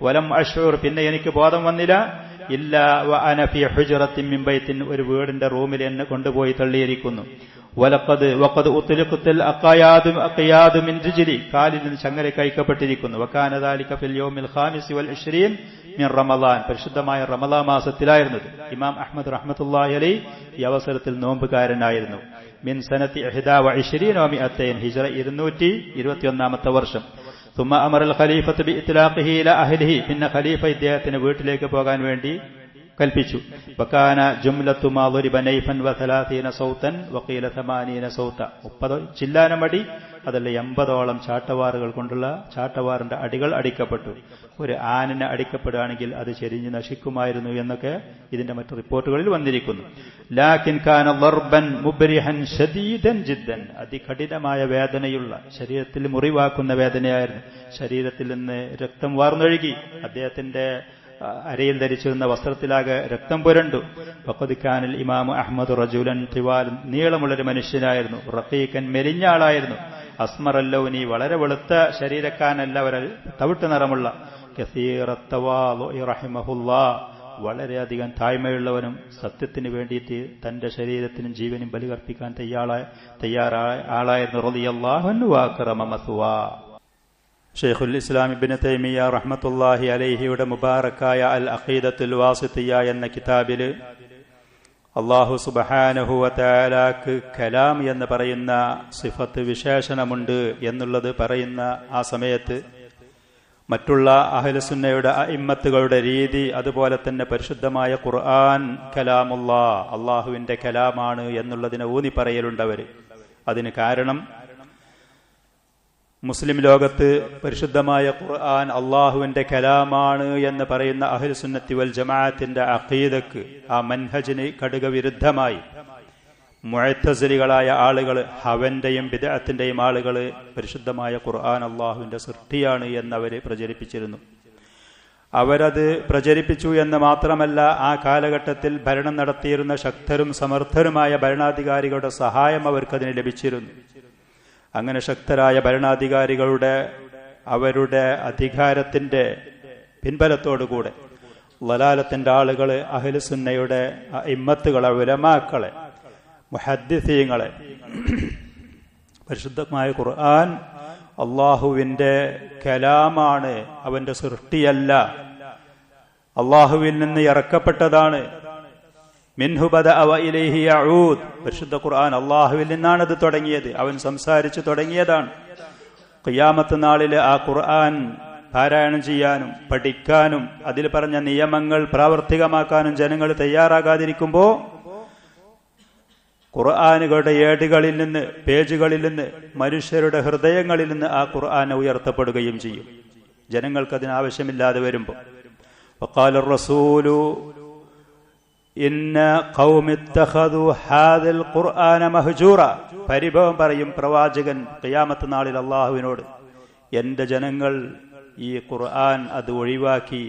വലം അഷ്ഊർ, പിന്നെ എനിക്ക് ബോധം വന്നില്ല. ഇല്ല വഅന ഫീ ഹുജ്റത്തിൻ മിൻ ബൈത്തിൻ, ഒരു വീടിന്റെ റൂമിൽ എന്നെ കൊണ്ടുപോയി തള്ളിയിരിക്കുന്നു. വഖദ് ഉത്ലിഖത്തുൽ അഖയാദു മിൻ രിജ്ലി, കാലിൽ നിന്ന് ചങ്ങലയ്ക്ക് അയക്കപ്പെട്ടിരിക്കുന്നു. വകാന ദാലിക ഫിൽ യൗമിൽ ഖാമിസ് വൽ 20 മിൻ റമളാൻ, പരിശുദ്ധമായ റമളാൻ മാസത്തിലായിരുന്നത്. ഇമാം അഹ്മദ് റഹ്മത്തുള്ളാഹി അലൈഹി ഈ അവസരത്തിൽ നോമ്പുകാരനായിരുന്നു. മിൻ സനത്തി 21 വ 200, ഹിജ്റ 221ാമത്തെ വർഷം. സുമ്മ അമറൽ ഖലീഫത്ത് ബിഇത്ലാഖിഹി ഇലാ അഹ്ലിഹി, പിന്നെ ഖലീഫ ഇദ്ദേഹത്തിന് വീട്ടിലേക്ക് പോകാൻ വേണ്ടി കൽപ്പിച്ചു. വകാന ജുംലത്തു മാ ളുരിബ നൈഫൻ വ30 സൗതൻ വഖീല 80 സൗത. 30 ചില്ലാനമടി, അതല്ല 80ഓളം ചാട്ടവാറുകൾ കൊണ്ടുള്ള ചാട്ടവാറിന്റെ അടികൾ അടിക്കപ്പെട്ടു. ഒരു ആനിനെ അടിക്കപ്പെടുകയാണെങ്കിൽ അത് ചെരിഞ്ഞ് നശിക്കുമായിരുന്നു എന്നൊക്കെ ഇതിന്റെ മറ്റു റിപ്പോർട്ടുകളിൽ വന്നിരിക്കുന്നു. ലാകിൻ കാന ളർബൻ മുബ്രിഹൻ ശദീദൻ ജിദ്ദൻ. അതികഠിനമായ വേദനയുള്ള, ശരീരത്തിൽ മുറിവാക്കുന്ന വേദനയായിരുന്നു. ശരീരത്തിൽ നിന്ന് രക്തം വാർന്നൊഴുകി. അദ്ദേഹത്തിന്റെ അരയിൽ ധരിച്ചിരുന്ന വസ്ത്രത്തിലാകെ രക്തം പുരണ്ടു. ഫഖദ് കാനൽ ഇമാമു അഹ്മദ് റജുലൻ തിവാലൻ. നീളമുള്ളൊരു മനുഷ്യനായിരുന്നു. റഖീഖൻ, മെലിഞ്ഞ ആളായിരുന്നു. അസ്മറല്ലൗനി, വളരെ വെളുത്ത ശരീരക്കാരനല്ല, തവിട്ട് നിറമുള്ള. കസീറത്ത് തവാളുഇ റഹിമഹുല്ലാഹ്, വളരെയധികം താഴ്മയുള്ളവനും സത്യത്തിന് വേണ്ടിയിട്ട് തന്റെ ശരീരത്തിനും ജീവനും ബലികർപ്പിക്കാൻ തയ്യാറായ ആളായിരുന്നു. റളിയല്ലാഹു അൻഹു വഅക്റമ മസ്വാ. ഷെയ്ഖുൽ ഇസ്ലാം ഇബ്നു തൈമിയ്യ റഹ്മത്തുള്ളാഹി അലൈഹിയുടെ മുബാറക്കായ അൽ അഖീദത്തുൽ വാസിത്തിയ്യ എന്ന കിതാബിൽ അല്ലാഹു സുബ്ഹാനഹു വ തആലാക്ക് കലാം എന്ന് പറയുന്ന സിഫത്ത്, വിശേഷണമുണ്ട് എന്നുള്ളത് പറയുന്ന ആ സമയത്ത് മറ്റുള്ള അഹ്ലുസുന്നയുടെ അഇമ്മത്തുകളുടെ രീതി, അതുപോലെ തന്നെ പരിശുദ്ധമായ ഖുർആൻ കലാമുല്ലാഹ്, അള്ളാഹുവിന്റെ കലാമാണ് എന്നുള്ളതിനെ ഊന്നി പറയലുണ്ടവര്. അതിന് കാരണം മുസ്ലിം ലോകത്ത് പരിശുദ്ധമായ ഖുർആൻ അള്ളാഹുവിന്റെ കലാമാണ് എന്ന് പറയുന്ന അഹ്ലുസുന്നത്തി വൽ ജമാഅത്തിന്റെ അഖീദക്ക്, ആ മൻഹജിന് കടുകവിരുദ്ധമായി മുഅ്തസിലികളായ ആളുകൾ, ഹവന്റെയും ബിദ്അത്തിന്റെയും ആളുകൾ പരിശുദ്ധമായ ഖുർആൻ അള്ളാഹുവിന്റെ സൃഷ്ടിയാണ് എന്നവര് പ്രചരിപ്പിച്ചിരുന്നു. അവരത് പ്രചരിപ്പിച്ചു എന്ന് മാത്രമല്ല, ആ കാലഘട്ടത്തിൽ ഭരണം നടത്തിയിരുന്ന ശക്തരും സമർത്ഥരുമായ ഭരണാധികാരികളുടെ സഹായം അവർക്കതിന് ലഭിച്ചിരുന്നു. അങ്ങനെ ശക്തരായ ഭരണാധികാരികളുടെ അവരുടെ അധികാരത്തിന്റെ പിൻബലത്തോടുകൂടെ ളലാലത്തിന്റെ ആളുകൾ, അഹ്ലുസുന്നയുടെ ഇമ്മത്തുകളെ, ഉലമാക്കളെ, മുഹദ്ദിസീങ്ങളെ പരിശുദ്ധമായ ഖുർആൻ അള്ളാഹുവിന്റെ കലാമാണ്, അവന്റെ സൃഷ്ടിയല്ല, അള്ളാഹുവിൽ നിന്ന് ഇറക്കപ്പെട്ടതാണ്. മിൻഹു ബദഅ വ ഇലൈഹി യഊദ്. പരിശുദ്ധ ഖുർആൻ അള്ളാഹുവിൽ നിന്നാണ് ഇത് തുടങ്ങിയത്, അവൻ സംസാരിച്ചു തുടങ്ങിയതാണ്. ഖിയാമത്ത് നാളിലെ ആ ഖുർആൻ പാരായണം ചെയ്യാനും പഠിക്കാനും അതിൽ പറഞ്ഞ നിയമങ്ങൾ പ്രാവർത്തികമാക്കാനും ജനങ്ങൾ തയ്യാറാകാതിരിക്കുമ്പോൾ ഖുർആനുകളുടെ ഏടുകളിൽ നിന്ന്, പേജുകളിൽ നിന്ന്, മനുഷ്യരുടെ ഹൃദയങ്ങളിൽ നിന്ന് ആ ഖുർആൻ ഉയർത്തപ്പെടുകയും ചെയ്യും, ജനങ്ങൾക്കതിനാവശ്യമില്ലാതെ വരുമ്പോൾ. വഖാല റസൂലു ഇന്ന ഖൗമി ഇത്തഖദു ഹാദൽ ഖുർആന മഹ്ജൂറ. പരിഭവം പറയും പ്രവാചകൻ ഖിയാമത്ത് നാളിൽ അള്ളാഹുവിനോട്, എന്റെ ജനങ്ങൾ ഈ ഖുർആൻ അത് ഒഴിവാക്കി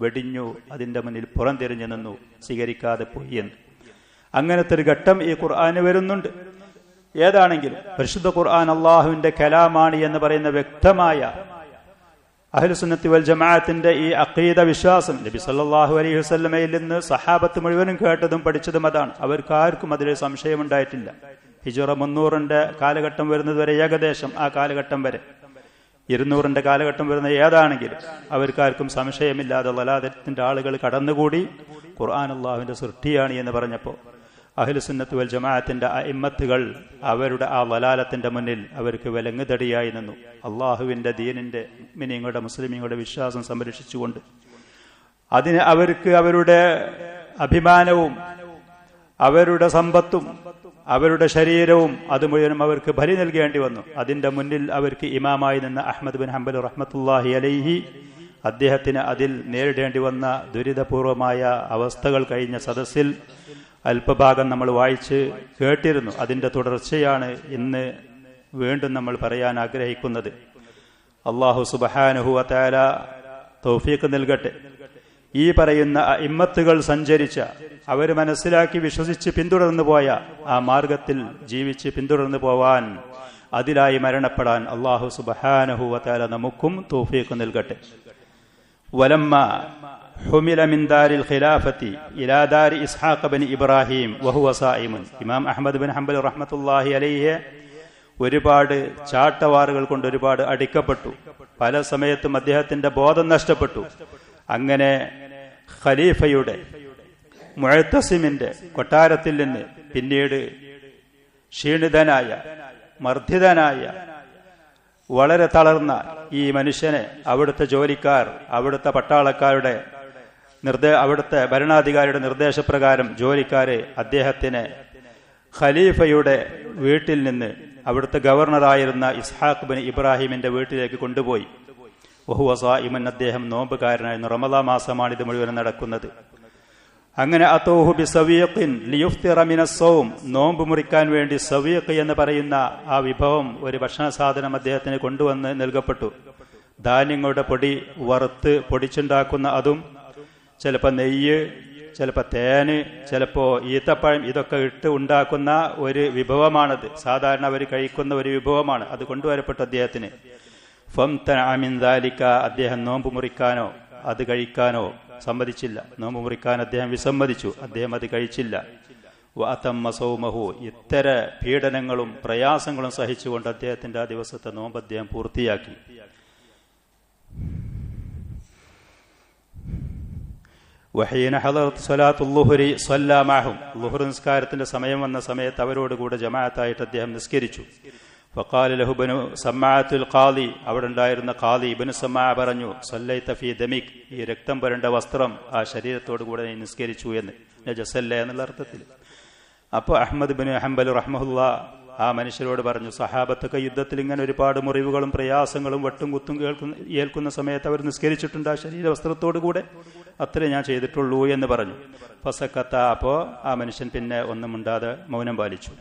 വെടിഞ്ഞു, അതിന്റെ മുന്നിൽ പുറംതിരിഞ്ഞു നിന്നു, സ്വീകരിക്കാതെ പോയി എന്ന്. അങ്ങനത്തെ ഒരു ഘട്ടം ഈ ഖുർആന് വരുന്നുണ്ട്. ഏതാണെങ്കിലും പരിശുദ്ധ ഖുർആൻ അള്ളാഹുവിന്റെ കലാമാണ് എന്ന് പറയുന്ന വ്യക്തമായ അഹ്ലുസുന്നത്തി വൽ ജമാഅത്തിന്റെ ഈ അഖീദ വിശ്വാസം നബി സല്ലല്ലാഹു അലൈഹി വസല്ലമയിൽ നിന്ന് സഹാബത്ത് മുഴുവനും കേട്ടതും പഠിച്ചതും അതാണ്. അവർക്കാർക്കും അതിൽ സംശയമുണ്ടായിട്ടില്ല. ഹിജ്റ 300 കാലഘട്ടം വരുന്നത് വരെ, ഏകദേശം ആ കാലഘട്ടം വരെ, 200 കാലഘട്ടം വരുന്ന ഏതാണെങ്കിലും അവർക്കാർക്കും സംശയമില്ലാതെ ളലാലത്തിന്റെ ആളുകൾ കടന്നുകൂടി ഖുർആൻ അള്ളാഹുവിന്റെ സൃഷ്ടിയാണ് എന്ന് പറഞ്ഞപ്പോൾ അഹ്ലുസുന്നത്ത് വൽ ജമാഅത്തിന്റെ അഇമ്മത്തുകൾ അവരുടെ ആ ളലാലത്തിന്റെ മുന്നിൽ അവർക്ക് വിലങ്ങുതടിയായി നിന്നു. അള്ളാഹുവിന്റെ ദീനിന്റെ, മുഅ്മിനീങ്ങളുടെ, മുസ്ലിമീങ്ങളുടെ വിശ്വാസം സംരക്ഷിച്ചുകൊണ്ട് അതിന് അവർക്ക് അവരുടെ അഭിമാനവും അവരുടെ സമ്പത്തും അവരുടെ ശരീരവും അത് മുഴുവനും അവർക്ക് ബലി നൽകേണ്ടി വന്നു. അതിന്റെ മുന്നിൽ അവർക്ക് ഇമാമായി നിന്ന അഹ്മദ് ബിൻ ഹംബൽ റഹ്മത്തുള്ളാഹി അലൈഹി, അദ്ദേഹത്തിന് അതിൽ നേരിടേണ്ടി വന്ന ദുരിതപൂർവമായ അവസ്ഥകൾ കഴിഞ്ഞ സദസ്സിൽ അല്പഭാഗം നമ്മൾ വായിച്ച് കേട്ടിരുന്നു. അതിന്റെ തുടർച്ചയാണ് ഇന്ന് വീണ്ടും നമ്മൾ പറയാൻ ആഗ്രഹിക്കുന്നത്. അല്ലാഹു സുബ്ഹാനഹു വ തആല തൗഫീഖ് നൽകട്ടെ. ഈ പറയുന്ന ഇമ്മത്തുകൾ സഞ്ചരിച്ച, അവർ മനസ്സിലാക്കി വിശ്വസിച്ച് പിന്തുടർന്നു പോയ ആ മാർഗത്തിൽ ജീവിച്ച് പിന്തുടർന്നു പോവാൻ, അതിലായി മരണപ്പെടാൻ അല്ലാഹു സുബ്ഹാനഹു വ തആല നമുക്കും തൗഫീഖ് നൽകട്ടെ. വലമ്മ ഹുമില മിൻ ദാരിൽ ഖിലാഫത്തി ഇലാ ദാരി ഇസ്ഹാഖ് ബിൻ ഇബ്രാഹിം വഹുവ സായിമുൻ. ഇമാം അഹ്മദ് ബിൻ ഹംബൽ റഹ്മത്തുള്ളാഹി അലൈഹി ഒരുപാട് ചാട്ടവാറുകൾ കൊണ്ട് ഒരുപാട് അടിക്കപ്പെട്ടു. പല സമയത്തും അദ്ദേഹത്തിന്റെ ബോധം നഷ്ടപ്പെട്ടു. അങ്ങനെ ഖലീഫയുടെ, മുഅ്തസിമിന്റെ കൊട്ടാരത്തിൽ നിന്ന് പിന്നീട് ക്ഷീണിതനായ, മർദ്ദിതനായ, വളരെ തളർന്ന ഈ മനുഷ്യനെ അവിടുത്തെ ജോലിക്കാർ, അവിടുത്തെ പട്ടാളക്കാരുടെ അവിടുത്തെ ഭരണാധികാരിയുടെ നിർദ്ദേശപ്രകാരം ജോലിക്കാര് അദ്ദേഹത്തിന് ഖലീഫയുടെ വീട്ടിൽ നിന്ന് അവിടുത്തെ ഗവർണറായിരുന്ന ഇസ്ഹാഖ് ബിൻ ഇബ്രാഹിമിന്റെ വീട്ടിലേക്ക് കൊണ്ടുപോയി. വഹുവ സായിമൻ, അദ്ദേഹം നോമ്പുകാരനായിരുന്നു. റമദാൻ മാസമാണ് ഇത് മുഴുവൻ നടക്കുന്നത്. അങ്ങനെ അതോഹു ബി സവീഖിൻ ലിയുഫ്തിറ മിനസ് സൗം, നോമ്പ് മുറിക്കാൻ വേണ്ടി സവീഖ് എന്ന് പറയുന്ന ആ വിഭവം, ഒരു ഭക്ഷണ സാധനം അദ്ദേഹത്തിന് കൊണ്ടുവന്ന് നൽകപ്പെട്ടു. ധാന്യങ്ങളുടെ പൊടി വറുത്ത് പൊടിച്ചുണ്ടാക്കുന്ന അതും, ചിലപ്പോൾ നെയ്യ്, ചിലപ്പോൾ തേന്, ചിലപ്പോൾ ഈത്തപ്പഴം, ഇതൊക്കെ ഇട്ട് ഉണ്ടാക്കുന്ന ഒരു വിഭവമാണത്. സാധാരണ അവർ കഴിക്കുന്ന ഒരു വിഭവമാണ്. അത് കൊണ്ടുവരപ്പെട്ടു അദ്ദേഹത്തിന്. ഫംതനഅ മിൻ ദാലിക, അദ്ദേഹം നോമ്പ് മുറിക്കാനോ അത് കഴിക്കാനോ സമ്മതിച്ചില്ല. നോമ്പ് മുറിക്കാൻ അദ്ദേഹം വിസമ്മതിച്ചു. അദ്ദേഹം അത് കഴിച്ചില്ല. വഅതമ്മ സൗമഹു, ഇത്തര പീഡനങ്ങളും പ്രയാസങ്ങളും സഹിച്ചുകൊണ്ട് അദ്ദേഹത്തിന്റെ ആ ദിവസത്തെ നോമ്പ് അദ്ദേഹം പൂർത്തിയാക്കി. വഹീന ഹളറത് സ്വലാത്തുൽ ളുഹ്രി സ്വല്ലാ മഅഹും, ളുഹ്ർ നിസ്കാരത്തിന്റെ സമയം വന്ന സമയത്ത് അവരോടുകൂടെ ജമാഅത്തായിട്ട് അദ്ദേഹം നിസ്കരിച്ചു. ഫഖാല ലഹു ഇബ്നു സമ്മാഅത്തുൽ ഖാദി, അവിടെ ഉണ്ടായിരുന്ന ഖാദി ഇബ്നു സമ്മാഅ പറഞ്ഞു, സല്ലൈത ഫീ ദമിക്, ഈ രക്തം പുരണ്ട വസ്ത്രം ആ ശരീരത്തോടു കൂടെ നിസ്കരിച്ചു എന്ന്, നജസല്ല എന്നുള്ള അർത്ഥത്തിൽ. അപ്പോൾ അഹ്മദ് ബിൻ ഹംബൽ റഹ്മഹുല്ലാ ആ മനുഷ്യരോട് പറഞ്ഞു, സഹാബത്തൊക്കെ യുദ്ധത്തിൽ ഇങ്ങനെ ഒരുപാട് മുറിവുകളും പ്രയാസങ്ങളും വട്ടും കുത്തും ഏൽക്കുന്ന സമയത്ത് അവർ നിസ്കരിച്ചിട്ടുണ്ട് ആ ശരീര വസ്ത്രത്തോടു കൂടെ, അത്രേ ഞാൻ ചെയ്തിട്ടുള്ളൂ എന്ന് പറഞ്ഞു. ഫസക്കത്ത, അപ്പോ ആ മനുഷ്യൻ പിന്നെ ഒന്നും ഉണ്ടാതെ മൗനം പാലിച്ചു.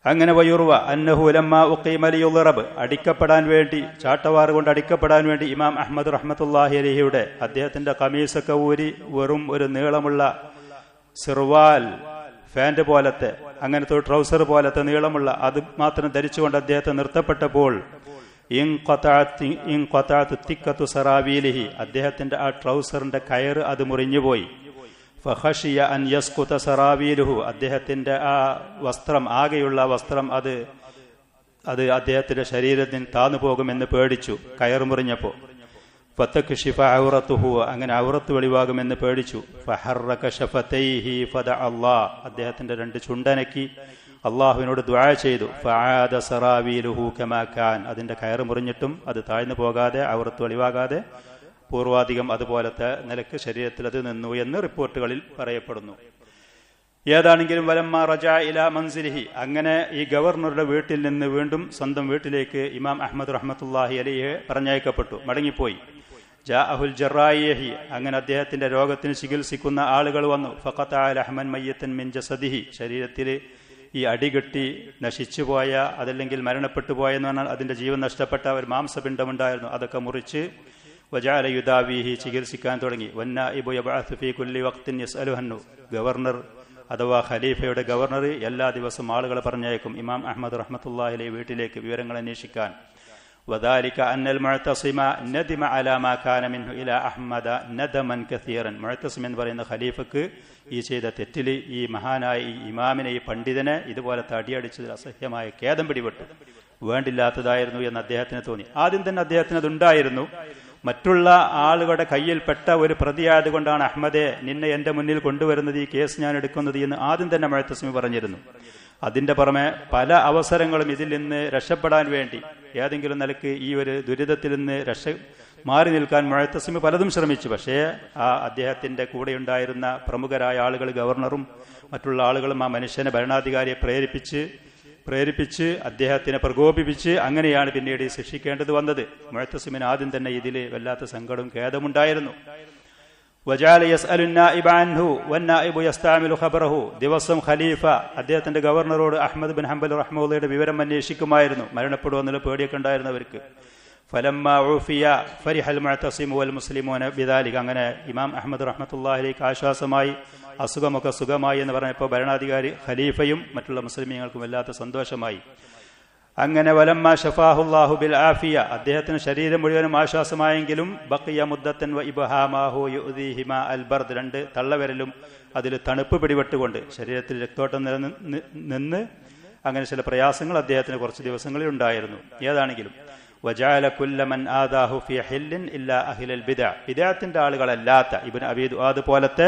അങ്ങനെ വയുർവ അന്നഹു ലമ്മ ഉഖീമ ലിയുദ്റബ്, അടിക്കപ്പെടാൻ വേണ്ടി, ചാട്ടവാറ് കൊണ്ട് അടിക്കപ്പെടാൻ വേണ്ടി ഇമാം അഹ്മദ് റഹ്മത്തുള്ളാഹി അലൈഹിയുടെ അദ്ദേഹത്തിന്റെ കമീസൊക്കെ ഊരി വെറും ഒരു നീളമുള്ള സിർവാൽ, ഫാന്റ് പോലത്തെ, അങ്ങനത്തെ ഒരു ട്രൗസർ പോലത്തെ നീളമുള്ള അത് മാത്രം ധരിച്ചുകൊണ്ട് അദ്ദേഹത്തെ നിർത്തപ്പെട്ടപ്പോൾ തിക്കത്തു സറാവീലിഹി, അദ്ദേഹത്തിന്റെ ആ ട്രൗസറിന്റെ കയറ് അത് മുറിഞ്ഞുപോയി. ഫഖശിയ അൻ യസ്കുത സറാവീലുഹു, അദ്ദേഹത്തിന്റെ ആ വസ്ത്രം, ആകെയുള്ള വസ്ത്രം അത് അദ്ദേഹത്തിന്റെ ശരീരത്തിന് താന്നു പോകുമെന്ന് പേടിച്ചു, കയറ് മുറിഞ്ഞപ്പോ. ഫതക്ഷിഫ ഔറത്തുഹു, അങ്ങനെ ഔറത്ത് വെളിവാകുമെന്ന് പേടിച്ചു. ഫഹറക ശഫതൈഹി ഫദഅ അല്ലാഹ്, അദ്ദേഹത്തിന്റെ രണ്ട് ചുണ്ടനക്കി അള്ളാഹുവിനോട് ദുആ ചെയ്തു. ഫആദ സറാവീലുഹു കമാ കാൻ, അതിന്റെ കയറ് മുറിഞ്ഞിട്ടും അത് താഴ്ന്നു പോകാതെ, ഔറത്ത് വെളിവാകാതെ പൂർവാധികം അതുപോലത്തെ നിലക്ക് ശരീരത്തിൽ അത് നിന്നു എന്ന് റിപ്പോർട്ടുകളിൽ പറയപ്പെടുന്നു. ഏതാണെങ്കിലും വലമ്മ റജഅ ഇലാ മൻസിലിഹി, അങ്ങനെ ഈ ഗവർണറുടെ വീട്ടിൽ നിന്ന് വീണ്ടും സ്വന്തം വീട്ടിലേക്ക് ഇമാം അഹ്മദ് റഹ്മത്തുള്ളാഹി അലൈഹി പറഞ്ഞയക്കപ്പെട്ടു, മടങ്ങിപ്പോയി. ജാഅഹുൽ ജറായിഹി, അങ്ങനെ അദ്ദേഹത്തിന്റെ രോഗത്തിന് ചികിത്സിക്കുന്ന ആളുകൾ വന്നു. ഫഖതഅ ലഹ്മൻ മയ്യത്തൻ മിൻ ജസദിഹി, ശരീരത്തിൽ ഈ അടികെട്ടി നശിച്ചുപോയ, അതല്ലെങ്കിൽ മരണപ്പെട്ടു പോയെന്ന് പറഞ്ഞാൽ അതിന്റെ ജീവൻ നഷ്ടപ്പെട്ട ഒരു മാംസപിണ്ഡമുണ്ടായിരുന്നു, അതൊക്കെ മുറിച്ച് വജഅല യുദാവിഹി, ചികിത്സിക്കാൻ തുടങ്ങി. വന്നാഇബു യബ്അഥു ഫീ കുല്ലി വഖ്തിൻ യസ്അലുഹു, ഗവർണർ അഥവാ ഖലീഫയുടെ ഗവർണർ എല്ലാ ദിവസവും ആളുകളെ പറഞ്ഞയക്കും ഇമാം അഹ്മദ് റഹ്മത്തുള്ളാഹി അലൈഹി വീട്ടിലേക്ക് വിവരങ്ങൾ അന്വേഷിക്കാൻ. വദാലിക അന്നൽ മുഅ്തസിമ നദിമ അലാ മാ കാന മിൻഹു ഇലാ അഹ്മദ നദമൻ കസീറൻ, മുഅ്തസിം എന്ന് പറയുന്ന ഖലീഫക്ക് ഈ ചെയ്ത തെറ്റിൽ ഈ മഹാനായ ഈ ഇമാമിനെ, ഈ പണ്ഡിതനെ ഇതുപോലത്തെ അടിയടിച്ചതിൽ അസഹ്യമായ ഖേദം പിടിപെട്ടു, വേണ്ടില്ലാത്തതായിരുന്നു എന്ന് അദ്ദേഹത്തിന് തോന്നി. ആദ്യം തന്നെ അദ്ദേഹത്തിന് അതുണ്ടായിരുന്നു. മറ്റുള്ള ആളുകളുടെ കയ്യിൽപ്പെട്ട ഒരു പ്രതിയായതുകൊണ്ടാണ് അഹ്മദെ നിന്നെ എന്റെ മുന്നിൽ കൊണ്ടുവരുന്നത്, ഈ കേസ് ഞാൻ എടുക്കുന്നത് എന്ന് ആദ്യം തന്നെ മുഅ്തസിം പറഞ്ഞിരുന്നു. അതിന്റെ പുറമെ പല അവസരങ്ങളും ഇതിൽ നിന്ന് രക്ഷപ്പെടാൻ വേണ്ടി, ഏതെങ്കിലും നിലക്ക് ഈ ഒരു ദുരിതത്തിൽ നിന്ന് മാറി നിൽക്കാൻ മുഅ്തസിം പലതും ശ്രമിച്ചു. പക്ഷേ ആ അദ്ദേഹത്തിന്റെ കൂടെയുണ്ടായിരുന്ന പ്രമുഖരായ ആളുകൾ, ഗവർണറും മറ്റുള്ള ആളുകളും ആ മനുഷ്യനെ, ഭരണാധികാരിയെ പ്രേരിപ്പിച്ച് അദ്ദേഹത്തിനെ പ്രകോപിപ്പിച്ച് അങ്ങനെയാണ് പിന്നീട് ശിക്ഷിക്കേണ്ടത് വന്നത്. മുഅ്തസിമിന് ആദ്യം തന്നെ ഇതിൽ വല്ലാത്ത സങ്കടവും ഖേദമുണ്ടായിരുന്നു. വജഅല യസ്അലു നായിബ അൻഹു വന്നായിബു യസ്തഅമിലു ഖബറഹു, ദിവസം ഖലീഫ അദ്ദേഹത്തിന്റെ ഗവർണറോട് അഹ്മദ് ബിൻ ഹംബൽ റഹ്മത്തുള്ളാഹിയുടെ വിവരം അന്വേഷിക്കുമായിരുന്നു, മരണപ്പെടുമെന്നുള്ള പേടിയൊക്കെ ഉണ്ടായിരുന്നവർക്ക്. ഫലമ്മ ഉഫിയ ഫരിഹൽ മുഅ്തസിം വൽ മുസ്ലിമൂന ബിദാലിക, അങ്ങനെ ഇമാം അഹ്മദ് റഹ്മത്തുള്ളാഹിക്ക് ആശ്വാസമായി, അസുഖമൊക്കെ സുഖമായി എന്ന് പറഞ്ഞപ്പോൾ ഭരണാധികാരി ഖലീഫയും മറ്റുള്ള മുസ്ലിമീങ്ങൾക്കും വല്ലാത്ത സന്തോഷമായി. അങ്ങനെ വലമ്മ ഷഫാഹുല്ലാഹു ബിൽ ആഫിയ, അദ്ദേഹത്തിന് ശരീരം മുഴുവനും ആശ്വാസമായെങ്കിലും ബഖിയ മുദ്ദത്തൻ വ ഇബ്ഹാമാഹു യുദീഹിമ അൽ ബർദ്, രണ്ട് തള്ളവിരലും അതിൽ തണുപ്പ് പിടിപെട്ടുകൊണ്ട് ശരീരത്തിൽ രക്തോട്ടം നിന്ന് അങ്ങനെ ചില പ്രയാസങ്ങൾ അദ്ദേഹത്തിന് കുറച്ച് ദിവസങ്ങളിൽ ഉണ്ടായിരുന്നു. ഏതാണെങ്കിലും വജഅല കുല്ല മൻ ആദാഹു ഫീ ഹില്ലൻ ഇല്ലാ അഹ്ലൽ ബിദ്അ, ബിദ്അത്തിന്റെ ആളുകളല്ലാത്ത ഇബ്നു അബീ ദുആദ് പോലത്തെ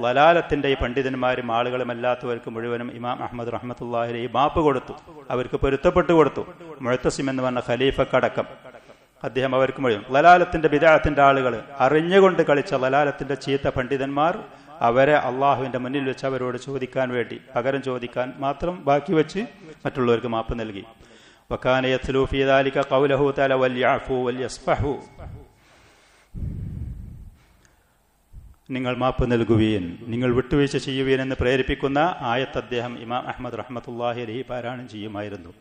വലാലത്തിന്റെ ഈ പണ്ഡിതന്മാരും ആളുകളും അല്ലാത്തവർക്ക് മുഴുവനും ഇമാം അഹ്മദ് റഹ്മത്തുള്ളാഹി അലൈഹി മാപ്പ് കൊടുത്തു, അവർക്ക് പൊരുത്തപ്പെട്ടു കൊടുത്തു. മുഅ്തസിം എന്ന് പറഞ്ഞ ഖലീഫക്കടക്കം. അദ്ദേഹം അവർക്ക് മുഴുവൻ ലലാലത്തിന്റെ ബിദഅത്തിന്റെ ആളുകൾ, അറിഞ്ഞുകൊണ്ട് കളിച്ച ലലാലത്തിന്റെ ചീത്ത പണ്ഡിതന്മാർ, അവരെ അള്ളാഹുവിന്റെ മുന്നിൽ വെച്ച് അവരോട് ചോദിക്കാൻ വേണ്ടി, പകരം ചോദിക്കാൻ മാത്രം ബാക്കി വെച്ച് മറ്റുള്ളവർക്ക് മാപ്പ് നൽകി. വകാന യത്ലൂ ഫീ ദാലിക ഖൗലഹു തആല വൽയഅഫു വൽയസ്ഫഹു, നിങ്ങൾ മാപ്പ് നൽകുവീൻ, നിങ്ങൾ വിട്ടുവീഴ്ച ചെയ്യുവീൻ എന്ന് പ്രേരിപ്പിക്കുന്ന ആയത്ത് അദ്ദേഹം ഇമാം അഹ്മദ് റഹ്മത്തുള്ളാഹി അലൈഹി പാരായണം ചെയ്യുമായിരുന്നു.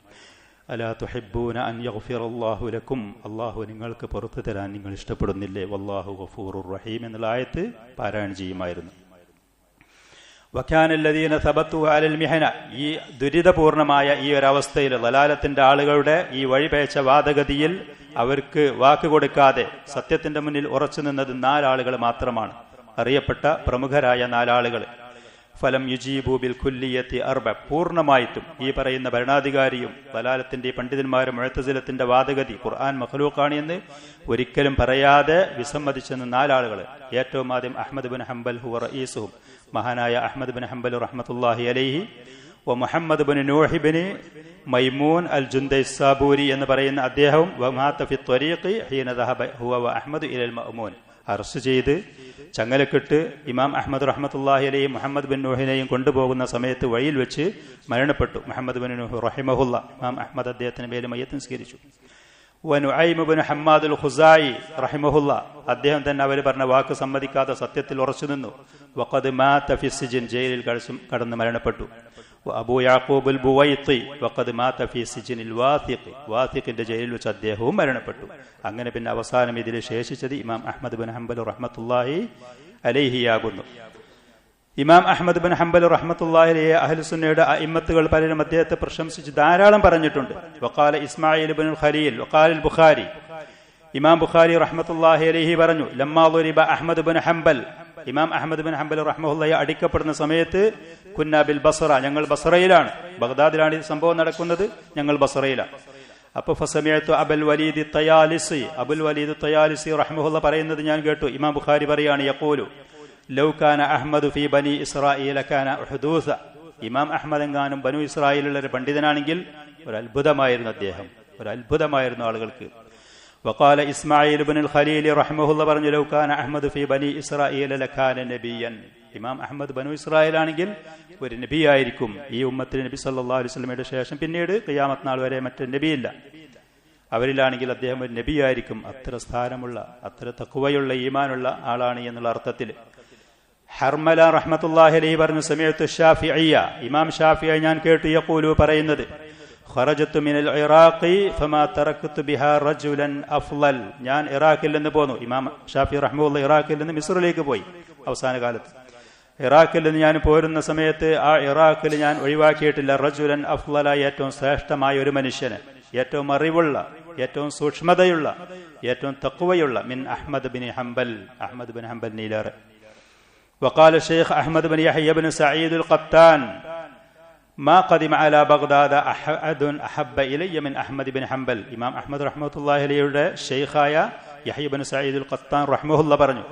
അലാ തുഹിബ്ബൂന അൻ യഗ്ഫിറല്ലാഹു ലക്കും, അല്ലാഹു നിങ്ങൾക്ക് പുറത്തു തരാൻ നിങ്ങൾ ഇഷ്ടപ്പെടുന്നില്ലേ, വല്ലാഹു ഗഫൂറുർ റഹീം എന്നുള്ള ആയത്ത് പാരായണം ചെയ്യുമായിരുന്നു. വകാന അല്ലദീന സബതു അലൽ മിഹന, ഈ ദുരിതപൂർണമായ ഈ ഒരവസ്ഥയിൽ ലലാലത്തിന്റെ ആളുകളുടെ ഈ വഴിപേച്ച വാദഗതിയിൽ അവർക്ക് വാക്ക് കൊടുക്കാതെ സത്യത്തിന്റെ മുന്നിൽ ഉറച്ചു നിന്നത് 4 ആളുകൾ മാത്രമാണ്, അറിയപ്പെട്ട പ്രമുഖരായ 4 ആളുകൾ. ഫലം യുജീബു ബിൽ കുല്ലിയത്തി അർബ, പൂർണ്ണമായിട്ടും ഈ പറയുന്ന ഭരണാധികാരിയും ലലാലത്തിന്റെ പണ്ഡിതന്മാരും മുഅ്തസിലത്തിന്റെ വാദഗതി ഖുർആൻ മഖ്ലൂഖാണ് എന്ന് ഒരിക്കലും പറയാതെ വിസമ്മതിച്ചെന്ന് 4 ആളുകൾ. ഏറ്റവും ആദ്യം അഹ്മദ് ബിൻ ഹംബൽ ഹുവ റഈസുഹും, മഹാനായ അഹ്മദ് ബിൻ ഹംബൽ റഹ്മത്തുള്ളാഹി അലൈഹി, വ മുഹമ്മദ് ബിൻ നൂഹ് ബിൻ മൈമൂൻ അൽ ജുന്ദൈസാബൂരി എന്ന് പറയുന്ന അദ്ദേഹവും, വമാത ഫി ത്വരീഖി ഹീന ദഹബ ഹുവ വ അഹ്മദ് ഇലൽ മഅ്മൂൻ, അറസ്റ്റ് ചെയ്ത് ചങ്ങലക്കിട്ട് ഇമാം അഹ്മദ് റഹ്മത്തുള്ളാഹി അലൈഹി മുഹമ്മദ് ബിൻ നൂഹിനെയും കൊണ്ടുപോകുന്ന സമയത്ത് വഴിയിൽ വെച്ച് മരണപ്പെട്ടു. മുഹമ്മദ് ബിൻ നൂഹ് റഹിമഹുല്ല, ഇമാം അഹ്മദ് അദ്ദേഹത്തിന് മേൽ മയ്യത്ത് നിസ്കരിച്ചു. വനുഐം ബിൻ ഹമ്മാദുൽ ഖുസായി റഹിമഹുല്ല, അദ്ദേഹം തന്നെ അവർ പറഞ്ഞ വാക്ക് സമ്മതിക്കാതെ സത്യത്തിൽ ഉറച്ചു നിന്നു. വഖദ് മാത ഫി സിജിൻ, ജയിലിൽ കടന്ന് മരണപ്പെട്ടു. അബൂ യാഖൂബ് അൽ ബുവൈത്തി വഖദ് മാത ഫി സിജിനിൽ വാസിഖ്, വാസിഖിന്റെ ജയിലിൽ വെച്ച് അദ്ദേഹവും മരണപ്പെട്ടു. അങ്ങനെ പിന്നെ അവസാനം ഇതിൽ ശേഷിച്ചത് ഇമാം അഹ്മദ് ബിൻ ഹംബൽ റഹ്മത്തുള്ളാഹി അലൈഹിയാകുന്നു. ഇമാം അഹ്മദ് ബിൻ ഹംബൽ റഹ്മത്തുള്ളാഹി അലൈഹി അഹ്ലുസുന്നയുടെ അഇമ്മത്തുകൾ പലരും അദ്ദേഹത്തെ പ്രശംസിച്ച് ധാരാളം പറഞ്ഞിട്ടുണ്ട്. വഖാല ഇസ്മായിൽ ബിൻ ഖലീൽ വഖാല അൽ ബുഖാരി, ഇമാം ബുഖാരി റഹ്മത്തുള്ളാഹി അലൈഹി പറഞ്ഞു, ലമ്മാ ദുരിബ അഹ്മദ് ബിൻ ഹംബൽ, ഇമാം അഹ്മദ് ബിൻ ഹംബൽ റഹ്മത്തുള്ളാഹി അടിക്കപ്പെടുന്ന സമയത്ത് കുന്നാ ബിൽ ബസ്റ, ഞങ്ങൾ ബസ്റയിലാണ്, ബഗ്ദാദിലാണ് ഈ സംഭവം നടക്കുന്നത്, ഞങ്ങൾ ബസ്റയിലാണ്. അപ്പൊ ഫസമിഅതു അബുൽ വലീദ് തയാലിസി, അബുൽ വലീദ് തയാലിസി റഹ്മത്തുള്ളാഹി പറയുന്നത് ഞാൻ കേട്ടു. ഇമാം ബുഖാരി പറയാണ്, യഖൂലു ലൗ കാന അഹ്മദ് ഫീ ബനി ഇസ്രായീല കാന ഉഹദൂസ, ഇമാം അഹ്മദ് എങ്ങാനും ബനു ഇസ്രായേലുള്ള ഒരു പണ്ഡിതനാണെങ്കിൽ ഒരു അത്ഭുതമായിരുന്നു അദ്ദേഹം, ഒരു അത്ഭുതമായിരുന്നു ആളുകൾക്ക്. വഖാല ഇസ്മായിൽ ഇബ്നുൽ ഖലീൽ റഹ്മത്തുള്ളാഹി പറഞ്ഞു, ലൗ കാന അഹ്മദ് ഫീ ബനി ഇസ്രായീല ലകാന നബിയൻ, ഇമാം അഹ്മദ് ബനു ഇസ്രായേലാണെങ്കിൽ ഒരു നബിയായിരിക്കും. ഈ ഉമ്മത്തിൽ നബി സല്ലല്ലാഹു അലൈഹി വസല്ലമയുടെ ശേഷം പിന്നീട് ഖിയാമത്ത് നാൾ വരെ മറ്റൊരു നബിയില്ല, അവരിലാണെങ്കിൽ അദ്ദേഹം ഒരു നബിയായിരിക്കും. അത്ര സ്ഥാനമുള്ള, അത്ര തഖ്വയുള്ള ഈമാനുള്ള ആളാണ് എന്നുള്ള അർത്ഥത്തിൽ. ഹർമല റഹ്മത്തുള്ളാഹി അലൈഹി പറഞ്ഞു, സമിഅതു ശാഫിഇയ്യ, ഇമാം ഷാഫിഈ ഞാൻ കേട്ടു, യഖൂലു പറയുന്നത്, ഖറജതു മിനൽ ഇറാഖി ഫമാ തറക്തു ബിഹാ റജുലൻ അഫ്ളൽ, ഞാൻ ഇറാഖിൽ നിന്ന് പോന്നു. ഇമാം ഷാഫിഈ റഹ്മത്തുള്ളാഹി ഇറാഖിൽ നിന്ന് മിസ്റിലേക്ക് പോയി അവസാന കാലത്ത്. ഇറാഖിൽ നിന്ന് ഞാൻ പോരുന്ന സമയത്ത് ആ ഇറാഖിൽ ഞാൻ ഒഴിവാക്കിയിട്ടില്ല റജുലൻ അഫ്ളല, ഏറ്റവും ശ്രേഷ്ഠമായ ഒരു മനുഷ്യന്, ഏറ്റവും അറിവുള്ള, ഏറ്റവും സൂക്ഷ്മതയുള്ള, ഏറ്റവും തഖ്വയുള്ള, മിൻ Ahmad bin Hanbal, Ahmad bin Hanbal നീലാറ്. وقال الشيخ أحمد بن يحيى بن سعيد القطان ما قدم على بغداد أحد أحب إلي من أحمد بن حنبل, ഇമാം അഹ്മദ് റഹ്മത്തുള്ളാഹി അലൈഹിയുടെ ഷെയ്ഖായ യഹ്യ ബിൻ സഈദ് അൽ ഖത്താൻ റഹ്മഹുല്ലാഹ് പറഞ്ഞു,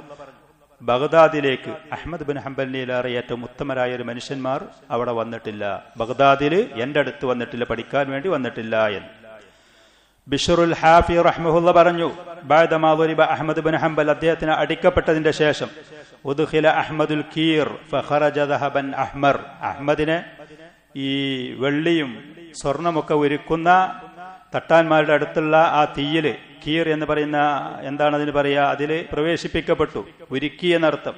ബഗ്ദാദിലേക്ക് അഹ്മദ് ബിൻ ഹംബലിലേറെ ഏറ്റവും ഉത്തമരായ ഒരു മനുഷ്യന്മാർ അവിടെ വന്നിട്ടില്ല, ബഗ്ദാദിൽ എന്റെ അടുത്ത് വന്നിട്ടില്ല, പഠിക്കാൻ വേണ്ടി വന്നിട്ടില്ല എന്ന്. ബിശ്റുൽ ഹാഫി റഹ്മഹുല്ലാഹ് പറഞ്ഞു, ബഅദമാ ദുരിബ അഹ്മദ് ബിൻ ഹംബൽ, അദ്ദേഹത്തിന് അടിക്കപ്പെട്ടതിന്റെ ശേഷം, ഉദ്ഖില അഹ്മദുൽ കീർ ഫഖറജ ദഹബൻ അഹ്മർ, അഹ്മദിനെ ഈ വെള്ളിയും സ്വർണമൊക്കെ ഒരുക്കുന്ന തട്ടാന്മാരുടെ അടുത്തുള്ള ആ തീയില്, കീർ എന്ന് പറയുന്ന എന്താണ് അതിന് പറയാ, അതില് പ്രവേശിപ്പിക്കപ്പെട്ടു, ഉരുക്കി എന്നർത്ഥം.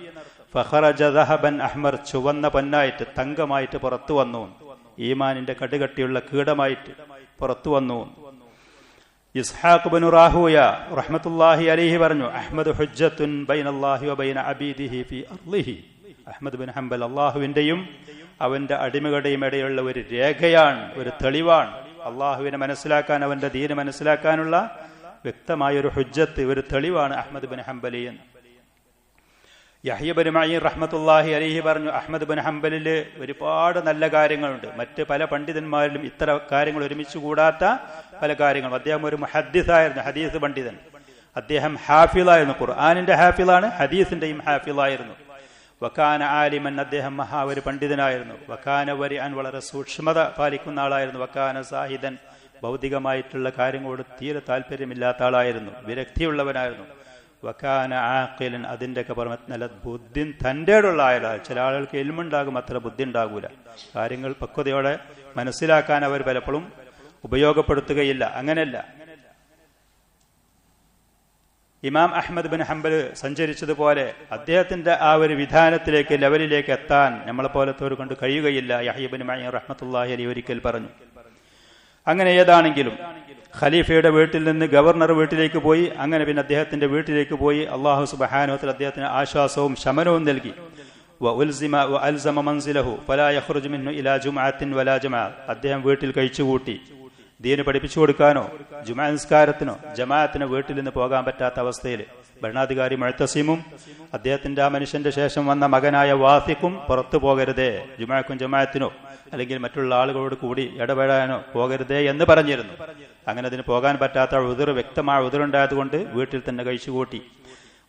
ഫഖറജ ദഹബൻ അഹ്മർ, ചുവന്ന പൊന്നായിട്ട്, തങ്കമായിട്ട് പുറത്തു വന്നു, ഈമാനിന്റെ കടുകട്ടിയുള്ള കീടമായിട്ട് പുറത്തു വന്നു. ഇസ്ഹാഖ് ബിൻ റാഹൂയ റഹ്മത്തുള്ളാഹി അലൈഹി പറഞ്ഞു, അഹ്മദ് ഹുജ്ജത്തുൻ ബൈനല്ലാഹി വബൈന അബീദിഹി ഫീ അർളിഹി, അഹ്മദ് ബിൻ ഹംബൽ അല്ലാഹുവിന്റെയും അവന്റെ അടിമകളുടെയും ഇടയിലുള്ള ഒരു രേഖയാണ്, ഒരു തെളിവാണ്. അള്ളാഹുവിനെ മനസ്സിലാക്കാൻ, അവന്റെ ദീന് മനസ്സിലാക്കാനുള്ള വ്യക്തമായ ഒരു ഹുജ്ജത്ത്, ഒരു തെളിവാണ് അഹ്മദ് ബിൻ ഹംബലി എന്ന്. യഹ്യ ബിൻ മഈൻ റഹ്മത്തുള്ളാഹി അലൈഹി പറഞ്ഞു, അഹ്മദ് ബിൻ ഹംബലില് ഒരുപാട് നല്ല കാര്യങ്ങളുണ്ട്, മറ്റ് പല പണ്ഡിതന്മാരിലും ഇത്തരം കാര്യങ്ങൾ ഒരുമിച്ച് കൂടാത്ത പല കാര്യങ്ങളും. അദ്ദേഹം ഒരു മുഹദ്ദിസായിരുന്നു, ഹദീസ് പണ്ഡിതൻ. അദ്ദേഹം ഹാഫിളായിരുന്നു, ഖുർആനിന്റെ ഹാഫിളാണ്, ഹദീസിന്റെയും ഹാഫിളായിരുന്നു. വകാന ആലിമൻ, അദ്ദേഹം ഒരു പണ്ഡിതനായിരുന്നു. വകാന വരിഅൻ, വളരെ സൂക്ഷ്മത പാലിക്കുന്ന ആളായിരുന്നു. വകാന സാഹിദൻ, ഭൗതികമായിട്ടുള്ള കാര്യങ്ങളോട് തീരെ താല്പര്യമില്ലാത്ത ആളായിരുന്നു, വിരക്തിയുള്ളവനായിരുന്നു. വക്കാന ആഖിലൻ, അതിൻ്റെയൊക്കെ പുറമെ നല്ല ബുദ്ധി തൻ്റെയുള്ള ആളാണ്. ചില ആളുകൾക്ക് എൽമുണ്ടാകും, അത്ര ബുദ്ധി ഉണ്ടാകൂല. കാര്യങ്ങൾ പക്വതയോടെ മനസ്സിലാക്കാൻ അവർ പലപ്പോഴും ഉപയോഗപ്പെടുത്തുകയില്ല. അങ്ങനെയല്ല. ഇമാം അഹ്മദ് ബിൻ ഹംബൽ സഞ്ചരിച്ചതുപോലെ അദ്ദേഹത്തിന്റെ ആ ഒരു വിധാനത്തിലേക്ക്, ലെവലിലേക്ക് എത്താൻ നമ്മളെ പോലത്തെ കൊണ്ട് കഴിയുകയില്ല. യഹ്യ ഇബ്നു മഈൻ റഹ്മത്തുള്ളാഹി അലൈഹി ഒരിക്കൽ പറഞ്ഞു. അങ്ങനെ ഏതാണെങ്കിലും ഖലീഫയുടെ വീട്ടിൽ നിന്ന് ഗവർണർ വീട്ടിലേക്ക് പോയി. അങ്ങനെ പിന്നെ അദ്ദേഹത്തിന്റെ വീട്ടിലേക്ക് പോയി. അല്ലാഹു സുബ്ഹാനഹു വ തആല അദ്ദേഹത്തിന് ആശ്വാസവും ശമനവും നൽകി. വഅൽസമ മൻസിലഹു ഫലാ യഖ്റുജു മിൻഹു ഇലാ ജുംഅത്തിൻ വലാ ജമാഅ. അദ്ദേഹം വീട്ടിൽ കഴിച്ചുകൂട്ടി. ദീന് പഠിപ്പിച്ചു കൊടുക്കാനോ ജുമാ നിസ്കാരത്തിനോ ജമാഅത്തിനോ വീട്ടിൽ നിന്ന് പോകാൻ പറ്റാത്ത അവസ്ഥയിൽ ഭരണാധികാരി മുഅ്തസിമും അദ്ദേഹത്തിന്റെ ആ മനുഷ്യന്റെ ശേഷം വന്ന മകനായ വാസിഖും പുറത്തു പോകരുതേ, ജുമാഅക്കും ജമാഅത്തിനോ അല്ലെങ്കിൽ മറ്റുള്ള ആളുകളോട് കൂടി ഇടപെടാനോ പോകരുതേ എന്ന് പറഞ്ഞിരുന്നു. അങ്ങനെ അതിന് പോകാൻ പറ്റാത്ത ഉദർ, വ്യക്തമായ ഉദറുണ്ടായതുകൊണ്ട് വീട്ടിൽ തന്നെ കഴിച്ചുകൂട്ടി.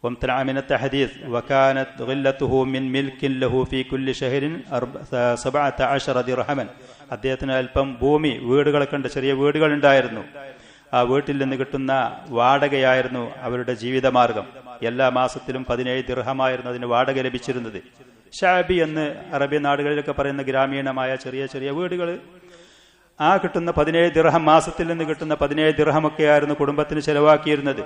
وامتنع حديث وكانت غلته من ملك له في كل شهر 17 درهما. അദ്ദേഹത്തിന് അല്പം ഭൂമി, വീടുകളൊക്കെ ഉണ്ട്, ചെറിയ വീടുകൾ ഉണ്ടായിരുന്നു. ആ വീട്ടിൽ നിന്ന് കിട്ടുന്ന വാടകയായിരുന്നു അവരുടെ ജീവിതമാർഗം. എല്ലാ മാസത്തിലും 17 ദിർഹമായിരുന്നു അതിന് വാടക ലഭിച്ചിരുന്നത്. ഷാബി എന്ന് അറബി നാടുകളിലൊക്കെ പറയുന്ന ഗ്രാമീണമായ ചെറിയ ചെറിയ വീടുകൾ. ആ കിട്ടുന്ന 17 ദിർഹം, മാസത്തിൽ നിന്ന് കിട്ടുന്ന 17 ദിർഹമൊക്കെയായിരുന്നു കുടുംബത്തിന് ചെലവാക്കിയിരുന്നത്.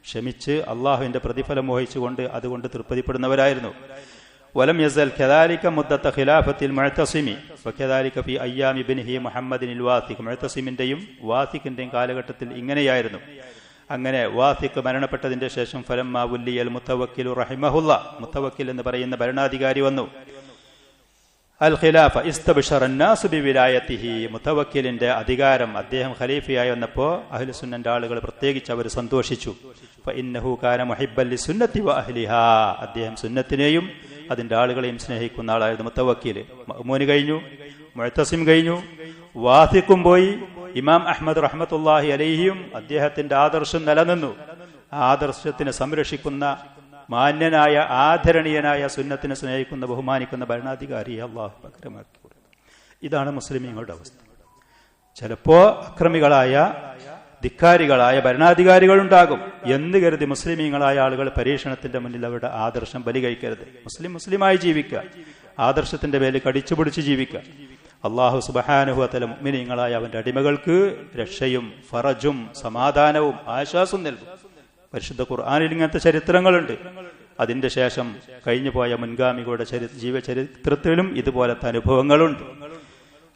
ക്ഷമിച്ച് അള്ളാഹുവിന്റെ പ്രതിഫലം മോഹിച്ചുകൊണ്ട് അതുകൊണ്ട് തൃപ്തിപ്പെടുന്നവരായിരുന്നു. വലം യസൽ കദാലിക മുദ്ദത ഖിലാഫത്തിൽ മുഅ്തസിമി വകദാലിക ഫി അയ്യാമി ഇബ്നിഹി മുഹമ്മദിനിൽ വാസിഖ്. മുഅ്തസിമിന്റെയും വാസിഖിന്റെയും കാലഘട്ടത്തിൽ ഇങ്ങനെയായിരുന്നു. അങ്ങനെ വാസിഖ് മരണപ്പെട്ടതിന്റെ ശേഷം ഫലമ്മാ ഉല്ലിയൽ മുതവക്കിൽ റഹിമഹുല്ലാ, മുതവക്കിൽ എന്ന് പറയുന്ന ഭരണാധികാരി വന്നു. അൽ ഖിലാഫ ഇസ്തബ്ശറ അന്നാസ് ബിവിലായതിഹി. മുതവക്കിലിന്റെ അധികാരം അദ്ദേഹം ഖലീഫയായി വന്നപ്പോൾ അഹ്ലുസുന്നന്റെ ആളുകൾ പ്രത്യേകിച്ച് അവർ സന്തോഷിച്ചു. ഫഇന്നഹു കാന മുഹിബ്ബൻ ലിസുന്നത്തി വഅഹ്ലിഹാ. അദ്ദേഹം സുന്നത്തിനെയും അതിന്റെ ആളുകളെയും സ്നേഹിക്കുന്ന ആളായിരുന്നു മുതവക്കിൽ. മഅ്മൂൻ കഴിഞ്ഞു, മുഅ്തസിം കഴിഞ്ഞു, വാസിഖും പോയി. ഇമാം അഹ്മദ് റഹ്മത്തുള്ളാഹി അലൈഹിയും അദ്ദേഹത്തിന്റെ ആദർശം നിലനിന്നു. ആ ആദർശത്തിനെ സംരക്ഷിക്കുന്ന മാന്യനായ ആദരണീയനായ സുന്നത്തിനെ സ്നേഹിക്കുന്ന ബഹുമാനിക്കുന്ന ഭരണാധികാരിയെ അള്ളാഹു പകരമാക്കി കൊടുത്തു. ഇതാണ് മുസ്ലിമീങ്ങളുടെ അവസ്ഥ. ചിലപ്പോ അക്രമികളായ ധിക്കാരികളായ ഭരണാധികാരികളുണ്ടാകും എന്ന് കരുതി മുസ്ലിമീങ്ങളായ ആളുകൾ പരീക്ഷണത്തിന്റെ മുന്നിൽ അവരുടെ ആദർശം ബലി കഴിക്കരുത്. മുസ്ലിമായി ജീവിക്കുക, ആദർശത്തിന്റെ പേരിൽ കടിച്ചുപിടിച്ച് ജീവിക്കുക. അള്ളാഹു സുബ്ഹാനഹു വ തആല മുഅ്മിനീങ്ങളായ അവന്റെ അടിമകൾക്ക് രക്ഷയും ഫറജും സമാധാനവും ആശ്വാസവും നൽകും. പരിശുദ്ധ ഖുർആനിൽ ഇങ്ങനത്തെ ചരിത്രങ്ങളുണ്ട്. അതിന്റെ ശേഷം കഴിഞ്ഞുപോയ മുൻഗാമികളുടെ ജീവചരിത്രത്തിലും ഇതുപോലത്തെ അനുഭവങ്ങളുണ്ട്.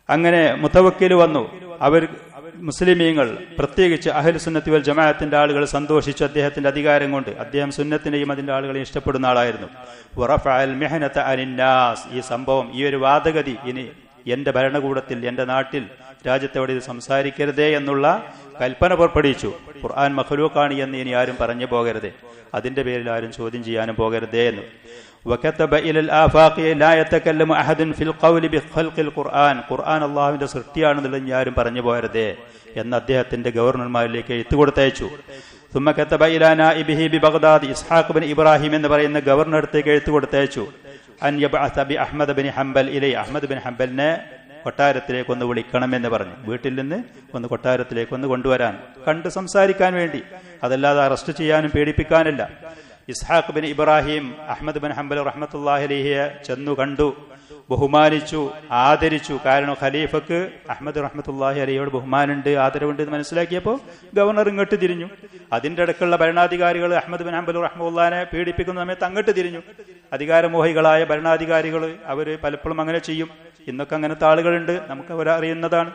അങ്ങനെ മുതവക്കിൽ വന്നു. അവർ മുസ്ലിമീങ്ങൾ, പ്രത്യേകിച്ച് അഹ്ലു സുന്നത്തി വൽ ജമാഅത്തിന്റെ ആളുകൾ സന്തോഷിച്ചു അദ്ദേഹത്തിന്റെ അധികാരം കൊണ്ട്. അദ്ദേഹം സുന്നത്തിനെയും അതിന്റെ ആളുകളെയും ഇഷ്ടപ്പെടുന്ന ആളായിരുന്നു. വറഫഅൽ മിഹ്നത അനിന്നാസ്. ഈ സംഭവം, ഈ ഒരു വാദഗതി ഇനി എന്റെ ഭരണകൂടത്തിൽ, എന്റെ നാട്ടിൽ, രാജ്യത്തെവിടെ ഇത് സംസാരിക്കരുതേ എന്നുള്ള കൽപ്പന പുറപ്പെടുവിച്ചു. ഖുർആൻ മഖ്ലൂഖാണ് എന്ന് ഇനി ആരും പറഞ്ഞു പോകരുതേ, അതിന്റെ പേരിൽ ആരും ചോദ്യം ചെയ്യാനും പോകരുതേ എന്ന്. വകതബ ഇലൽ ആഫാഖി ലാ യതകല്ലമു അഹദൻ ഫിൽ ഖൗലി ബിഖൽഖിൽ ഖുർആൻ. ഖുർആൻ അല്ലാഹുവിന്റെ സൃഷ്ടിയാണെന്നുള്ളത് ഇനി ആരും പറഞ്ഞു പോകരുതേ എന്ന് അദ്ദേഹത്തിന്റെ ഗവർണർമാരിലേക്ക് എഴുത്ത് കൊടുത്തയച്ചു. ثم كتب الى نائبه ببغداد ഇസ്ഹാഖ് ബിൻ ഇബ്രാഹിം എന്ന് പറയുന്ന ഗവർണറത്തേക്ക് എഴുത്ത് കൊടുത്തയച്ചു. അൻ യബ്അസ ബി അഹ്മദ് ബിൻ ഹംബൽ ഇലൈ. അഹ്മദ് ബിൻ ഹംബലിനെ കൊട്ടാരത്തിലേക്ക് ഒന്ന് വിളിക്കണമെന്ന് പറഞ്ഞു. വീട്ടിൽ നിന്ന് ഒന്ന് കൊട്ടാരത്തിലേക്ക് ഒന്ന് കൊണ്ടുവരാൻ, കണ്ട് സംസാരിക്കാൻ വേണ്ടി, അതല്ലാതെ അറസ്റ്റ് ചെയ്യാനും പേടിപ്പിക്കാനല്ല. Ishaq bin Ibrahim Ahmad bin Hanbal റഹ്മത്തുള്ളാഹി അലൈഹിയെ ചെന്നു കണ്ടു, ബഹുമാനിച്ചു, ആദരിച്ചു. കാരണം ഖലീഫക്ക് അഹ്മദ് റഹ്മത്തുള്ളാഹി അലൈഹിയോട് ബഹുമാനുണ്ട്, ആദരവുണ്ട് എന്ന് മനസ്സിലാക്കിയപ്പോൾ ഗവർണർ ഇങ്ങോട്ട് തിരിഞ്ഞു. അതിന്റെ ഇടയ്ക്കുള്ള ഭരണാധികാരികൾ അഹ്മദ് ബിൻ ഹംബൽ റഹ്മത്തുള്ളാഹിനെ പീഡിപ്പിക്കുന്ന സമയത്ത് അങ്ങോട്ട് തിരിഞ്ഞു. അധികാരമോഹികളായ ഭരണാധികാരികൾ അവര് പലപ്പോഴും അങ്ങനെ ചെയ്യും. ഇന്നൊക്കെ അങ്ങനത്തെ ആളുകളുണ്ട്, നമുക്ക് അവരറിയുന്നതാണ്.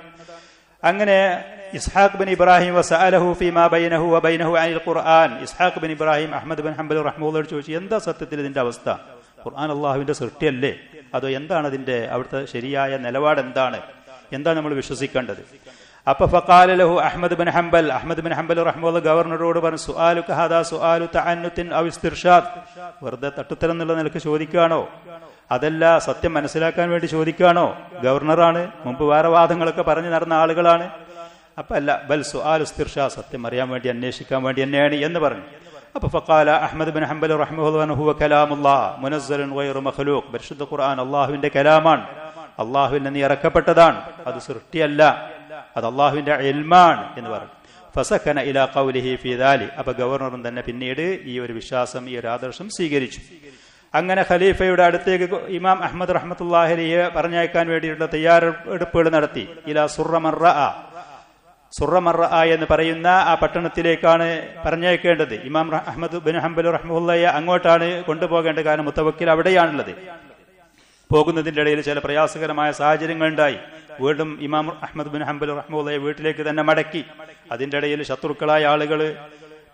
അങ്ങനെ ഇസ്ഹാഖ് ബിൻ ഇബ്രാഹിം വസഅലഹു ഫീമാ ബൈനഹു വബൈനഹു അനിൽ Quran. Ishaq bin Ibrahim Ahmad bin Hanbal റഹ്മത്തുള്ളാഹിയോട് ചോദിച്ചു, എന്താ സത്യത്തിൽ ഇതിന്റെ അവസ്ഥ? ഖുർആൻ അള്ളാഹുവിന്റെ സൃഷ്ടിയല്ലേ? അതോ എന്താണ് അതിന്റെ അവിടുത്തെ ശരിയായ നിലപാട്? എന്താണ് നമ്മൾ വിശ്വസിക്കേണ്ടത്? അപ്പൊ ഫഖാല ലഹു Ahmad bin Hanbal. Ahmad bin Hanbal റഹ്മത്തുള്ളാഹി ഗവർണറോട് പറഞ്ഞു, സുആലുക ഹാദാ സുആലു തഅന്നുത്തിൻ ഔ ഇസ്തിർഷാദ്. വെറുതെ തട്ടുത്തരം എന്നുള്ള നിലക്ക് ചോദിക്കുകയാണോ, അതല്ല സത്യം മനസ്സിലാക്കാൻ വേണ്ടി ചോദിക്കുകയാണോ? ഗവർണറാണ്, മുമ്പ് വേറെ വാദങ്ങളൊക്കെ പറഞ്ഞു നടന്ന ആളുകളാണ്. അപ്പൊ അല്ല, ബൽ സുആലു ഇസ്തിർഷാദ്, സത്യം അറിയാൻ വേണ്ടി, അന്വേഷിക്കാൻ വേണ്ടി തന്നെയാണ് എന്ന് പറഞ്ഞു. അപ്പൊ ഫഖാല അഹ്മദ് ബിൻ ഹംബൽ റഹ്മത്തുള്ളാഹി ഹുവ കലാമുല്ലാഹ് മുനസ്സലുൻ ഗൈറു മഖ്ലൂഖ്. പരിശുദ്ധ ഖുർആൻ അല്ലാഹുവിന്റെ കലാമാണ്, അള്ളാഹുവിൽ നിന്ന് ഇറക്കപ്പെട്ടതാണ്, അത് സൃഷ്ടിയല്ല, അത് അള്ളാഹുവിന്റെ ഇൽമാണ് എന്ന് പറഞ്ഞു. ഫസഖന ഇലാ ഖൗലിഹി ഫീ ദാലി, അപ്പൊ ഗവർണറും തന്നെ പിന്നീട് ഈ ഒരു വിശ്വാസം, ഈ ഒരു ആദർശം സ്വീകരിച്ചു. അങ്ങനെ ഖലീഫയുടെ അടുത്തേക്ക് ഇമാം അഹ്മദ് റഹ്മത്തുള്ളാഹി അലൈഹി പറഞ്ഞയക്കാൻ വേണ്ടിയിട്ടുള്ള തയ്യാറെടുപ്പുകൾ നടത്തി. ഇലാ സുറമറ എന്ന് പറയുന്ന ആ പട്ടണത്തിലേക്കാണ് പറഞ്ഞയക്കേണ്ടത്. ഇമാം അഹ്മദ് ബിൻ ഹംബൽ റഹ്മത്തുള്ളാഹി അങ്ങോട്ടാണ് കൊണ്ടുപോകേണ്ടത്, കാരണം മുത്തവക്കിൽ അവിടെയാണുള്ളത്. പോകുന്നതിന്റെ ഇടയിൽ ചില പ്രയാസകരമായ സാഹചര്യങ്ങൾ ഉണ്ടായി. വീണ്ടും ഇമാം അഹ്മദ് ബിൻ ഹംബൽ റഹ്മത്തുള്ളാഹി വീട്ടിലേക്ക് തന്നെ മടക്കി. അതിന്റെ ഇടയിൽ ശത്രുക്കളായ ആളുകൾ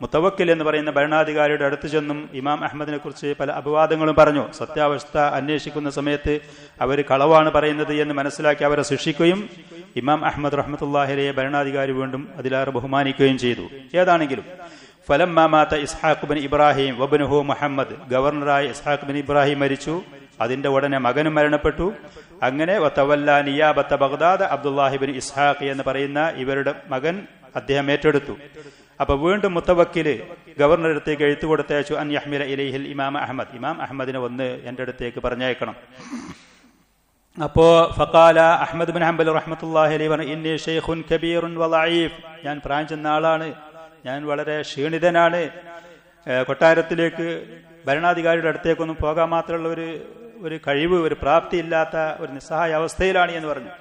മുത്തവക്കിൽ എന്ന് പറയുന്ന ഭരണാധികാരിയുടെ അടുത്ത് ചെന്നും ഇമാം അഹ്മദിനെ കുറിച്ച് പല അപവാദങ്ങളും പറഞ്ഞു. സത്യാവസ്ഥ അന്വേഷിക്കുന്ന സമയത്ത് അവർ കളവാണ് പറയുന്നത് എന്ന് മനസ്സിലാക്കി അവരെ ശിക്ഷിക്കുകയും ഇമാം അഹ്മദ് റഹ്മത്തുള്ളാഹി അലൈഹി ഭരണാധികാരി വീണ്ടും അതിലേറെ ബഹുമാനിക്കുകയും ചെയ്തു. ഏതാണെങ്കിലും ഫലമ്മാ മാത ഇസ്ഹാഖ് ബിൻ ഇബ്രാഹിം വബ്നുഹു മുഹമ്മദ്, ഗവർണറായ ഇസ്ഹാഖ് ബിൻ ഇബ്രാഹിം മരിച്ചു. അതിന്റെ ഉടനെ മകനും മരണപ്പെട്ടു. അങ്ങനെ വതവല്ല നിയാബത്ത ബഗ്ദാദ് അബ്ദുല്ലാഹി ബിൻ ഇസ്ഹാഖ് എന്ന് പറയുന്ന ഇവരുടെ മകൻ അദ്ദേഹം ഏറ്റെടുത്തു. അപ്പൊ വീണ്ടും മുത്തവക്കില് ഗവർണറുടെ അടുത്തേക്ക് എഴുത്തു കൊടുത്തയച്ചു, അൻ യഹ്മില ഇലൈഹിൽ ഇമാം അഹ്മദ്, ഇമാം അഹ്മദിനെ ഒന്ന് എന്റെ അടുത്തേക്ക് പറഞ്ഞയക്കണം. അപ്പോ ഫഖാല അഹ്മദ് ബിൻ ഹംബൽ റഹ്മത്തുള്ളാഹി അലൈഹി പറഞ്ഞു, ഇന്നി ശൈഖുൻ കബീറുൻ വളഈഫ്, ഞാൻ പ്രായം ചെന്ന ആളാണ്, ഞാൻ വളരെ ക്ഷീണിതനാണ്, കൊട്ടാരത്തിലേക്ക് ഭരണാധികാരിയുടെ അടുത്തേക്കൊന്നും പോകാൻ മാത്രമുള്ള ഒരു കഴിവ്, ഒരു പ്രാപ്തി ഇല്ലാത്ത ഒരു നിസ്സഹായ അവസ്ഥയിലാണ് എന്ന് പറഞ്ഞു.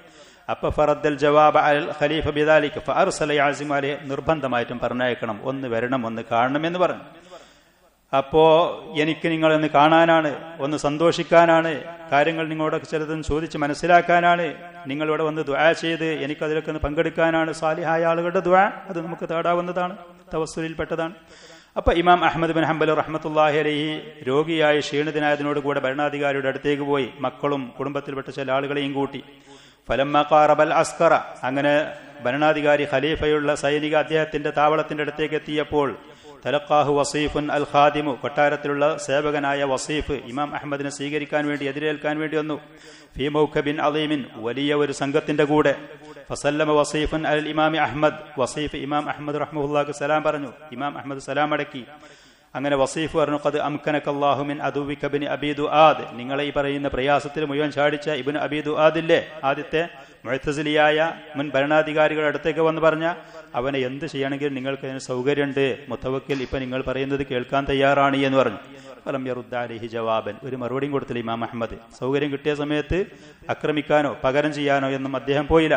അപ്പൊ ഫറദ്ദൽ ജവാബ് അൽ ഖലീഫ ബിദാലിക ഫഅർസല യഅസിമു അലൈഹി, നിർബന്ധമായിട്ടും പറഞ്ഞയക്കണം, ഒന്ന് വരണം, ഒന്ന് കാണണം എന്ന് പറഞ്ഞു. അപ്പോ എനിക്ക് നിങ്ങളൊന്ന് കാണാനാണ്, ഒന്ന് സന്തോഷിക്കാനാണ്, കാര്യങ്ങൾ നിങ്ങളോടൊക്കെ ചിലതൊന്ന് ചോദിച്ച് മനസ്സിലാക്കാനാണ്, നിങ്ങളിവിടെ വന്ന് ദുആ ചെയ്ത് എനിക്കതിലൊക്കെ ഒന്ന് പങ്കെടുക്കാനാണ്. സാലിഹായ ആളുകളുടെ ദുആ അത് നമുക്ക് തേടാവുന്നതാണ്, തവസ്സുലിൽപ്പെട്ടതാണ്. അപ്പൊ ഇമാം അഹ്മദ് ബിൻ ഹംബൽ റഹ്മത്തുള്ളാഹി അലൈഹി രോഗിയായി ക്ഷീണിതനായതിനോട് കൂടെ ഭരണാധികാരിയുടെ അടുത്തേക്ക് പോയി. മക്കളും കുടുംബത്തിൽപ്പെട്ട ചില ആളുകളെയും കൂട്ടി. ഫലമ്മ ഖാറബൽ അസ്കറ, അങ്ങനെ ഭരണാധികാരി ഖലീഫയുള്ള സൈനിക അദ്ദേഹത്തിന്റെ താവളത്തിന്റെ അടുത്തേക്ക് എത്തിയപ്പോൾ തലഖാഹു വസീഫുൻ അൽ ഖാദിമു, കൊട്ടാരത്തിലുള്ള സേവകനായ വസീഫ് ഇമാം അഹ്മദിനെ സ്വീകരിക്കാൻ വേണ്ടി, എതിരേൽക്കാൻ വേണ്ടി വന്നു. ഫീ മൗഖബിൻ അളീമിൻ, വലിയ ഒരു സംഘത്തിന്റെ കൂടെ. ഫസല്ലമ വസീഫുൻ അൽ ഇമാമി അഹ്മദ്, വസീഫ് ഇമാം അഹ്മദ് റഹ്മത്തുള്ളാഹിക്ക് സലാം പറഞ്ഞു. ഇമാം അഹ്മദ് സലാം അടക്കി. അങ്ങനെ വസീഫ് പറഞ്ഞു, ഖദ് അംകനകല്ലാഹു മിൻ അദുവിക ഇബ്നു അബീ ദുആദ്, നിങ്ങളെ ഈ പറയുന്ന പ്രയാസത്തിൽ മുഴുവൻ ചാടിച്ച ഇബ്നു അബീ ദുആദില്ലേ, ആദ്യത്തെ മുഅ്തസിലിയായ മുൻ ഭരണാധികാരികളുടെ അടുത്തേക്ക് വന്ന് പറഞ്ഞ, അവനെ എന്ത് ചെയ്യണമെങ്കിലും നിങ്ങൾക്ക് അതിന് സൗകര്യമുണ്ട്, മുത്തവക്കിൽ ഇപ്പൊ നിങ്ങൾ പറയുന്നത് കേൾക്കാൻ തയ്യാറാണ് എന്ന് പറഞ്ഞു. ഫലം യറുദ്ദ അലൈഹി ജവാബൻ, ഒരു മറുപടിയും കൊടുത്തില്ല ഇമാം അഹ്മദ്. സൗകര്യം കിട്ടിയ സമയത്ത് ആക്രമിക്കാനോ പകരം ചെയ്യാനോ എന്നും അദ്ദേഹം പോയില്ല.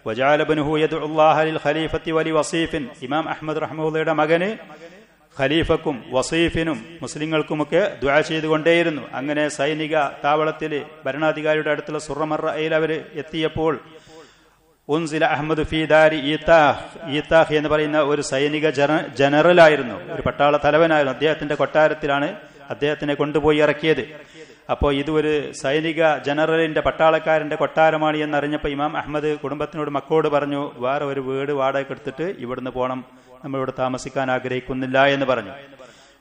വജഅല ഇബ്നുഹു യദ്ഉല്ലാഹ ലിൽ ഖലീഫത്തി വലി വസീഫിൻ, ഇമാം അഹ്മദ് റഹ്മത്തുള്ളാഹിയുടെ മകന് ഖലീഫക്കും വസീഫിനും മുസ്ലിങ്ങൾക്കുമൊക്കെ ദുആ ചെയ്തുകൊണ്ടേയിരുന്നു. അങ്ങനെ സൈനിക താവളത്തിൽ ഭരണാധികാരിയുടെ അടുത്തുള്ള സുറമറയിൽ അവർ എത്തിയപ്പോൾ ഉൻസില അഹ്മദ് ഫീ ദാരി ഈതാഹ് എന്ന് പറയുന്ന ഒരു സൈനിക ജനറലായിരുന്നു, ഒരു പട്ടാള തലവനായിരുന്നു. അദ്ദേഹത്തിന്റെ കൊട്ടാരത്തിലാണ് അദ്ദേഹത്തിനെ കൊണ്ടുപോയി ഇറക്കിയത്. അപ്പോൾ ഇത് ഒരു സൈനിക ജനറലിന്റെ പട്ടാളക്കാരന്റെ കൊട്ടാരമാണ് എന്നറിഞ്ഞപ്പോൾ ഇമാം അഹ്മദ് കുടുംബത്തിനോട് മക്കളോട് പറഞ്ഞു, വേറെ ഒരു വീട് വാടകയ്ക്ക് എടുത്തിട്ട് ഇവിടുന്ന് പോകണം, നമ്മളിവിടെ താമസിക്കാൻ ആഗ്രഹിക്കുന്നില്ല എന്ന് പറഞ്ഞു.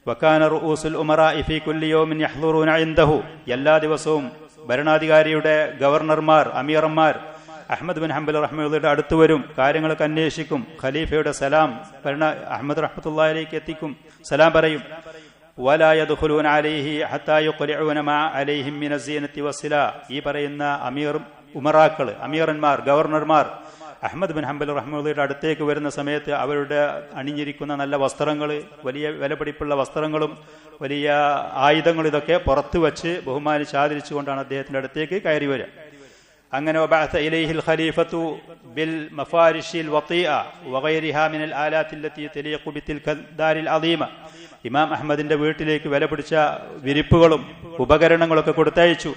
വകാന റൂസുൽ ഉമറാഇ ഫീ കുല്ലി യൗമിൻ യഹ്ദുറൂന ഇൻദഹു, എല്ലാ ദിവസവും ഭരണാധികാരിയുടെ ഗവർണർമാർ, അമീർമാർ അഹ്മദ് ബിൻ ഹംബൽ റഹ്മത്തുള്ളാഹിയുടെ അടുത്ത് വരും, കാര്യങ്ങളൊക്കെ അന്വേഷിക്കും. ഖലീഫയുടെ സലാം അഹ്മദ് റഹ്മത്തുള്ളാഹി അലൈഹിക്ക് എത്തിക്കും, സലാം പറയും. വലാ യദ്ഖുലൂന അലൈഹി ഹത്താ യുഖ്ലിഊന മാ അലൈഹിം മിന സീനത്തി വസ്സിലാ, ഈ പറയുന്ന ഉമറാക്കൾ, അമീറന്മാർ, ഗവർണർമാർ അഹ്മദ് ബിൻ ഹംബൽ റഹ്മത്തുള്ളാഹിയുടെ അടുത്തേക്ക് വരുന്ന സമയത്ത് അവരുടെ അണിഞ്ഞിരിക്കുന്ന നല്ല വസ്ത്രങ്ങൾ, വലിയ വിലപിടിപ്പുള്ള വസ്ത്രങ്ങളും വലിയ ആയുധങ്ങളും ഇതൊക്കെ പുറത്തു വച്ച് ബഹുമാനിച്ച് ആദരിച്ചുകൊണ്ടാണ് അദ്ദേഹത്തിന്റെ അടുത്തേക്ക് കയറി വരിക. അങ്ങനെ വബഅസ ഇലൈഹിൽ ഖലീഫത്തു ബിൽ മഫാരിഷിൽ വതീഅ വഗൈരിഹാ മിനൽ ആലാത്തി അല്ലതി തലീഖു ബിതിൽക ദാരിൽ അദീമ, ഇമാം അഹ്മദിന്റെ വീട്ടിലേക്ക് വില പിടിച്ച വിരിപ്പുകളും ഉപകരണങ്ങളൊക്കെ കൊടുത്തയച്ചു.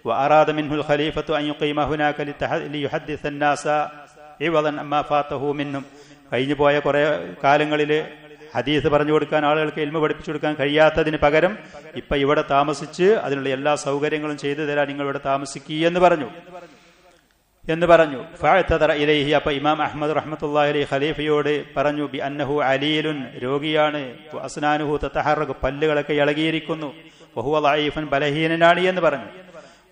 വഅറാദ മിൻഹുൽ ഖലീഫത്തു അൻ യുഖീമ ഹുനാക ലിയുഹദ്ദിസ അന്നാസ ഇവദൻ അമ്മാ ഫാതഹു മിൻഹും, കഴിഞ്ഞു പോയ കുറെ കാലങ്ങളിൽ ഹദീസ് പറഞ്ഞു കൊടുക്കാൻ, ആളുകൾക്ക് ഇൽമ പഠിപ്പിച്ചു കൊടുക്കാൻ കഴിയാത്തതിന് പകരം ഇപ്പൊ ഇവിടെ താമസിച്ച് അതിനുള്ള എല്ലാ സൗകര്യങ്ങളും ചെയ്തു തരാൻ നിങ്ങൾ ഇവിടെ താമസിക്കുക എന്ന് പറഞ്ഞു. ഫഅതദറ ഇലൈഹി, അപ്പൊ ഇമാം അഹ്മദ് റഹ്മത്തുള്ളാഹി അലൈഹി ഖലീഫയോട് പറഞ്ഞു, ബി അന്നഹു അലീലുൻ, രോഗിയാണ്, അസ്നാനുഹു തതഹറകു, പല്ലുകളൊക്കെ ഇളകിയിരിക്കുന്നു, വഹുവ ദഈഫൻ, ബലഹീനനാണ് എന്ന് പറഞ്ഞു.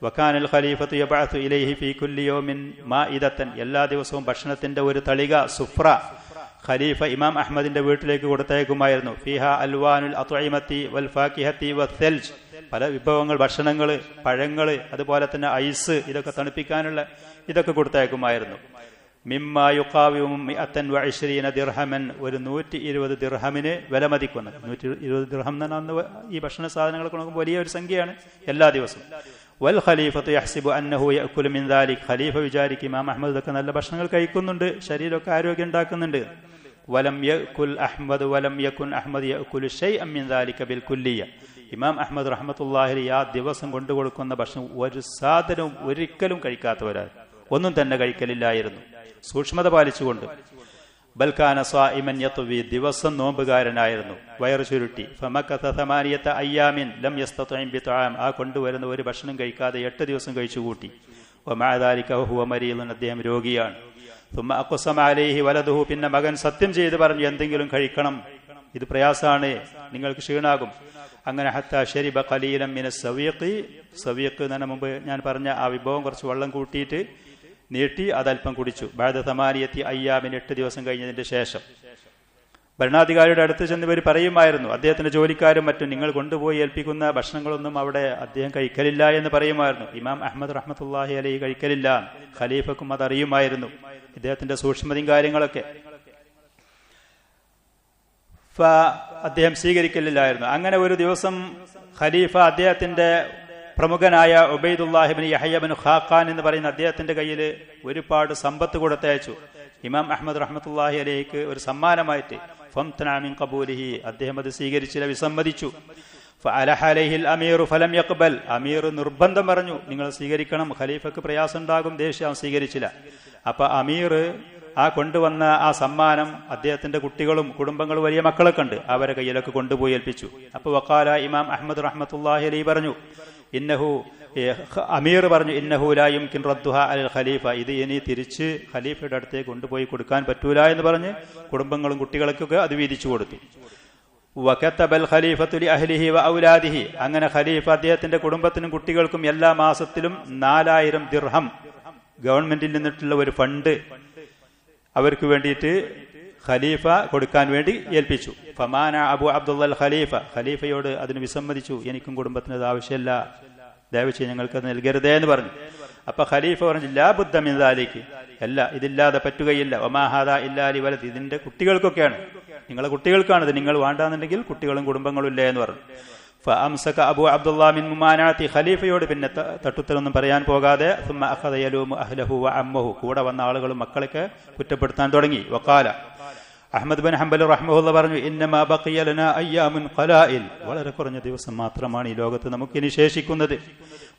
വകാനൽ ഖലീഫത്തു യബഅസു ഇലൈഹി ഫീ കുല്ലി യൗമിൻ മാഇദതൻ, എല്ലാ ദിവസവും ഭക്ഷണത്തിന്റെ ഒരു തളിക, സുഫ്ര, ഖലീഫ ഇമാം അഹ്മദിന്റെ വീട്ടിലേക്ക് കൊടുത്തയക്കുമായിരുന്നു. ഫിഹ അൽവാനുൽ അത്ഇമത്തി വൽ ഫാകിഹത്തി വസ്സൽജ്, പല വിഭവങ്ങൾ, ഭക്ഷണങ്ങള്, പഴങ്ങള്, അതുപോലെ തന്നെ ഐസ്, ഇതൊക്കെ തണുപ്പിക്കാനുള്ള ഇതൊക്കെ കൊടുത്തയക്കുമായിരുന്നു. മിമ്മാ യുഖാവിഉ 120 ദിർഹമൻ, ഒരു 120 ദിർഹമിന് വില മതിക്കുന്ന 120 ദിർഹം എന്ന് പറഞ്ഞാൽ ഈ ഭക്ഷണ സാധനങ്ങളൊക്കെ നോക്കുമ്പോൾ വലിയ ഒരു സംഖ്യയാണ് എല്ലാ ദിവസവും. വൽ ഖലീഫത്തു യഹ്സിബു അന്നഹു യഅകുലു മിൻ ദാലിക്, ഖലീഫ വിചാരിക്കും ഇമാം അഹ്മദ് ഇതൊക്കെ നല്ല ഭക്ഷണങ്ങൾ കഴിക്കുന്നുണ്ട്, ശരീരമൊക്കെ ആരോഗ്യം ഉണ്ടാക്കുന്നുണ്ട്. വലം യഅകുൽ അഹ്മദ് വലം യകുൻ അഹ്മദ് യഅകുലു ശൈഅൻ മിൻ ദാലിക ബിൽ കുല്ലിയ, ഇമാം അഹ്മദ് റഹ്മത്തുള്ളാഹി അലൈഹി ആ ദിവസം കൊണ്ടുകൊടുക്കുന്ന ഭക്ഷണം ഒരു സാധനവും ഒരിക്കലും കഴിക്കാത്തവരാണ്, ഒന്നും തന്നെ കഴിക്കലില്ലായിരുന്നു, സൂക്ഷ്മത പാലിച്ചുകൊണ്ട്. ബൽക്കാന സ്വാഇമൻ യത്വി, ദിവസം നോമ്പുകാരനായിരുന്നു, വയറു ചുരുട്ടി. ഫമക്കത 8 അയ്യാമിൻ ലം യസ്തതിഇ ബിത്ആം, ആ കൊണ്ടുവരുന്ന ഒരു ഭക്ഷണം കഴിക്കാതെ 8 ദിവസം കഴിച്ചുകൂട്ടി. വമഅ ദാലിക വഹുവ മരീദുൻ, അദ്ദേഹം രോഗിയാണ്. തുമ്മ അഖ്സമ അലൈഹി വലദുഹു, പിന്നെ മകൻ സത്യം ചെയ്ത് പറഞ്ഞു എന്തെങ്കിലും കഴിക്കണം, ഇത് പ്രയാസാണ്, നിങ്ങൾക്ക് ക്ഷീണാകും. അങ്ങനെ ഹത്താ ശരിബ ഖലീലൻ മിനസ് സവീഖി, സവീഖ് എന്ന മുമ്പ് ഞാൻ പറഞ്ഞ ആ വിഭവം കുറച്ച് വെള്ളം കൂട്ടിയിട്ട് നീട്ടി അതല്പം കുടിച്ചു. ബഅദ 8 അയ്യാമിന് 8 ദിവസം കഴിഞ്ഞതിന്റെ ശേഷം. ഭരണാധികാരിയുടെ അടുത്ത് ചെന്ന് ഇവർ പറയുമായിരുന്നു, അദ്ദേഹത്തിന്റെ ജോലിക്കാരും മറ്റും, നിങ്ങൾ കൊണ്ടുപോയി ഏൽപ്പിക്കുന്ന ഭക്ഷണങ്ങളൊന്നും അവിടെ അദ്ദേഹം കഴിക്കലില്ല എന്ന് പറയുമായിരുന്നു. ഇമാം അഹ്മദ് റഹ്മത്തുള്ളാഹി അലൈഹി കഴിക്കലില്ല, ഖലീഫക്കും അതറിയുമായിരുന്നു, ഇദ്ദേഹത്തിന്റെ സൂക്ഷ്മതയും കാര്യങ്ങളൊക്കെ. അദ്ദേഹം സ്വീകരിക്കലില്ലായിരുന്നു. അങ്ങനെ ഒരു ദിവസം ഖലീഫ അദ്ദേഹത്തിന്റെ പ്രമുഖനായ ഉബൈദുല്ലാഹി ഇബ്നു യഹ്യ ഇബ്നു ഖാഖാൻ എന്ന് പറയുന്ന അദ്ദേഹത്തിന്റെ കയ്യിൽ ഒരുപാട് സമ്പത്ത് കൊടുത്തയച്ചു. ഇമാം അഹ്മദ് റഹ്മത്തുള്ളാഹി അലൈഹിക്ക് ഒരു സമ്മാനമായിട്ട്. ഫംതന മിൻ ഖബൂലിഹി, അദ്ദേഹം അത് സ്വീകരിച്ചില്ല, വിസമ്മതിച്ചു. ഫഅലഹ അലൈഹിൽ അമീർ ഫലം യഖ്ബൽ, അമീർ നിർബന്ധം പറഞ്ഞു നിങ്ങൾ സ്വീകരിക്കണം, ഖലീഫക്ക് പ്രയാസം ഉണ്ടാകും, ദേഷ്യം, സ്വീകരിച്ചില്ല. അപ്പൊ അമീർ ആ കൊണ്ടുവന്ന ആ സമ്മാനം അദ്ദേഹത്തിന്റെ കുട്ടികളും കുടുംബങ്ങളും വലിയ മക്കളൊക്കെ ഉണ്ട്, അവരെ കയ്യിലൊക്കെ കൊണ്ടുപോയി ഏൽപ്പിച്ചു. അപ്പൊ വഖാല ഇമാം അഹ്മദ് റഹ്മത്തുള്ളാഹി അലൈഹി പറഞ്ഞു, അമീർ പറഞ്ഞു, ഇന്നഹു ലാ യുംകിൻ റദ്ദുഹാ അലൽ ഖലീഫ, ഇത് ഇനി തിരിച്ച് ഖലീഫയുടെ അടുത്തേക്ക് കൊണ്ടുപോയി കൊടുക്കാൻ പറ്റൂല എന്ന് പറഞ്ഞ് കുടുംബങ്ങളും കുട്ടികൾക്കൊക്കെ അത് വീതിച്ചു കൊടുത്തു. വകതബൽ ഖലീഫത്തു ലി അഹ്ലിഹി വ ഔലാദിഹി, അങ്ങനെ ഖലീഫ അദ്ദേഹത്തിന്റെ കുടുംബത്തിനും കുട്ടികൾക്കും എല്ലാ മാസത്തിലും 4000 ദിർഹം ഗവൺമെന്റിൽ നിന്നിട്ടുള്ള ഒരു ഫണ്ട് അവർക്ക് വേണ്ടിയിട്ട് ഖലീഫ കൊടുക്കാൻ വേണ്ടി ഏൽപ്പിച്ചു. ഫമാന അബു അബ്ദുൽ ഖലീഫ, ഖലീഫയോട് അതിന് വിസമ്മതിച്ചു, എനിക്കും കുടുംബത്തിന് അത് ആവശ്യമില്ല, ദയവചെയ്ത് ഞങ്ങൾക്ക് നൽകരുതേ എന്ന് പറഞ്ഞു. അപ്പൊ ഖലീഫ പറഞ്ഞു, ലാ ബുദ്ദ മിൻ ദാലിക്, അല്ല ഇതില്ലാതെ പറ്റുകയില്ല. വമാ ഹാദാ ഇല്ലാ ലിവലദ്, ഇതിന്റെ കുട്ടികൾക്കൊക്കെയാണ്, നിങ്ങളെ കുട്ടികൾക്കാണിത്, നിങ്ങൾ വേണ്ടാന്നുണ്ടെങ്കിൽ കുട്ടികളും കുടുംബങ്ങളും ഇല്ലേ എന്ന് പറഞ്ഞു. ഫഅംസക അബു അബ്ദുല്ലാഹ് മിൻ മുമാനാതി, ഖലീഫയോട് പിന്നെ തട്ടുത്തരൊന്നും പറയാൻ പോകാതെ സുമ്മ അഖദ യലൂമു അഹ്ലഹു വ അമ്മഹു, കൂടെ വന്ന ആളുകളും മക്കളൊക്കെ കുറ്റപ്പെടുത്താൻ തുടങ്ങി. വഖാല അഹ്മദ് ബിൻ ഹംബൽ റഹ്മഹുല്ലാഹ് പറഞ്ഞു, ഇന്നമാ ബഖിയ ലനാ അയ്യാമുൻ ഖലാഇൽ, വളരെ കുറഞ്ഞ ദിവസം മാത്രമാണ് ഈ ലോകത്ത് നമുക്കിനി ശേഷിക്കുന്നത്.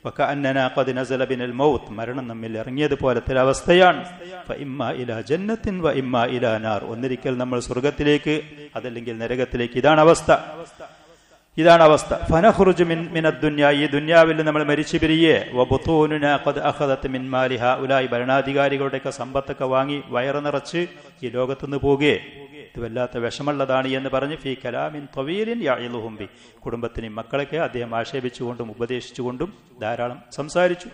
വകഅന്നനാ ഖദ് നസല ബിനൽ മൗത്ത്, മരണം നമ്മിൽ ഇറങ്ങിയതുപോലത്തെ അവസ്ഥയാണ്. ഫഇമ്മാ ഇലാ ജന്നത്തിൻ വ ഇമ്മാ ഇലാ നാർ, ഒന്നിരിക്കൽ നമ്മൾ സ്വർഗ്ഗത്തിലേക്ക് അതല്ലെങ്കിൽ നരകത്തിലേക്ക്, ഇതാണ് അവസ്ഥ. ഫനഖ്റുജു മിനദ് ദുനിയ, ഈ ദുനിയാവിൽ നമ്മൾ മരിച്ചു പിരിയേ. വബുതൂനുനാ ഖദ് അഖദത് മിൻ മാലിഹാ ഉലൈ, ഭരണാധികാരികളുടെയൊക്കെ സമ്പത്തൊക്കെ വാങ്ങി വയറ് നിറച്ച് ഈ ലോകത്തുനിന്ന് പോകുകയെ, ഇത് വല്ലാത്ത വിഷമുള്ളതാണ് എന്ന് പറഞ്ഞ് ഫീ കലാമിൻ തവീലിൻ യഇലുഹും ബി, കുടുംബത്തിനെയും മക്കളൊക്കെ അദ്ദേഹം ആക്ഷേപിച്ചുകൊണ്ടും ഉപദേശിച്ചുകൊണ്ടും ധാരാളം സംസാരിച്ചു.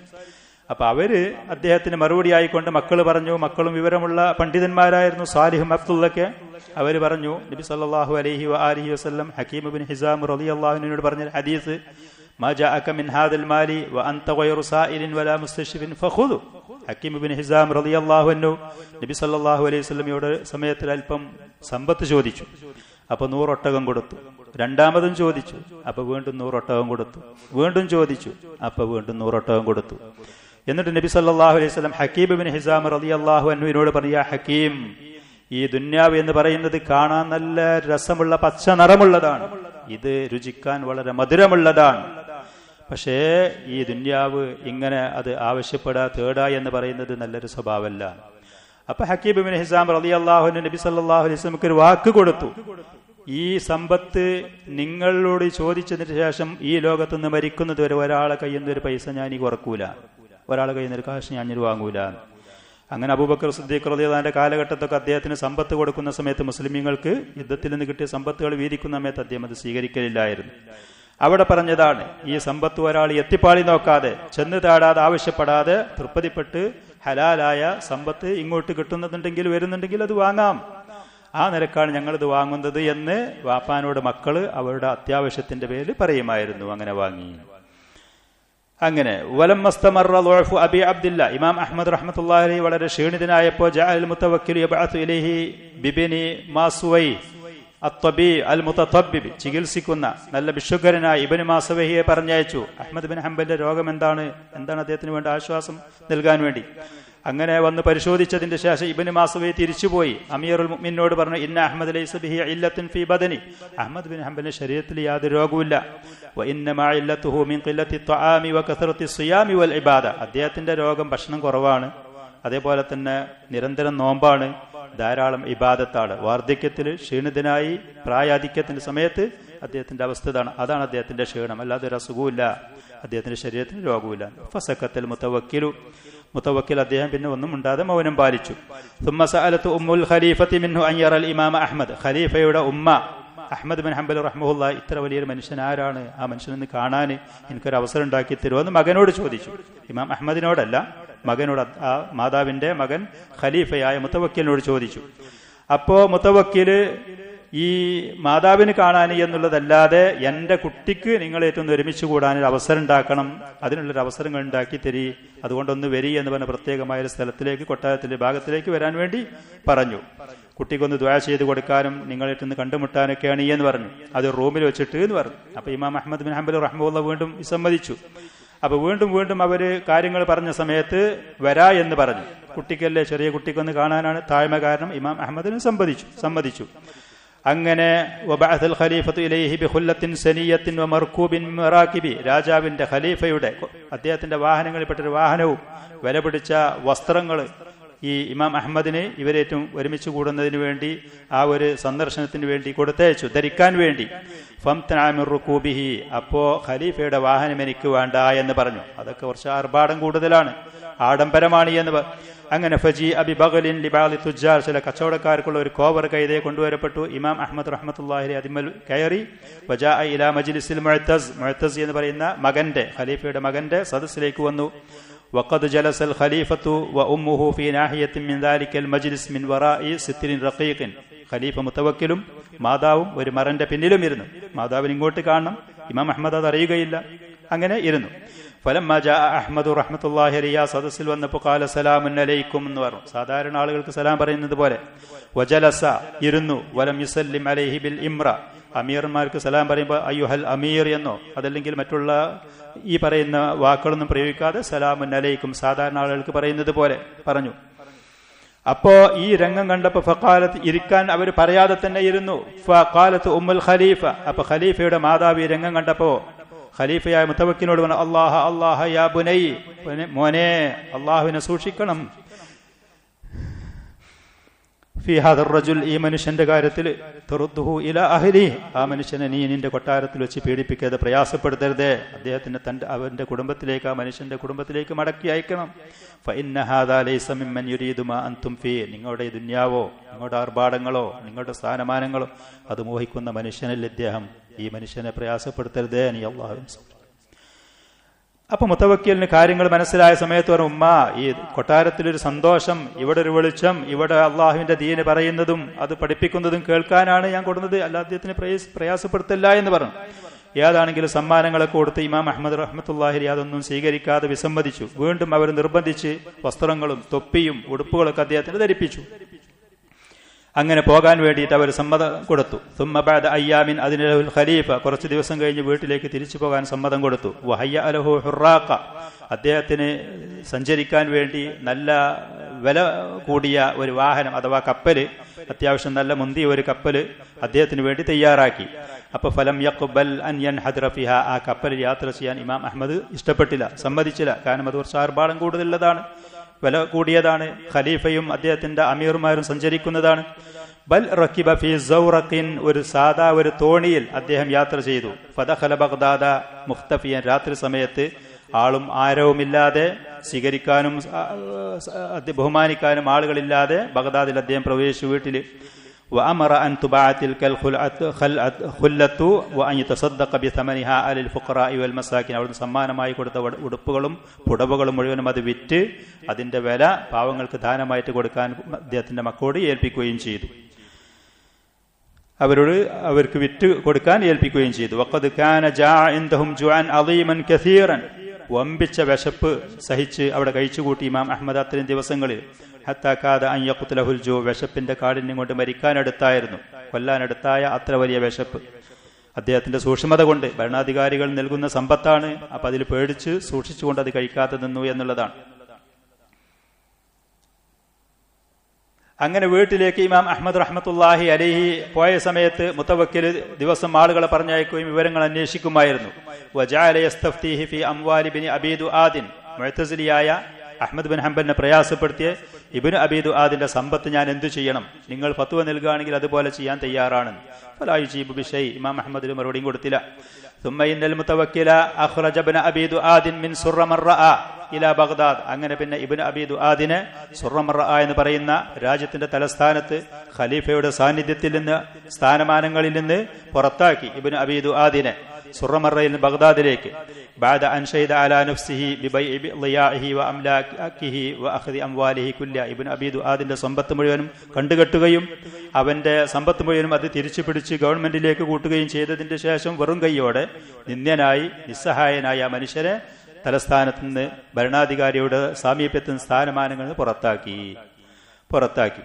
അപ്പൊ അവര് അദ്ദേഹത്തിന് മറുപടി ആയിക്കൊണ്ട് മക്കൾ പറഞ്ഞു, മക്കളും വിവരമുള്ള പണ്ഡിതന്മാരായിരുന്നു, സാലിഹും അബ്ദുള്ളൊക്കെ, അവര് പറഞ്ഞു, നബി സല്ലല്ലാഹു അലൈഹി വആലിഹി വസല്ലം ഹകീം ഇബ്നു ഹിസാം റളിയല്ലാഹു അൻഹുവിനോട് പറഞ്ഞ ഹദീസ്, മാ ജാഅക മിൻ ഹാദൽ മാലി വ അൻത ഗൈറു സായിലിൻ വലാ മുസ്തശ്ഫിൻ ഫഖുദു. ഹകീം ഇബ്നു ഹിസാം റളിയല്ലാഹു അൻഹു നബി സല്ലല്ലാഹു അലൈഹി വസല്ലമയുടെ സമയത്തിൽ അല്പം സമ്പത്ത് ചോദിച്ചു. അപ്പൊ 100 ഒട്ടകം കൊടുത്തു. രണ്ടാമതും ചോദിച്ചു, അപ്പൊ വീണ്ടും 100 ഒട്ടകം കൊടുത്തു. വീണ്ടും ചോദിച്ചു, അപ്പൊ വീണ്ടും 100 ഒട്ടകം കൊടുത്തു. എന്നിട്ട് നബി സല്ലല്ലാഹു അലൈഹി വസല്ലം ഹകീം ഇബ്നു ഹിസാം റളിയല്ലാഹു അൻഹുവിനോട് പറയാ, ഹകീം, ഈ ദുന്യാവ് എന്ന് പറയുന്നത് കാണാൻ നല്ല രസമുള്ള പച്ച നിറമുള്ളതാണ്, ഇത് രുചിക്കാൻ വളരെ മധുരമുള്ളതാണ്. പക്ഷേ ഈ ദുന്യാവ് ഇങ്ങനെ അത് തേടാ എന്ന് പറയുന്നത് നല്ലൊരു സ്വഭാവമല്ല. അപ്പൊ ഹകീം ഇബ്നു ഹിസാം റളിയല്ലാഹു അൻഹു നബി സല്ലല്ലാഹു അലൈഹി വസല്ലമക്ക് ഒരു വാക്ക് കൊടുത്തു, ഈ സമ്പത്ത് നിങ്ങളോട് ചോദിച്ചതിന് ശേഷം ഈ ലോകത്തുനിന്ന് മരിക്കുന്നത് വരെ ഒരാളെ കയ്യിൽ നിന്ന് ഒരു പൈസ ഞാൻ ഈ കുറക്കൂല, ഒരാളെ കയ്യിൽ നിന്ന് ഒരു കാശ് ഞാൻ വാങ്ങൂല. അങ്ങനെ അബൂബക്കർ സിദ്ദീഖ് റളിയല്ലാഹുവിന്റെ കാലഘട്ടത്തൊക്കെ അദ്ദേഹത്തിന് സമ്പത്ത് കൊടുക്കുന്ന സമയത്ത് മുസ്ലിമീങ്ങൾക്ക് യുദ്ധത്തിൽ നിന്ന് കിട്ടിയ സമ്പത്തുകൾ വീതിക്കുന്ന സമയത്ത് അദ്ദേഹം അത് സ്വീകരിക്കലില്ലായിരുന്നു. അവിടെ പറഞ്ഞതാണ്, ഈ സമ്പത്ത് ഒരാൾ എത്തിപ്പാളി നോക്കാതെ, ചെന്ന് താടാതെ, ആവശ്യപ്പെടാതെ, തൃപ്തിപ്പെട്ട് ഹലാലായ സമ്പത്ത് ഇങ്ങോട്ട് കിട്ടുന്നുണ്ടെങ്കിൽ വരുന്നുണ്ടെങ്കിൽ അത് വാങ്ങാം. ആ നിലക്കാണ് ഞങ്ങളിത് വാങ്ങുന്നത് എന്ന് വാപ്പാനോട് മക്കള് അവരുടെ അത്യാവശ്യത്തിന്റെ പേരിൽ പറയുമായിരുന്നു. അങ്ങനെ വാങ്ങി. അങ്ങനെ വലം മസ്തമറ ളുഅഫു അബി അബ്ദില്ല, ഇമാം അഹ്മദ് റഹ്മത്തുള്ളാഹി അലൈഹി വളരെ ക്ഷീണിതനായപ്പോൾ ജഅൽ മുതവക്കിൽ യബ്അതു ഇലൈഹി ബിബനി മാസുവൈ അത്തബി അൽ മുതതബ്ബിബ്, ചികിത്സിക്കുന്ന നല്ല ഭിക്ഷുക്കരനായ ഇബ്നു മാസവഹിയെ പറഞ്ഞയച്ചു. അഹ്മദ് ബിൻ ഹംബലിന്റെ രോഗം എന്താണ് അദ്ദേഹത്തിന് വേണ്ട ആശ്വാസം നൽകാൻ വേണ്ടി. അങ്ങനെ വന്ന് പരിശോധിച്ചതിന്റെ ശേഷം ഇബ്നു മാസവഹി തിരിച്ചുപോയി അമീറുൽ മുഅ്മിനോട് പറഞ്ഞു, ഇന്ന അഹ്മദ് ലൈസ ബിഹി ഇല്ലത്തുൻ ഫീ ബദനി, അഹ്മദ് ബിൻ ഹംബലിന്റെ ശരീരത്തിൽ യാതൊരു രോഗവുമില്ല. വ ഇന്നമാ ഇല്ലത്തുഹു മിൻ ഖില്ലത്തി ത്വആമി വ കസറത്തി സിയാമി വൽ ഇബാദ, അദ്ദേഹത്തിന്റെ രോഗം ഭക്ഷണം കുറവാണ്, അതേപോലെ തന്നെ നിരന്തരം നോമ്പാണ്, ധാരാളം ഇബാദത്താണ്. വാർദ്ധക്യത്തിൽ ക്ഷീണിതനായി പ്രായാധിക്യത്തിന്റെ സമയത്ത് അദ്ദേഹത്തിന്റെ അവസ്ഥ അതാണ് അദ്ദേഹത്തിന്റെ ക്ഷീണം, അല്ലാതെ ഒരു അസുഖവുമില്ല, അദ്ദേഹത്തിന്റെ ശരീരത്തിന് രോഗവുമില്ല. ഫസക്കത്തൽ മുതവക്കിൽ അദ്ദേഹം പിന്നെ ഒന്നും ഉണ്ടാതെ മൗനം പാലിച്ചു. സുമ്മ സഅലതു ഉമ്മുൽ ഖലീഫത്തി മിൻഹു അൻ യറൽ ഇമാമ അഹ്മദ്, ഖലീഫയുടെ ഉമ്മ അഹ്മദ് ബിൻ ഹംബൽ റഹ്മഹുല്ലാഹി ഇത്ര വലിയൊരു മനുഷ്യൻ ആരാണ്, ആ മനുഷ്യനെന്ന് കാണാൻ എനിക്കൊരു അവസരം ഉണ്ടാക്കി തരുമെന്ന് മകനോട് ചോദിച്ചു. ഇമാം അഹ്മദിനോടല്ല, മകനോട്, ആ മാതാവിന്റെ മകൻ ഖലീഫയായ മുതവക്കിലിനോട് ചോദിച്ചു. അപ്പോ മുതവക്കില് ഈ മാതാവിന് കാണാൻ എന്നുള്ളതല്ലാതെ എന്റെ കുട്ടിക്ക് നിങ്ങളേറ്റൊന്ന് ഒരുമിച്ച് കൂടാനൊരു അവസരം ഉണ്ടാക്കണം, അതിനുള്ളൊരു അവസരങ്ങൾ ഉണ്ടാക്കി തരി, അതുകൊണ്ടൊന്ന് വരി എന്ന് പറഞ്ഞ പ്രത്യേകമായ ഒരു സ്ഥലത്തിലേക്ക്, കൊട്ടാരത്തിന്റെ ഭാഗത്തിലേക്ക് വരാൻ വേണ്ടി പറഞ്ഞു. കുട്ടിക്കൊന്ന് ദുആ ചെയ്ത് കൊടുക്കാനും നിങ്ങളേറ്റൊന്ന് കണ്ടുമുട്ടാനൊക്കെയാണ് എന്ന് പറഞ്ഞു. അത് റൂമിൽ വെച്ചിട്ട് എന്ന് പറഞ്ഞു. അപ്പൊ ഇമാം അഹ്മദ് ബിൻ ഹംബൽ റഹ്മത്തുള്ളാഹി വീണ്ടും വിസമ്മതിച്ചു. അപ്പൊ വീണ്ടും അവര് കാര്യങ്ങൾ പറഞ്ഞ സമയത്ത് വരാ എന്ന് പറഞ്ഞു. കുട്ടിക്കല്ലേ, ചെറിയ കുട്ടിക്കൊന്ന് കാണാനാണ് താഴ്മ കാരണം ഇമാം അഹ്മദിന് സമ്മതിച്ചു. അങ്ങനെ വബഅസൽ ഖലീഫത്തു ഇലൈഹി ബിഖുല്ലത്തിൻ സനിയത്തിൻ വമർകൂബിൻ മറാകിബി, രാജാവിന്റെ ഖലീഫയുടെ അദ്ദേഹത്തിന്റെ വാഹനങ്ങളിൽപ്പെട്ടൊരു വാഹനവും വില പിടിച്ച വസ്ത്രങ്ങൾ ഈ ഇമാം അഹ്മദിന് ഇവരേറ്റവും ഒരുമിച്ച് കൂടുന്നതിന് വേണ്ടി, ആ ഒരു സന്ദർശനത്തിന് വേണ്ടി കൊടുത്തയച്ചു, ധരിക്കാൻ വേണ്ടി. ഫംതനാമിറുകൂബിഹി, അപ്പോ ഖലീഫയുടെ വാഹനം എനിക്ക് വേണ്ട എന്ന് പറഞ്ഞു. അതൊക്കെ കുറച്ച് ആർഭാടം കൂടുതലാണ്, ആഡംബരമാണ് എന്ന്. അങ്ങനെ ഫജി അബി ബഗലിൻ ലിബാലി തുജാർ, ചില കച്ചവടക്കാർക്കുള്ള ഒരു കോവർ കൈതയെ കൊണ്ടുവരപ്പെട്ടു. ഇമാം അഹ്മദ് റഹ്മത്തുള്ളാഹി അതിമൽ കയറി. വജാ ഇലാ മജ്ലിസിൽ മുഅ്തസ് എന്ന് പറയുന്ന മകന്റെ, ഖലീഫയുടെ മകന്റെ സദസ്സിലേക്ക് വന്നു. വഖദ് ജലസൽ ഖലീഫത്തു വ ഉമ്മുഹു ഫീ നാഹിയത്തിൻ മിൻ ദാലിക്കൽ മജ്ലിസ് മിൻ വറാഇ സിത്രിൻ റഖീഖിൻ, ഖലീഫ മുതവക്കിലും മാതാവും ഒരു മറന്റെ പിന്നിലും ഇരുന്നു. മാതാവിന് ഇങ്ങോട്ട് കാണണം, ഇമാം അഹ്മദ് അത് അറിയുകയില്ല, അങ്ങനെ ഇരുന്നു. ഫലമ്മ ജാഅ അഹ്മദു റഹ്മത്തുള്ളാഹി അലൈഹി, സദസ്സിൽ വന്നപ്പോൾ ഖാല സലാമുൻ അലൈക്കും എന്ന് പറഞ്ഞു, സാധാരണ ആളുകൾക്ക് സലാം പറയുന്നത് പോലെ. വജലസ, ഇരുന്നു. വലം യുസല്ലിം അലൈഹി ബിൽ ഇംറ, അമീർമാർക്ക് സലാം പറയുമ്പോൾ അയ്യുഹൽ അമീർ എന്നോ അതല്ലെങ്കിൽ മറ്റുള്ള ഈ പറയുന്ന വാക്കുകളൊന്നും പ്രയോഗിക്കാതെ സലാമുൻ അലൈക്കും സാധാരണ ആളുകൾക്ക് പറയുന്നത് പോലെ പറഞ്ഞു. അപ്പോ ഈ രംഗം കണ്ടപ്പോ ഫഖാലത്ത്, ഇരിക്കാൻ അവർ പറയാതെ തന്നെ ഇരുന്നു. ഫഖാലത്ത് ഉമ്മുൽ ഖലീഫ, അപ്പൊ ഖലീഫയുടെ മാതാവ് ഈ രംഗം കണ്ടപ്പോ ഖലീഫയായ മുതവക്കിനോട് പറഞ്ഞു, അല്ലാഹ അല്ലാഹ യാ ബുനൈ, മോനെ അല്ലാഹുവിനെ സൂക്ഷിക്കണം. ഫീ ഹാദർ റജുൽ, ഈ മനുഷ്യന്റെ കാര്യത്തിൽ, തുറുദ്ദുഹു ഇലാ അഹ്ലി, ആ മനുഷ്യനെ നീ നിന്റെ കൊട്ടാരത്തിൽ വെച്ച് പീഡിപ്പിക്കാതെ പ്രയാസപ്പെടുത്തരുതേ, അദ്ദേഹത്തിന് അവന്റെ കുടുംബത്തിലേക്ക്, ആ മനുഷ്യന്റെ കുടുംബത്തിലേക്ക് മടക്കി അയക്കണം. ഫഇന്ന ഹാദാ ലൈസ മിമ്മൻ യുരീദു മാ അൻതും ഫീ, നിങ്ങളുടെ ദുനിയാവോ നിങ്ങളുടെ ആർഭാടങ്ങളോ നിങ്ങളുടെ സ്ഥാനമാനങ്ങളോ അത് മോഹിക്കുന്ന മനുഷ്യനല്ല ഇദ്ദേഹം, ഈ മനുഷ്യനെ പ്രയാസപ്പെടുത്തരുതേ നീ അല്ലാഹു. അപ്പൊ മുതവക്കിലിന് കാര്യങ്ങൾ മനസ്സിലായ സമയത്ത് പറഞ്ഞു, ഉമ്മ, ഈ കൊട്ടാരത്തിലൊരു സന്തോഷം, ഇവിടെ ഒരു വെളിച്ചം, ഇവിടെ അള്ളാഹുവിന്റെ ദീന് പറയുന്നതും അത് പഠിപ്പിക്കുന്നതും കേൾക്കാനാണ് ഞാൻ കൊടുക്കുന്നത്, അല്ല അദ്ദേഹത്തിന് പ്രയാസപ്പെടുത്തില്ല എന്ന് പറഞ്ഞു. ഏതാണെങ്കിലും സമ്മാനങ്ങളൊക്കെ കൊടുത്ത് ഇമാം അഹ്മദ് റഹ്മത്തുള്ളാഹി അതൊന്നും സ്വീകരിക്കാതെ വിസമ്മതിച്ചു. വീണ്ടും അവർ നിർബന്ധിച്ച് വസ്ത്രങ്ങളും തൊപ്പിയും ഉടുപ്പുകളൊക്കെ അദ്ദേഹത്തിന് ധരിപ്പിച്ചു. അങ്ങനെ പോകാൻ വേണ്ടിയിട്ട് അവർ സമ്മതം കൊടുത്തു. സുമ്മ ബഅദ അയ്യാമിൻ അദ്നലഹുൽ ഖലീഫ, കുറച്ച് ദിവസം കഴിഞ്ഞ് വീട്ടിലേക്ക് തിരിച്ചു പോകാൻ സമ്മതം കൊടുത്തു. വഹയ്യ അലഹു ഹുറാഖ, അദ്ദേഹത്തിന് സഞ്ചരിക്കാൻ വേണ്ടി നല്ല വില കൂടിയ ഒരു വാഹനം അഥവാ കപ്പല്, അത്യാവശ്യം നല്ല മുന്തിയ ഒരു കപ്പല് അദ്ദേഹത്തിന് വേണ്ടി തയ്യാറാക്കി. അപ്പൊ ഫലം യഖ്ബൽ അൻ യൻഹദ്റ ഫിഹാ, ആ കപ്പലിൽ യാത്ര ചെയ്യാൻ ഇമാം അഹ്മദ് ഇഷ്ടപ്പെട്ടില്ല, സമ്മതിച്ചില്ല. കാരണം അത് കുറച്ച് ആർഭാടം കൂടുതലുള്ളതാണ്, വില കൂടിയതാണ്, ഖലീഫയും അദ്ദേഹത്തിന്റെ അമീർമാരും സഞ്ചരിക്കുന്നതാണ്. ബൽ റക്കിബ ഫീ സൗറഖിൻ, ഒരു സാദാ ഒരു തോണിയിൽ അദ്ദേഹം യാത്ര ചെയ്തു. ഫദഖല ബഗ്ദാദ മുഖ്തഫിയൻ, രാത്രി സമയത്ത് ആളും ആരവുമില്ലാതെ, സ്വീകരിക്കാനും ബഹുമാനിക്കാനും ആളുകളില്ലാതെ ബഗ്ദാദിൽ അദ്ദേഹം പ്രവേശിച്ചു വീട്ടിൽ. وأمر أن تباع تلك الخلة وأن يتصدق بثمنها على الفقراء والمساكين, അവിടുന്ന് സമ്മാനമായി കൊടുത്ത ഉടുപ്പുകളും പുടവകളും മുഴുവനും അത് വിറ്റ് അതിന്റെ വില പാവങ്ങൾക്ക് ദാനമായിട്ട് കൊടുക്കാൻ അദ്ദേഹത്തിന്റെ മക്കളോട് ഏൽപ്പിക്കുകയും ചെയ്തു. അവർക്ക് വിറ്റ് കൊടുക്കാൻ ഏൽപ്പിക്കുകയും ചെയ്തു. വഖദ് കാന ജാഅ ഇൻദഹും ജുഅൻ അളീമൻ കസീറൻ, വമ്പിച്ച വിശപ്പ് സഹിച്ച് അവിടെ കഴിച്ചുകൂട്ടി ഇമാം അഹ്മദ് അത്രയും ദിവസങ്ങളിൽ. ഹത്താ കാദ അൻ യഖ്തുലഹുൽ ജൂ, വിശപ്പിന്റെ കാഠിന്യം കൊണ്ട് മരിക്കാനടുത്തായിരുന്നു, കൊല്ലാനടുത്തായ അത്ര വലിയ വിശപ്പ്. അദ്ദേഹത്തിന്റെ സൂക്ഷ്മത കൊണ്ട്, ഭരണാധികാരികൾ നൽകുന്ന സമ്പത്താണ്, അപ്പൊ അതിൽ പേടിച്ച് സൂക്ഷിച്ചുകൊണ്ട് അത് കഴിക്കാതെ നിന്നു എന്നുള്ളതാണ്. അങ്ങനെ വീട്ടിലേക്ക് ഇമാം അഹ്മദ് റഹ്മത്തുള്ളാഹി അലൈഹി പോയ സമയത്ത് മുതവക്കിൽ ദിവസം ആളുകളെ പറഞ്ഞയക്കുകയും വിവരങ്ങൾ അന്വേഷിക്കുമായിരുന്നു. വജഅല യസ്തഫ്തീഹി ഫീ അംവാലി ബിനി അബീ ദുആദിൻ, മുഅ്തസിലിയായ അഹ്മദ് ബിൻ ഹംബലിനെ പ്രയാസപ്പെടുത്തിയ ഇബ്നു അബീ ദുആദിന്റെ സമ്പത്ത് ഞാൻ എന്തു ചെയ്യണം, നിങ്ങൾ ഫത്വ നൽകുകയാണെങ്കിൽ അതുപോലെ ചെയ്യാൻ തയ്യാറാണ്. ഫലാ യുജീബു ബിശൈ, ഇമാം അഹ്മദിന് മറുപടിയും കൊടുത്തില്ല. ثم إن المتوكل أخرج ابن أبي دؤاد من سر من رأى إلى بغداد, അങ്ങനെ പിന്നെ ഇബ്നു അബീ ദുആദിനെ സുറമറ എന്ന് പറയുന്ന രാജ്യത്തിന്റെ തലസ്ഥാനത്ത് ഖലീഫയുടെ സാന്നിധ്യത്തിൽ നിന്ന്, സ്ഥാനമാനങ്ങളിൽ നിന്ന് പുറത്താക്കി ഇബ്നു അബീ ദുആദിനെ സുറമറയിൽ നിന്ന് ബഗ്ദാദിലേക്ക്. بعد أن شهد على نفسه ببيع ضياعه وأملاكه وأخذ أمواله كلها, ഇബ്നു അബീ ദുആദിന്റെ സമ്പത്ത് മുഴുവനും കണ്ടുകെട്ടുകയും അവന്റെ സമ്പത്ത് മുഴുവനും അത് തിരിച്ചു പിടിച്ച് ഗവൺമെന്റിലേക്ക് കൂട്ടുകയും ചെയ്തതിന്റെ ശേഷം വെറും കൈയോടെ നിന്ദ്യനായി നിസ്സഹായനായ മനുഷ്യരെ തലസ്ഥാനത്ത് നിന്ന്, ഭരണാധികാരിയുടെ സാമീപ്യത്തിൽ നിന്ന്, സ്ഥാനമാനങ്ങളിൽ നിന്ന് പുറത്താക്കി.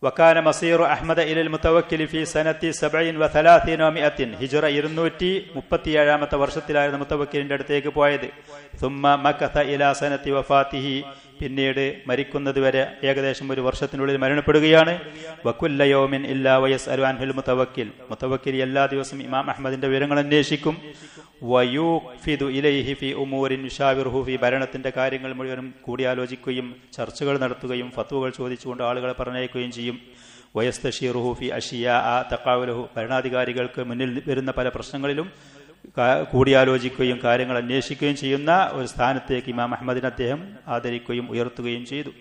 വകാന മസീറു അഹ്മദ ഇലൽ മുതവക്കിലി ഫീ സനത്തി 37 و100, ഹിജ്റ 237 വർഷത്തിലായിരുന്നു മുതവക്കിലിന്റെ അടുത്തേക്ക് പോയത്. ثم مكث الى സനത്തി വഫാത്തിഹി, പിന്നീട് മരിക്കുന്നത് വരെ ഏകദേശം ഒരു വർഷത്തിനുള്ളിൽ മരണപ്പെടുകയാണ്. വകുല്ല യൗമിൻ ഇല്ലാ വയസ്അലു അൻഹുൽ മുതവക്കിൽ, മുതവക്കിൽ എല്ലാ ദിവസവും ഇമാം അഹ്മദിന്റെ വിവരങ്ങൾ അന്വേഷിക്കും. വയൂഫിദു ഇലൈഹി ഫീ ഉമൂരിൻ യുശാവിറുഹു ഫീ, ഭരണത്തിന്റെ കാര്യങ്ങൾ മുഴുവനും കൂടിയാലോചിക്കുകയും ചർച്ചകൾ നടത്തുകയും ഫത്വകൾ ചോദിച്ചുകൊണ്ട് ആളുകളെ പറഞ്ഞയക്കുകയും ചെയ്യും. വയസ്തശീറുഹു ഫീ അഷിയാ തഖാവലുഹു, ഭരണാധികാരികൾക്ക് മുന്നിൽ വരുന്ന പല പ്രശ്നങ്ങളിലും കൂടിയാലോചിക്കുകയും കാര്യങ്ങൾ അന്വേഷിക്കുകയും ചെയ്യുന്ന ഒരു സ്ഥാനത്തേക്ക് ഇമാം അഹ്മദിനെ അദ്ദേഹം ആദരിക്കുകയും ഉയർത്തുകയും ചെയ്തു.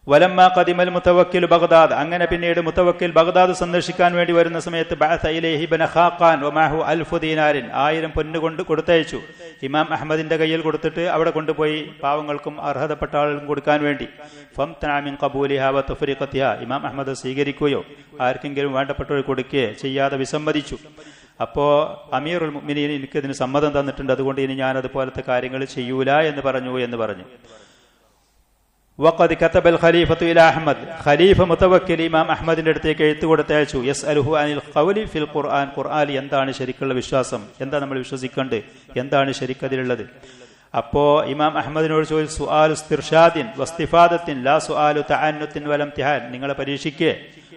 വലമ്മ ഖദിമൽ മുതവക്കിൽ ബഗ്ദാദ്, അങ്ങനെ പിന്നീട് മുതവക്കിൽ ബഗ്ദാദ് സന്ദർശിക്കാൻ വേണ്ടി വരുന്ന സമയത്ത് ബഅസ ഇലൈഹി ഇബ്നു ഖാഖാൻ വമാഹു 1000 ദീനാരിൻ, 1000 പൊന്ന് കൊണ്ട് കൊടുത്തയച്ചു. ഇമാം അഹ്മദിന്റെ കയ്യിൽ കൊടുത്തിട്ട് അവിടെ കൊണ്ടുപോയി പാവങ്ങൾക്കും അർഹതപ്പെട്ട ആളുകൾക്കും കൊടുക്കാൻ വേണ്ടി. ഫംതന മിൻ ഖബൂലിഹാ വ തഫ്രീഖതിഹാ, ഇമാം അഹ്മദ് സ്വീകരിക്കുകയോ ആർക്കെങ്കിലും വേണ്ടപ്പെട്ടവർ കൊടുക്കുകയോ ചെയ്യാതെ വിസമ്മതിച്ചു. അപ്പോ അമീറുൽ മുഅ്മിനീൻ എനിക്കതിന് സമ്മതം തന്നിട്ടുണ്ട്, അതുകൊണ്ട് ഇനി ഞാൻ അതുപോലത്തെ കാര്യങ്ങൾ ചെയ്യൂല എന്ന് പറഞ്ഞു. വഖദ് കതബൽ ഖലീഫത്തു ഇലാ അഹ്മദ്, ഖലീഫ മുതവക്കിൽ ഇമാം അഹ്മദിന്റെ അടുത്തേക്ക് എഴുത്ത് കൊടുത്തയച്ചു. യസ്അലുഹു അനിൽ ഖൗലി ഫിൽ ഖുർആൻ, ഖുർആനിൽ എന്താണ് ശരിക്കുള്ള വിശ്വാസം, എന്താ നമ്മൾ വിശ്വസിക്കേണ്ടത്, എന്താണ് ശരിക്കതിലുള്ളത്. അപ്പോ ഇമാം അഹ്മദിനോട് ചോദിച്ചു, സുആലു ഇസ്തിർഷാദിൻ വസ്തിഫാദത്തിൻ ലാ സുആലു തഅന്നുത്തിൻ വലം തിഹാൻ, നിങ്ങളെ പരീക്ഷിക്കേ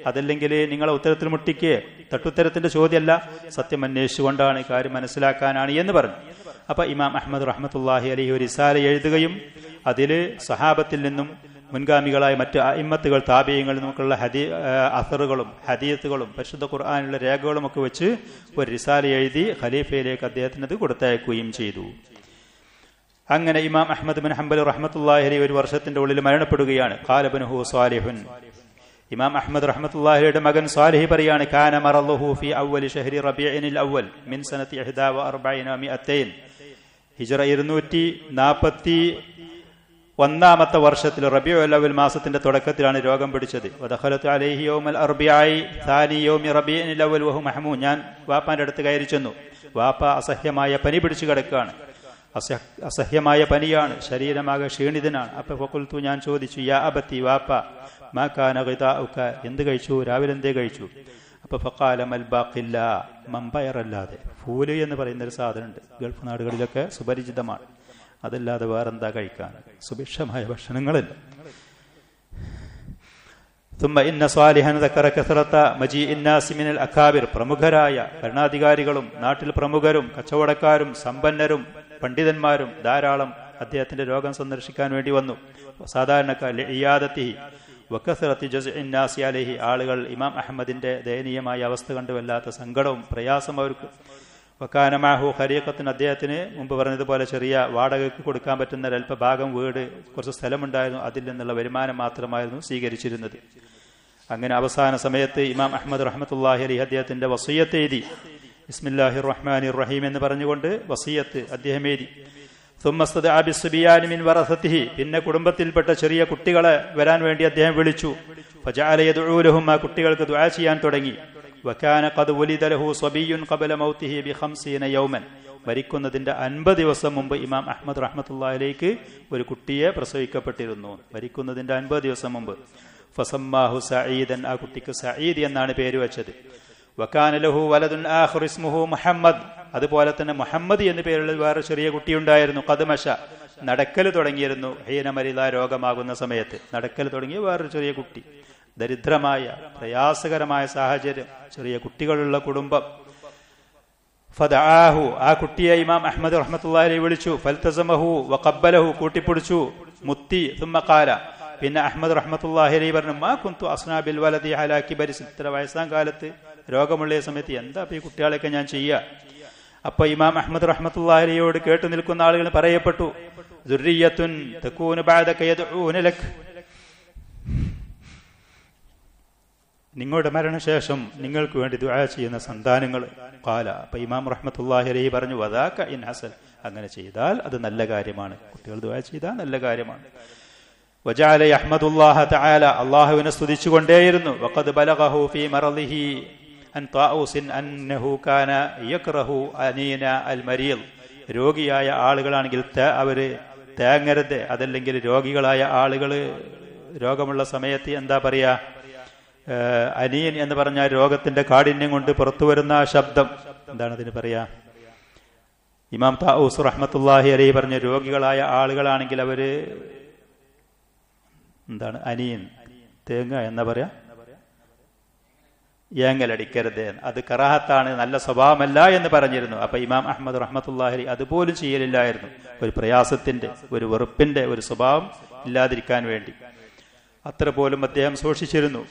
അതല്ലെങ്കിൽ നിങ്ങളെ ഉത്തരത്തിൽ മുട്ടിക്കേ, തട്ടുത്തരത്തിന്റെ ചോദ്യമല്ല, സത്യം അന്വേഷിച്ചുകൊണ്ടാണ്, കാര്യം മനസ്സിലാക്കാനാണ് എന്ന് പറഞ്ഞു. അപ്പൊ ഇമാം അഹ്മദ് റഹ്മത്തുള്ളാഹി അലൈഹി ഒരു റിസാല എഴുതുകയും അതില് സഹാബത്തിൽ നിന്നും മുൻഗാമികളായ മറ്റ് അഇമ്മത്തുകൾ താബിഈങ്ങളിൽ നിന്നുമുള്ള അസറുകളും ഹദീസുകളും പരിശുദ്ധ ഖുർആനിലുള്ള രേഖകളും ഒക്കെ വെച്ച് ഒരു റിസാല എഴുതി ഖലീഫയിലേക്ക് അദ്ദേഹത്തിനത് കൊടുത്തയക്കുകയും ചെയ്തു. അങ്ങനെ ഇമാം അഹ്മദ് ബിൻ ഹംബൽ റഹ്മത്തുള്ളാഹി അലൈഹി ഒരു വർഷത്തിന്റെ ഉള്ളിൽ മരണപ്പെടുകയാണ്. ഖാല ഇബ്നുഹു സ്വാലിഹുൻ, ഇമാം അഹ്മദ് റഹ്മത്തുള്ളാഹിയുടെ മകൻ സ്വാലിഹി പറയാണ്, കാന മറളുഹു ഫീ അവ്വലി ഷഹ്രി റബീഇനിൽ അവ്വൽ മിൻ സനത്തി 41 و200, ഹിജ്റ 241 വർഷത്തിൽ റബീഉൽ അവ്വൽ മാസത്തിന്റെ തുടക്കത്തിലാണ് രോഗം പിടിച്ചത്. വദഖലതു അലൈഹി യൗമൽ അർബിഈ സാനി യൗമി റബീഇനിൽ അവ്വൽ വഹു മഹ്മൂ, ഞാൻ വാപ്പാന്റെ അടുത്ത് കയറി ചെന്നു. വാപ്പ അസഹ്യമായ പനി പിടിച്ചു കിടക്കുകയാണ്, അസഹ്യമായ പനിയാണ്, ശരീരമാകെ ക്ഷീണിതനാണ്. അപ്പൊ ഫഖുൽതു, ഞാൻ ചോദിച്ചു, യാ അബത്തി, വാപ്പ, മാ കാന ഗിദാഉക, എന്ത് കഴിച്ചു, രാവിലെ എന്തേ കഴിച്ചു. അപ്പൊ ഫഖാല മൽ ബാഖില്ല, മമ്പയറല്ലാതെ, ഫൂല് എന്ന് പറയുന്ന ഒരു സാധനമുണ്ട്, ഗൾഫ് നാടുകളിലൊക്കെ സുപരിചിതമാണ്, അതല്ലാതെ വേറെന്താ കഴിക്കാൻ, സുഭിക്ഷമായ ഭക്ഷണങ്ങളല്ല. ثم إن صالحا ذكر كثرة مجيء الناس من الأكابر, പ്രമുഖരായ ഭരണാധികാരികളും നാട്ടിൽ പ്രമുഖരും കച്ചവടക്കാരും സമ്പന്നരും പണ്ഡിതന്മാരും ധാരാളം അദ്ദേഹത്തിന്റെ രോഗം സന്ദർശിക്കാൻ വേണ്ടി വന്നു. സാധാരണക്കാർ ഇയാദത്തിഹി വകസറത്തി ജസ്ഇ നാസി അലൈഹി, ആളുകൾ ഇമാം അഹ്മദിന്റെ ദയനീയമായ അവസ്ഥ കണ്ടു വല്ലാത്ത സങ്കടവും പ്രയാസം അവർക്ക്. വകാന മഅഹു ഖരീഖത്തുൻ, അദ്ദേഹത്തിന് മുമ്പ് പറഞ്ഞതുപോലെ ചെറിയ വാടകയ്ക്ക് കൊടുക്കാൻ പറ്റുന്ന ഒരല്പ ഭാഗം വീട്, കുറച്ച് സ്ഥലമുണ്ടായിരുന്നു, അതിൽ നിന്നുള്ള വരുമാനം മാത്രമായിരുന്നു സ്വീകരിച്ചിരുന്നത്. അങ്ങനെ അവസാന സമയത്ത് ഇമാം അഹ്മദ് റഹ്മത്തുള്ളാഹി അലൈഹി അദ്ദേഹത്തിന്റെ വസിയ്യത്ത് എഴുതി. ബിസ്മില്ലാഹിർ റഹ്മാനിർ റഹീം എന്ന് പറഞ്ഞുകൊണ്ട് വസിയ്യത്ത് അദ്ദേഹം എഴുതി. സുമ്മസ്തദഅ ബിസ്സുബിയാനി മിൻ വറസതിഹി, പിന്നെ കുടുംബത്തിൽപ്പെട്ട ചെറിയ കുട്ടികളെ വരാൻ വേണ്ടി അദ്ദേഹം വിളിച്ചു. ഫജഅല യദ്ഉ ലഹും, ആ കുട്ടികൾക്ക് ദുആ ചെയ്യാൻ തുടങ്ങി. വകാന ഖദ് വലിദ ലഹു സബിയ്യുൻ ഖബല മൗതിഹി ബി50 യൗമൻ, മരിക്കുന്നതിന്റെ 50 ദിവസം മുമ്പ് ഇമാം അഹ്മദ് റഹ്മത്തുള്ളാഹി അലൈഹി ഒരു കുട്ടിയെ പ്രസവിക്കപ്പെട്ടിരുന്നു. മരിക്കുന്നതിന്റെ 50 ദിവസം മുമ്പ്. ഫസമ്മാഹു സഈദൻ, ആ കുട്ടിക്ക് സഈദ് എന്നാണ് പേര് വെച്ചത്. വകാന ലഹു വലദുൻ ആഖിർ ഇസ്മുഹു മുഹമ്മദ്, അതുപോലെ തന്നെ മുഹമ്മദ് എന്ന് പേരുള്ള വേറെ ചെറിയ കുട്ടിയുണ്ടായിരുന്നു. ഖദ് മശ, നടക്കൽ തുടങ്ങിയിരുന്നു. ഹീന മരിദ, രോഗമാകുന്ന സമയത്ത് നടക്കൽ തുടങ്ങിയ വേറൊരു ചെറിയ കുട്ടി. ദരിദ്രമായ പ്രയാസകരമായ സാഹചര്യം, ചെറിയ കുട്ടികളുള്ള കുടുംബം. ഫദആഹു, ആ കുട്ടിയെ ഇമാം അഹ്മദ് റഹ്മത്തുള്ളാഹി അലൈഹി വിളിച്ചു. ഫൽതസമഹു വഖബ്ബലഹു, കൂട്ടിപ്പിടിച്ചു, മുത്തി. സുമ്മ ഖാല, പിന്നെ അഹ്മദ് റഹ്മത്തുള്ളാഹി അലൈഹി പറഞ്ഞു, മാ കുന്തു അസ്നാ ബിൽ വലദി അലാ കിബരി, ഇത്ര വയസ്സാം കാലത്ത് രോഗമുള്ള സമയത്ത് എന്താ ഈ കുട്ടികളെയൊക്കെ ഞാൻ ചെയ്യുക? അപ്പൊ ഇമാം അഹ്മദ് റഹ്മത്തുള്ളാഹി അലൈഹിയോട് കേട്ടു നിൽക്കുന്ന ആളുകൾ പറയപ്പെട്ടു, ദുർരിയത്തുൻ തകൂന ബഅദക യദ്ഊന ലക്, നിങ്ങളുടെ മരണശേഷം നിങ്ങൾക്ക് വേണ്ടി ദുആ ചെയ്യുന്ന സന്താനങ്ങൾ. ഖാല, അപ്പൊ ഇമാം റഹ്മത്തുള്ളാഹി അലൈഹി പറഞ്ഞു, വദാക ഇൻ ഹസൻ, അങ്ങനെ ചെയ്താൽ അത് നല്ല കാര്യമാണ്, കുട്ടികൾ ദുആ ചെയ്താൽ നല്ല കാര്യമാണ്. വജഅല യഹ്മദുല്ലാഹ തആല, അല്ലാഹുവിനെ സ്തുതിച്ചുകൊണ്ടേയിരുന്നു. വഖദ് ബലഗഹു ഫീ മറളിഹി അൻ താഊസിൻ അന്നഹു കാന യക്റഹു അനീന അൽ മരീൽ, രോഗിയായ ആളുകളാണെങ്കിൽ അവര് തേങ്ങരുത്, അതല്ലെങ്കിൽ രോഗികളായ ആളുകൾ രോഗമുള്ള സമയത്ത് എന്താ പറയാ, അനീൻ എന്ന് പറഞ്ഞാൽ രോഗത്തിന്റെ കാഠിന്യം കൊണ്ട് പുറത്തു വരുന്ന ശബ്ദം, എന്താണ് അതിന് പറയാ? ഇമാം താഊസ് റഹ്മത്തുള്ളാഹി അലൈഹി പറഞ്ഞ രോഗികളായ ആളുകളാണെങ്കിൽ അവര് എന്താണ് അനീൻ, തേങ്ങ എന്നാ പറയാ, ഏങ്ങലടിക്കരുത്, അത് കറാഹത്താണ്, നല്ല സ്വഭാവമല്ല എന്ന് പറഞ്ഞിരുന്നു. അപ്പൊ ഇമാം അഹ്മദ് റഹ്മത്തുള്ളാഹി അലൈഹി അതുപോലും ചെയ്യലില്ലായിരുന്നു. ഒരു പ്രയാസത്തിന്റെ, ഒരു വെറുപ്പിന്റെ ഒരു സ്വഭാവം ഇല്ലാതിരിക്കാൻ വേണ്ടി അത്ര പോലും അദ്ദേഹം സൂക്ഷിച്ചിരുന്നു.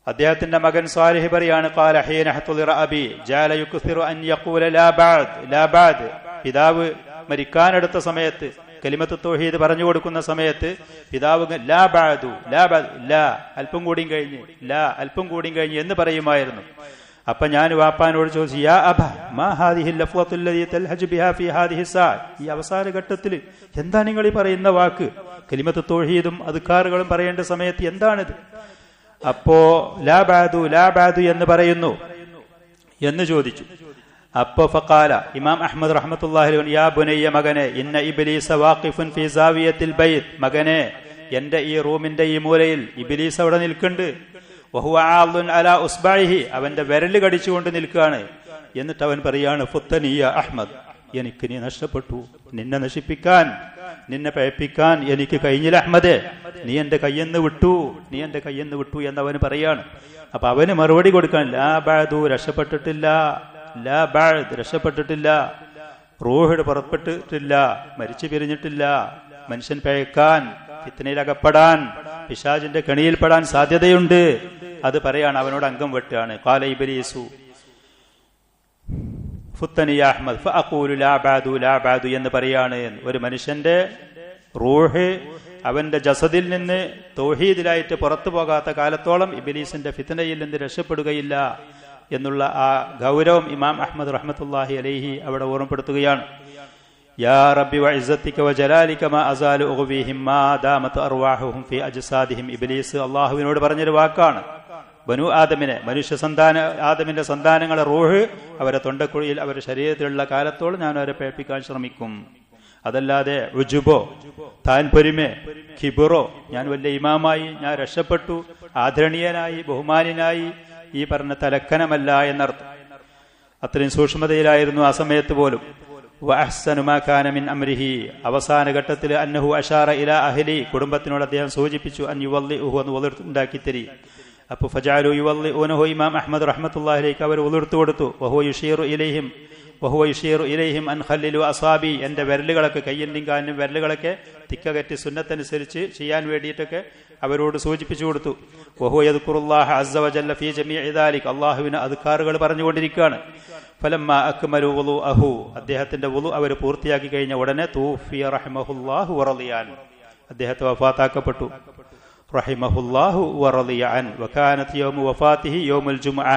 അദ്ദേഹത്തിന്റെ മകൻ സാലിഹ് പറയാണ്, ഖാല ഹീന ഹത്തുലിറ അബി ജഅല യുക്സിറു അൻ യഖൂല ലാ ബഅദ് ലാ ബഅദ്, പിതാവ് മരിക്കാനെടുത്ത സമയത്ത് കലിമത്ത് തൗഹീദ് പറഞ്ഞു കൊടുക്കുന്ന സമയത്ത് പിതാവ് ലാ ബഅദു ലാ ബഅദ്, ലാ അല്പം കൂടിയും കഴിഞ്ഞ്, ലാ അല്പം കൂടിയും കഴിഞ്ഞ് എന്ന് പറയുമായിരുന്നു. അപ്പൊ ഞാൻ വാപ്പാനോട് ചോദിച്ചു, യാ അബ മാ ഹാദിഹി ലഫ്ളത്തു അല്ലദീ തൽഹജു ബിഹാ ഫീ ഹാദിഹി സാ, ഈ അവസാന ഘട്ടത്തിൽ എന്താ നിങ്ങൾ ഈ പറയുന്ന വാക്ക്, കലിമത്ത് തൗഹീദും അദ്കാറുകളും പറയേണ്ട സമയത്ത് എന്താണിത്? അപ്പോ ലാ ബഅദു എന്ന് പറയുന്നു എന്ന് ചോദിച്ചു. അപ്പോ ഫഖാല, ഇമാം അഹ്മദ് റഹ്മത്തുള്ളാഹി അലൈഹി, യാ ബുനയ്യ, മകനെ, ഇന്ന ഇബ്ലീസ വാഖിഫുൻ ഫീ സാവിയത്തിൽ ബൈത്ത്, മകനെ, എന്റെ ഈ റൂമിന്റെ ഈ മൂലയിൽ ഇബ്ലീസ് അവിടെ നിൽക്കുന്നുണ്ട്. വഹുവ ആളുൻ അലാ ഉസ്ബഇഹി, അവന്റെ വിരല് കടിച്ചുകൊണ്ട് നിൽക്കുകയാണ്. എന്നിട്ട് അവൻ പറയാണ്, ഫുത്തനിയ അഹ്മദ്, എനിക്ക് നീ നഷ്ടപ്പെട്ടു, നിന്നെ നശിപ്പിക്കാൻ, നിന്നെ പഴപ്പിക്കാൻ എനിക്ക് കഴിഞ്ഞില്ല അഹ്മദേ, നീ എന്റെ കയ്യെന്ന് വിട്ടു, നീ എന്റെ കയ്യെന്ന് വിട്ടു എന്നവന് പറയാണ്. അപ്പൊ അവന് മറുപടി കൊടുക്കാൻ, ലാ ബഅദു, രക്ഷപ്പെട്ടിട്ടില്ല, ലാ ബഅദ്, രക്ഷപ്പെട്ടിട്ടില്ല, റൂഹ് പുറപ്പെട്ടിട്ടില്ല, മരിച്ചു പിരിഞ്ഞിട്ടില്ല, മനുഷ്യൻ പഴക്കാൻ, ഫിത്നയിൽ അകപ്പെടാൻ, പിശാചിന്റെ കെണിയിൽപ്പെടാൻ സാധ്യതയുണ്ട്, അത് പറയാണ്. അവനോട് അംഗം വെട്ടുകയാണ്. ഖാല ഇബ്ലീസു ഫുത്തനി യാ അഹ്മദ് ഫഅഖൂലു ലാ ബഅദു എന്ന് പറയാണ്. ഒരു മനുഷ്യന്റെ റൂഹ് അവന്റെ ജസദിൽ നിന്ന് തൗഹീദിലായിട്ട് പുറത്തു പോകാത്ത കാലത്തോളം ഇബ്ലീസിന്റെ ഫിത്നയിൽ നിന്ന് രക്ഷപ്പെടുകയില്ല എന്നുള്ള ആ ഗൗരവം ഇമാം അഹ്മദ് റഹ്മത്തുള്ളാഹി അലൈഹി അവിടെ ഓർമ്മപ്പെടുത്തുകയാണ്. യാ റബ്ബി വഇസ്സതിക വജലാലിക മാ അസാലു ഉഗ്ബിഹിം മാ ദാമത് അർവാഹുഹും ഫീ അജ്സാദിഹിം. ഇബ്ലീസ് അല്ലാഹുവിനോട് പറഞ്ഞൊരു വാക്കാണ്. ബനു ആദമിനെ, ആദമിന്റെ സന്താനങ്ങളെ റൂഹ് അവരെ തൊണ്ടക്കുഴിയിൽ അവരുടെ ശരീരത്തിലുള്ള കാലത്തോളം ഞാൻ അവരെ പേപ്പിക്കാൻ ശ്രമിക്കും. അതല്ലാതെ ഉജുബോ, താൻപൊരിമേ, ഖിബറോ, ഞാൻ വലിയ ഇമാമായി, ഞാൻ രക്ഷപ്പെട്ടു, ആദരണീയനായി, ബഹുമാന്യനായി, ഈ പറഞ്ഞ തലക്കനമല്ല എന്നർത്ഥം. അത്രയും സൂക്ഷ്മതയിലായിരുന്നു ആ സമയത്ത് പോലും. വഅഹ്സനു മാ കാന മിൻ അംരിഹി, അവസാന ഘട്ടത്തിൽ അന്നഹു അശാറ ഇലാ അഹ്ലി, കുടുംബത്തിനോട് അദ്ദേഹം സൂചിപ്പിച്ചു, അൻ യുവല്ലിഉഹു, എന്ന് ഉളർത്തുണ്ടാക്കി തരി. അപ്പൊ ഫജഅലു യുവല്ലിഊനഹു, ഇമാം അഹ്മദ് റഹ്മത്തുള്ളാഹി അലൈഹി അവർ ഉളർത്തു കൊടുത്തു. വഹുവ യുശീറു ഇലൈഹിം അൻ ഖല്ലിലു അസാബി, എന്റെ വിരലുകളൊക്കെ, കയ്യിന്റെയും കാലിന്റെയും വിരലുകളൊക്കെ തിക്കകറ്റി സുന്നത്തനുസരിച്ച് ചെയ്യാൻ വേണ്ടിയിട്ടൊക്കെ അവരോട് സൂചിപ്പിച്ചു കൊടുത്തു. വഹുവ യദ്കുറുല്ലാഹ അസ്സ വജല്ല ഫീ ജമീഇ ദാലിക, അല്ലാഹുവിന്റെ അദ്കാറുകൾ പറഞ്ഞുകൊണ്ടിരിക്കുകയാണ്. ഫലമ്മ അക്മലു വുളുഅഹു, അദ്ദേഹത്തിന്റെ വുളു അവർ പൂർത്തിയാക്കി കഴിഞ്ഞ ഉടനെ തൂഫിയ റഹിമഹുല്ലാഹു വറളിയാൻ, അദ്ദേഹത്തെ വഫാത്താക്കപ്പെട്ടു. റഹിമഹുല്ലാഹു വറളിയ അൻ. വകാനത് യൗമു വഫാതിഹി യൗമുൽ ജുമുഅ,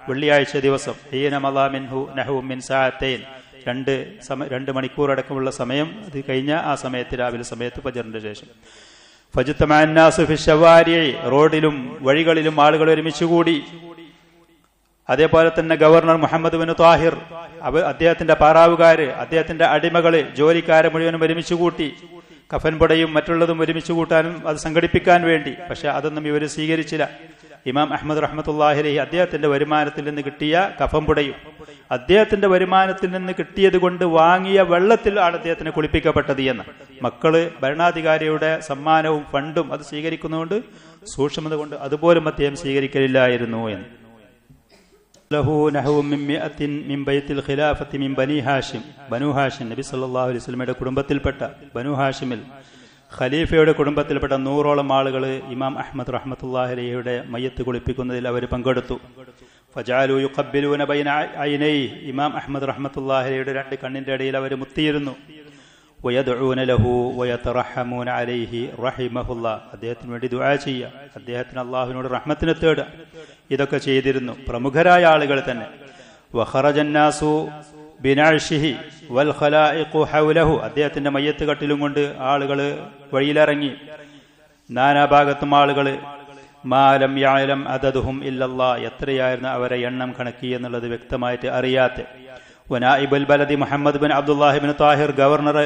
വെള്ളിയാഴ്ച ദിവസം. ഹീന മളാ മിൻഹു നഹു മിൻ സഅതൈൻ, 2 മണിക്കൂർ അടക്കമുള്ള സമയം അത് കഴിഞ്ഞ ആ സമയത്ത് രാവിലെ സമയത്ത് ഫജ്റിന്റെ ശേഷം. ഫജ്തമഅന്നാസു ഫിശ്ശവാരി, റോഡിലും വഴികളിലും ആളുകൾ ഒരുമിച്ചുകൂടി. അതേപോലെ തന്നെ ഗവർണർ മുഹമ്മദ് ബിൻ താഹിർ, അദ്ദേഹത്തിന്റെ പാറാവുകാര്, അദ്ദേഹത്തിന്റെ അടിമകള്, ജോലിക്കാരെ മുഴുവനും ഒരുമിച്ച് കൂട്ടി. കഫൻപുടയും മറ്റുള്ളതും ഒരുമിച്ച് കൂട്ടാനും അത് സംഘടിപ്പിക്കാൻ വേണ്ടി. പക്ഷെ അതൊന്നും ഇവർ സ്വീകരിച്ചില്ല. ഇമാം അഹ്മദ് റഹ്മത്തുള്ളാഹി അലൈഹി അദ്ദേഹത്തിന്റെ വരുമാനത്തിൽ നിന്ന് കിട്ടിയ കഫൻപുടയും അദ്ദേഹത്തിന്റെ വരുമാനത്തിൽ നിന്ന് കിട്ടിയത് കൊണ്ട് വാങ്ങിയ വെള്ളത്തിൽ ആണ് അദ്ദേഹത്തിന് കുളിപ്പിക്കപ്പെട്ടത് എന്ന്. മക്കള് ഭരണാധികാരിയുടെ സമ്മാനവും ഫണ്ടും അത് സ്വീകരിക്കുന്നതുകൊണ്ട് സൂക്ഷ്മത കൊണ്ട് അതുപോലും അദ്ദേഹം സ്വീകരിക്കലില്ലായിരുന്നു എന്ന്. ലഹു നഹു മിൻ ബൈത്തിൽ ഖിലാഫത്തി മിൻ ബനി ഹാഷിം, ബനു ഹാഷിം, നബി സല്ലല്ലാഹു അലൈഹി വസല്ലമയുടെ കുടുംബത്തിൽപ്പെട്ട ബനു ഹാഷിമിൽ ഖലീഫയുടെ കുടുംബത്തിൽപ്പെട്ട 100ഓളം ആളുകൾ ഇമാം അഹ്മദ് റഹ്മത്തുള്ളാഹി അലൈഹിയുടെ മയ്യത്ത് കുളിപ്പിക്കുന്നതിൽ അവർ പങ്കെടുത്തു. ഫജഅലു യുഖബ്ബിലൂന ബൈന ഐനൈഹി, ഇമാം അഹ്മദ് റഹ്മത്തുള്ളാഹി അലൈഹിയുടെ 2 കണ്ണിന്റെ ഇടയിൽ അവർ മുത്തിയിരുന്നു. വയദ്ഊന ലഹു വയതറഹമൂന അലൈഹി റഹിമഹുല്ലാ, അദ്ദേഹത്തിന് വേണ്ടി ദുആ ചെയ്യുക, അദ്ദേഹത്തിന് അല്ലാഹുവിനോട് റഹ്മത്തിനെ തേടുക, ഇതൊക്കെ ചെയ്തിരുന്നു പ്രമുഖരായ ആളുകൾ തന്നെ. വഖറജന്നാസു ബിനഅ്ശിഹി വൽ ഖലായിഖു ഹൗലഹു, അദ്ദേഹത്തിന്റെ മയ്യത്ത് കട്ടിലും കൊണ്ട് ആളുകൾ വഴിയിലിറങ്ങി. നാനാഭാഗത്തും ആളുകൾ. മാലം യഅലം അദദുഹും ഇല്ലല്ലാഹ്, എത്രയായിരുന്നു അവരെ എണ്ണം കണക്കി എന്നുള്ളത് വ്യക്തമായിട്ട് അറിയാത്ത. വനായിബുൽ ബലദി Muhammad bin Abdullahi bin Tahir, governor,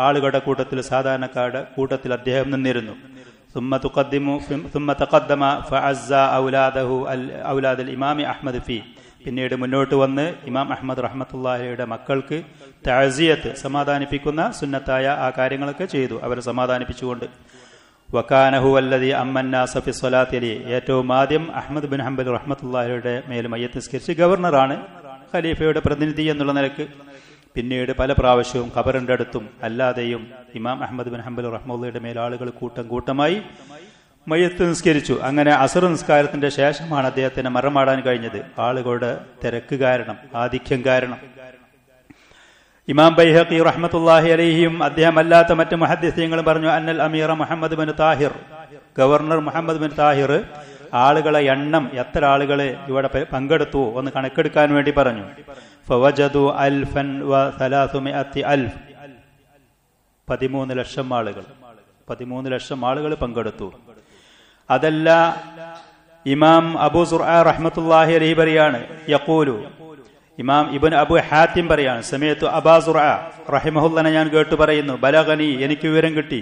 ആളുകളുടെ കൂട്ടത്തിൽ, സാധാരണക്കാരുടെ കൂട്ടത്തിൽ അദ്ദേഹം നിന്നിരുന്നു. ثم تقدم فعزى أولاد الإمام أحمد فيه, പിന്നീട് മുന്നോട്ട് വന്ന് ഇമാം അഹ്മദ് റഹ്മത്തുള്ളാഹിയുടെ മക്കൾക്ക് തഅസിയത്ത്, സമാധാനിപ്പിക്കുന്ന സുന്നത്തായ ആ കാര്യങ്ങളൊക്കെ ചെയ്തു, അവരെ സമാധാനിപ്പിച്ചുകൊണ്ട്. വകാനഹു വല്ലദി അമ്മന്നാസ ഫി സ്വലാത്തി അലി, ഏറ്റവും ആദ്യം അഹ്മദ് ബിൻ ഹംബൽ റഹ്മത്തുള്ളാഹിയുടെ മേൽ മയ്യത്ത് നിസ്കരിച്ച് ഗവർണറാണ്, ഖലീഫയുടെ പ്രതിനിധി എന്നുള്ള നിലക്ക്. പിന്നീട് പല പ്രാവശ്യവും ഖബറിന്റെ അടുത്തും അല്ലാതെയും ഇമാം അഹ്മദ് ബിൻ ഹംബൽ റഹ്മത്തുള്ളാഹിയുടെ മേൽ ആളുകൾ കൂട്ടമായി മയ്യത്ത് നിസ്കരിച്ചു. അങ്ങനെ അസർ നിസ്കാരത്തിന്റെ ശേഷമാണ് അദ്ദേഹത്തിന് മറമാടാൻ കഴിഞ്ഞത്, ആളുകളുടെ തിരക്ക് കാരണം, ആധിക്യം കാരണം. ഇമാം ബൈഹഖി റഹ്മത്തുള്ളാഹി അലൈഹിയും അദ്ദേഹം അല്ലാത്ത മറ്റ് മുഹദ്ദിസീങ്ങളും പറഞ്ഞു, അന്നൽ അമീറ Muhammad bin Tahir, governor Muhammad bin Tahir ആളുകളെ എണ്ണം, എത്ര ആളുകളെ ഇവിടെ പങ്കെടുത്തു ഒന്ന് കണക്കെടുക്കാൻ വേണ്ടി പറഞ്ഞു. ഫവജദു അൽഫൻ വ300 അൽഫ്, 13 ലക്ഷം ആളുകൾ, 13 ലക്ഷം ആളുകൾ പങ്കെടുത്തു. അതല്ല, ഇമാം അബൂ സുർആ റഹ്മത്തുള്ളാഹി അലൈഹി പറയാണ്, യഖൂലു, ഇമാം ഇബ്നു അബൂ ഹാത്തിം പറയാണ്, സമയത്തു അബാ സുർആ റഹിമഹുല്ലാഹനെ ഞാൻ കേട്ടു പറയുന്നു, ബലഗനി, എനിക്ക് വിവരം കിട്ടി,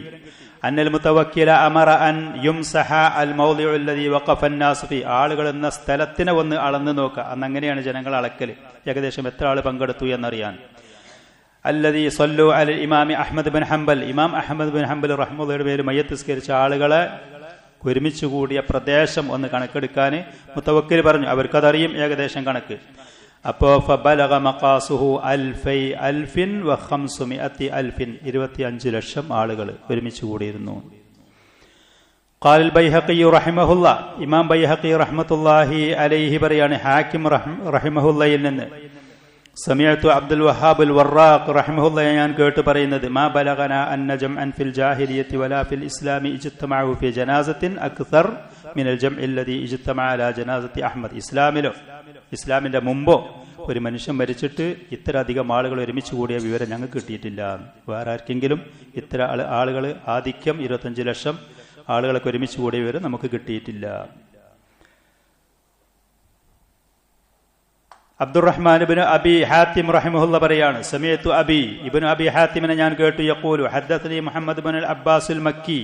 അന്നൽ മുതവക്കില അമറ അൻ യുംസഹ അൽ മൗദിഉ അല്ലദി വഖഫ അന്നാസ് ഫി, ആളുകൾ എന്ന സ്ഥലത്തിനെ ഒന്ന് അളന്നു നോക്കുക. അന്ന് അങ്ങനെയാണ് ജനങ്ങൾ അളക്കൽ, ഏകദേശം എത്ര ആൾ പങ്കെടുത്തു എന്നറിയാൻ. അല്ലദി സല്ലു അലൽ ഇമാമി അഹ്മദ് ബിൻ ഹംബൽ, ഇമാം അഹ്മദ് ബിൻ ഹംബൽ റഹ്മത്തുള്ളാഹിയുടെ പേര് മയ്യത്ത് നിസ്കരിച്ച ആളുകളെ ഒരുമിച്ച് കൂടിയ പ്രദേശം ഒന്ന് കണക്കെടുക്കാൻ മുതവക്കിൽ പറഞ്ഞു, അവർക്കതറിയും ഏകദേശം കണക്ക്. അപ്പോ ഫബലഗ മഖാസുഹു അൽഫൈ അൽഫിൻ വ500 അൽഫിൻ, 25 ലക്ഷം ആളുകൾ ഒരുമിച്ച് കൂടിയിരുന്നു. ഖാല അൽ ബൈഹഖി റഹിമഹുല്ലാ, ഇമാം ബൈഹഖി റഹ്മത്തുള്ളാഹി അലൈഹി പറയാണ്, ഹാക്കിം റഹിമഹുല്ലയിൽ നിന്ന്, സമയത്തു അബ്ദുൽ വഹാബ് അൽ വറാഖ് റഹിമഹുല്ലാഹി ഞാൻ കേട്ട് പറയുന്നത്, മാ ബലഗന അന്ന ജംഅൻ ഫിൽ ജാഹിലിയത്തി വലാ ഫിൽ ഇസ്ലാമി ഇജ്തമഉ ഫി ജനാസത്തിൻ അക്സർ മിനൽ ജംഇ അല്ലദി ഇജ്തമഅ അലാ ജനാസത്തി അഹ്മദ്, ഇസ്ലാമിന്റെ മുമ്പോ ഒരു മനുഷ്യൻ മരിച്ചിട്ട് ഇത്ര അധികം ആളുകൾ ഒരുമിച്ച് കൂടിയ വിവരം ഞങ്ങൾക്ക് കിട്ടിയിട്ടില്ല. വേറെ ആർക്കെങ്കിലും ഇത്ര ആളുകൾ, ആധിക്യം 25 ലക്ഷം ആളുകളൊക്കെ ഒരുമിച്ച് കൂടിയ വിവരം നമുക്ക് കിട്ടിയിട്ടില്ല. അബ്ദുറഹ്മാൻ ഇബ്നു അബി ഹാത്തിം റഹിമഹുല്ലാഹ് പറയാണ്, സമയത്തു അബി, ഇബ്നു അബി ഹാത്തിമിനെ ഞാൻ കേട്ടു, യഖൂലു ഹദ്ദസനി മുഹമ്മദ് ഇബ്നു അബ്ബാസുൽ മക്കി,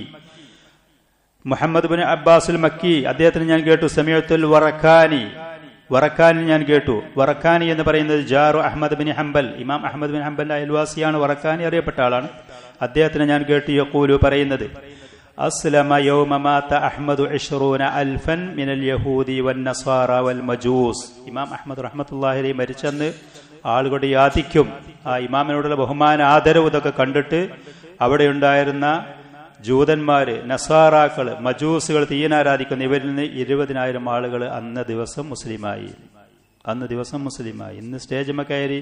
മുഹമ്മദ് ഇബ്നു അബ്ബാസുൽ മക്കി, അദ്ദേഹത്തിന് ഞാൻ കേട്ടു. സമയത്തുൽ വറക്കാനി ഞാൻ കേട്ടു. വറക്കാനി എന്ന് പറയുന്നത് ജാറു അഹ്മദ് ബിൻ ഹംബൽ, ഇമാം അഹ്മദ് ബിൻ ഹംബലിന്റെ അയൽവാസിയാണ് വറക്കാനി, അറിയപ്പെട്ട ആളാണ്. അദ്ദേഹത്തിന് ഞാൻ കേട്ടു യഖൂലു പറയുന്നത്, അസ്ലമ യൗമ മാത അഹ്മദു 20 അൽഫൻ മിനൽ യഹൂദി വന്നസാറ വൽ മജൂസ്, ഇമാം അഹ്മദ് റഹ്മത്തുള്ളാഹി അലൈഹി മരിച്ചെന്ന് ആളുകളുടെ ആധിക്യം, ആ ഇമാമിനോടുള്ള ബഹുമാന ആദരവ് ഇതൊക്കെ കണ്ടിട്ട് അവിടെ ഉണ്ടായിരുന്ന ജൂതന്മാര്, നസാറാക്കള്, മജൂസുകൾ, തീയനാരാധിക്കുന്ന ഇവരിൽ നിന്ന് 20,000 ആളുകൾ അന്ന് ദിവസം മുസ്ലിമായി. ഇന്ന് സ്റ്റേജിൽ കയറി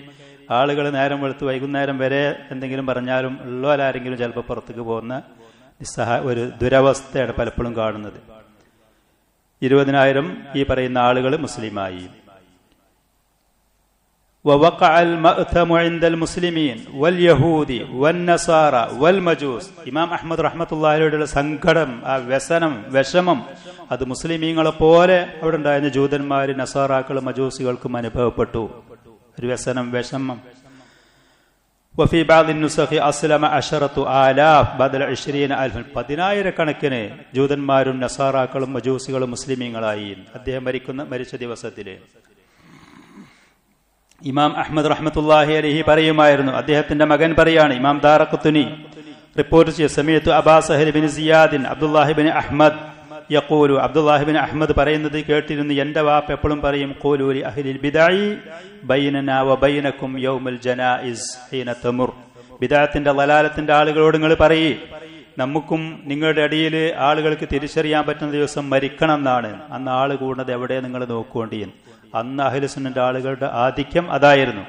ആളുകൾ നേരം വെളുത്ത് വൈകുന്നേരം വരെ എന്തെങ്കിലും പറഞ്ഞാലും ഉള്ളവരാരെങ്കിലും ചിലപ്പോൾ പുറത്തേക്ക് പോകുന്ന ഒരു ദുരവസ്ഥയാണ് പലപ്പോഴും കാണുന്നത്. 20,000 ഈ പറയുന്ന ആളുകൾ മുസ്ലിമായി. ووقع المأثم عند المسلمين واليهود والنصارى والمجوس. ഇമാം അഹ്മദ് റഹ്മത്തുള്ളാഹിയുടെ സങ്കടം, ആ വ്യസനം, വിഷമം അത് മുസ്ലിമീങ്ങളെ പോലെ അവിടെ ഉണ്ടായിരുന്ന ജൂതന്മാര്, നസാറാക്കളും മജൂസികൾക്കും അനുഭവപ്പെട്ടു. ഒരു വ്യസനം, വിഷമം. وفي بعض النسخ أسلم 10,000 بدل 20,000. 10,000 ജൂതന്മാരും നസാറാക്കളും മജൂസികളും മുസ്ലിമീങ്ങളായി അദ്ദേഹം മരിച്ച ദിവസത്തില്. ഇമാം അഹ്മദ് റഹ്മത്തുള്ളാഹി അലൈഹി പറയുമായിരുന്നു, അദ്ദേഹത്തിന്റെ മകൻ പറയാണ്, ഇമാം ദാറഖുത്നി റിപ്പോർട്ട് ചെയ്യ, സമീഅതു അബാ സഹൽ ബിൻ സിയാദിൻ അബ്ദുല്ലാഹി ബിൻ അഹ്മദ് യഖൂലു, അബ്ദുല്ലാഹി ബിൻ അഹ്മദ് പറയുന്നത് കേട്ടിരുന്നു, എന്റെ വാപ്പ എപ്പോഴും പറയും, ഖൂലു ലി അഹ്ലിൽ ബിദഅഇ ബൈനനാ വ ബൈനകും യൗമുൽ ജനായിസ് ഹീന തമുർ. ബിദഅത്തിന്റെ ളലാലത്തിന്റെ ആളുകളോട് നിങ്ങൾ പറയ്, നമുക്കും നിങ്ങളുടെ അടിയിൽ ആളുകൾക്ക് തിരിച്ചറിയാൻ പറ്റുന്ന ദിവസം മരിക്കണം എന്നാണ്. അന്ന് ആള് കൂടുന്നത് എവിടെ നിങ്ങൾ നോക്കുകൊണ്ടിരിക്കും. അന്ന് അഹ്ലുസുന്നന്റെ ആളുകളുടെ ആധിക്യം അതായിരുന്നു.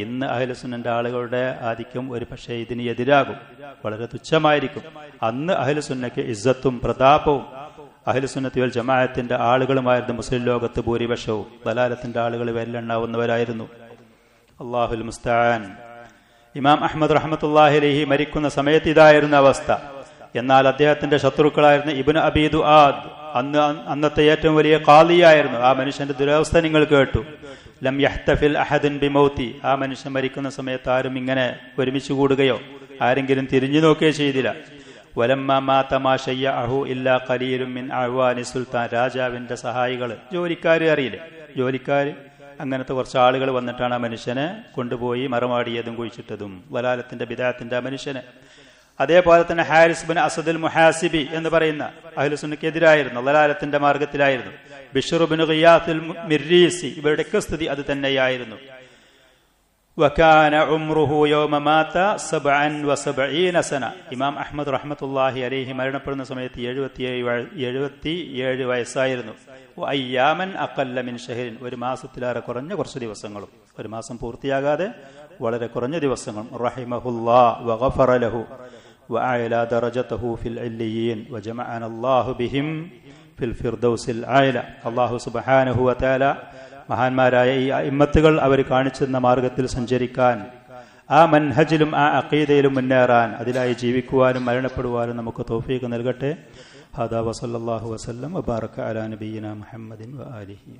ഇന്ന് അഹ്ലുസുന്നന്റെ ആളുകളുടെ ആധിക്യം ഒരു പക്ഷേ ഇതിന് എതിരാകും, വളരെ തുച്ഛമായിരിക്കും. അന്ന് അഹ്ലുസുന്നക്ക് ഇസ്സത്തും പ്രതാപവും അഹ്ലുസുന്നത്തി വൽ ജമാഅത്തിന്റെ ആളുകളുമായിരുന്നു മുസ്ലിം ലോകത്ത് ഭൂരിപക്ഷവും. ദലാലത്തിന്റെ ആളുകൾ വെല്ലെണ്ണാവുന്നവരായിരുന്നു. അല്ലാഹുൽ മുസ്തആൻ. ഇമാം അഹ്മദ് റഹ്മത്തുള്ളാഹി അലൈഹി മരിക്കുന്ന സമയത്ത് ഇതായിരുന്നു അവസ്ഥ. എന്നാൽ അദ്ദേഹത്തിന്റെ ശത്രുക്കളായിരുന്ന ഇബ്നു അബീ ദുആദ്, അന്നത്തെ ഏറ്റവും വലിയ ഖാദിയായിരുന്നു. ആ മനുഷ്യന്റെ ദുരവസ്ഥ നിങ്ങൾ കേട്ടു. ലം യഹ്തഫിൽ അഹദുൻ ബിമൗതി. ആ മനുഷ്യൻ മരിക്കുന്ന സമയത്ത് ആരും ഇങ്ങനെ ഒരുമിച്ച് കൂടുകയോ ആരെങ്കിലും തിരിഞ്ഞു നോക്കുകയോ ചെയ്തില്ല. വലമ്മ മാത മാ ശയ്യഅഹു ഇല്ലാ ഖലീലുൻ മിൻ അഅ്വാനി സുൽത്താൻ. രാജാവിന്റെ സഹായികള്, ജോലിക്കാര് അറിയില്ലേ, ജോലിക്കാര്, അങ്ങനത്തെ കുറച്ച് ആളുകൾ വന്നിട്ടാണ് ആ മനുഷ്യനെ കൊണ്ടുപോയി മറമാടിയതും കുഴിച്ചിട്ടതും. വലാലത്തിന്റെ ബിദഅത്തിന്റെ ആ മനുഷ്യനെ. അതേപോലെ തന്നെ ഹാരിസ് ബിൻ അസദുൽ മുഹാസിബി എന്ന് പറയുന്ന അഹ്ലുസുന്നക്കെതിരായിരുന്നു, വലാലത്തിന്റെ മാർഗത്തിലായിരുന്നു. ബിശ്ർ ബിൻ ഖിയാത്തുൽ മിർരീസി, ഇവരുടെയൊക്കെ സ്ഥിതി അത് തന്നെയായിരുന്നു. വകാന ഉംറുഹു യൗമ മാത 77 സന. ഇമാം അഹ്മദ് റഹ്മത്തുള്ളാഹി അലൈഹി മരണപ്പെടുന്ന സമയത്ത് 77 വയസ്സായിരുന്നു. വഅയ്യാമൻ അഖല്ല മിൻ ഷഹ്റിൻ. ഒരു മാസത്തിലേറെ കുറഞ്ഞ കുറച്ച് ദിവസങ്ങളും, ഒരു മാസം പൂർത്തിയാകാതെ വളരെ കുറഞ്ഞ ദിവസങ്ങളും. റഹിമഹുല്ലാഹ് വഗഫറ ലഹു വഅഅല ദറജതഹു ഫിൽ ഇല്ലിയീൻ വജമഅന അല്ലാഹു ബിഹിം ഫിൽ ഫിർദൗസിൽ ആയില. അല്ലാഹു സുബ്ഹാനഹു വ തആല മഹാന്മാരായ ഈ ഇമ്മത്തുകൾ അവർ കാണിച്ചെന്ന മാർഗത്തിൽ സഞ്ചരിക്കാൻ, ആ മൻഹജിലും ആ അഖീദയിലും മുന്നേറാൻ, അതിലായി ജീവിക്കുവാനും മരണപ്പെടുവാനും നമുക്ക് തൗഫീഖ് നൽകട്ടെ. ഹദാ വസല്ലല്ലാഹു വസല്ലം വബാറക അലാ നബിയിനാ മുഹമ്മദിൻ വആലിഹി.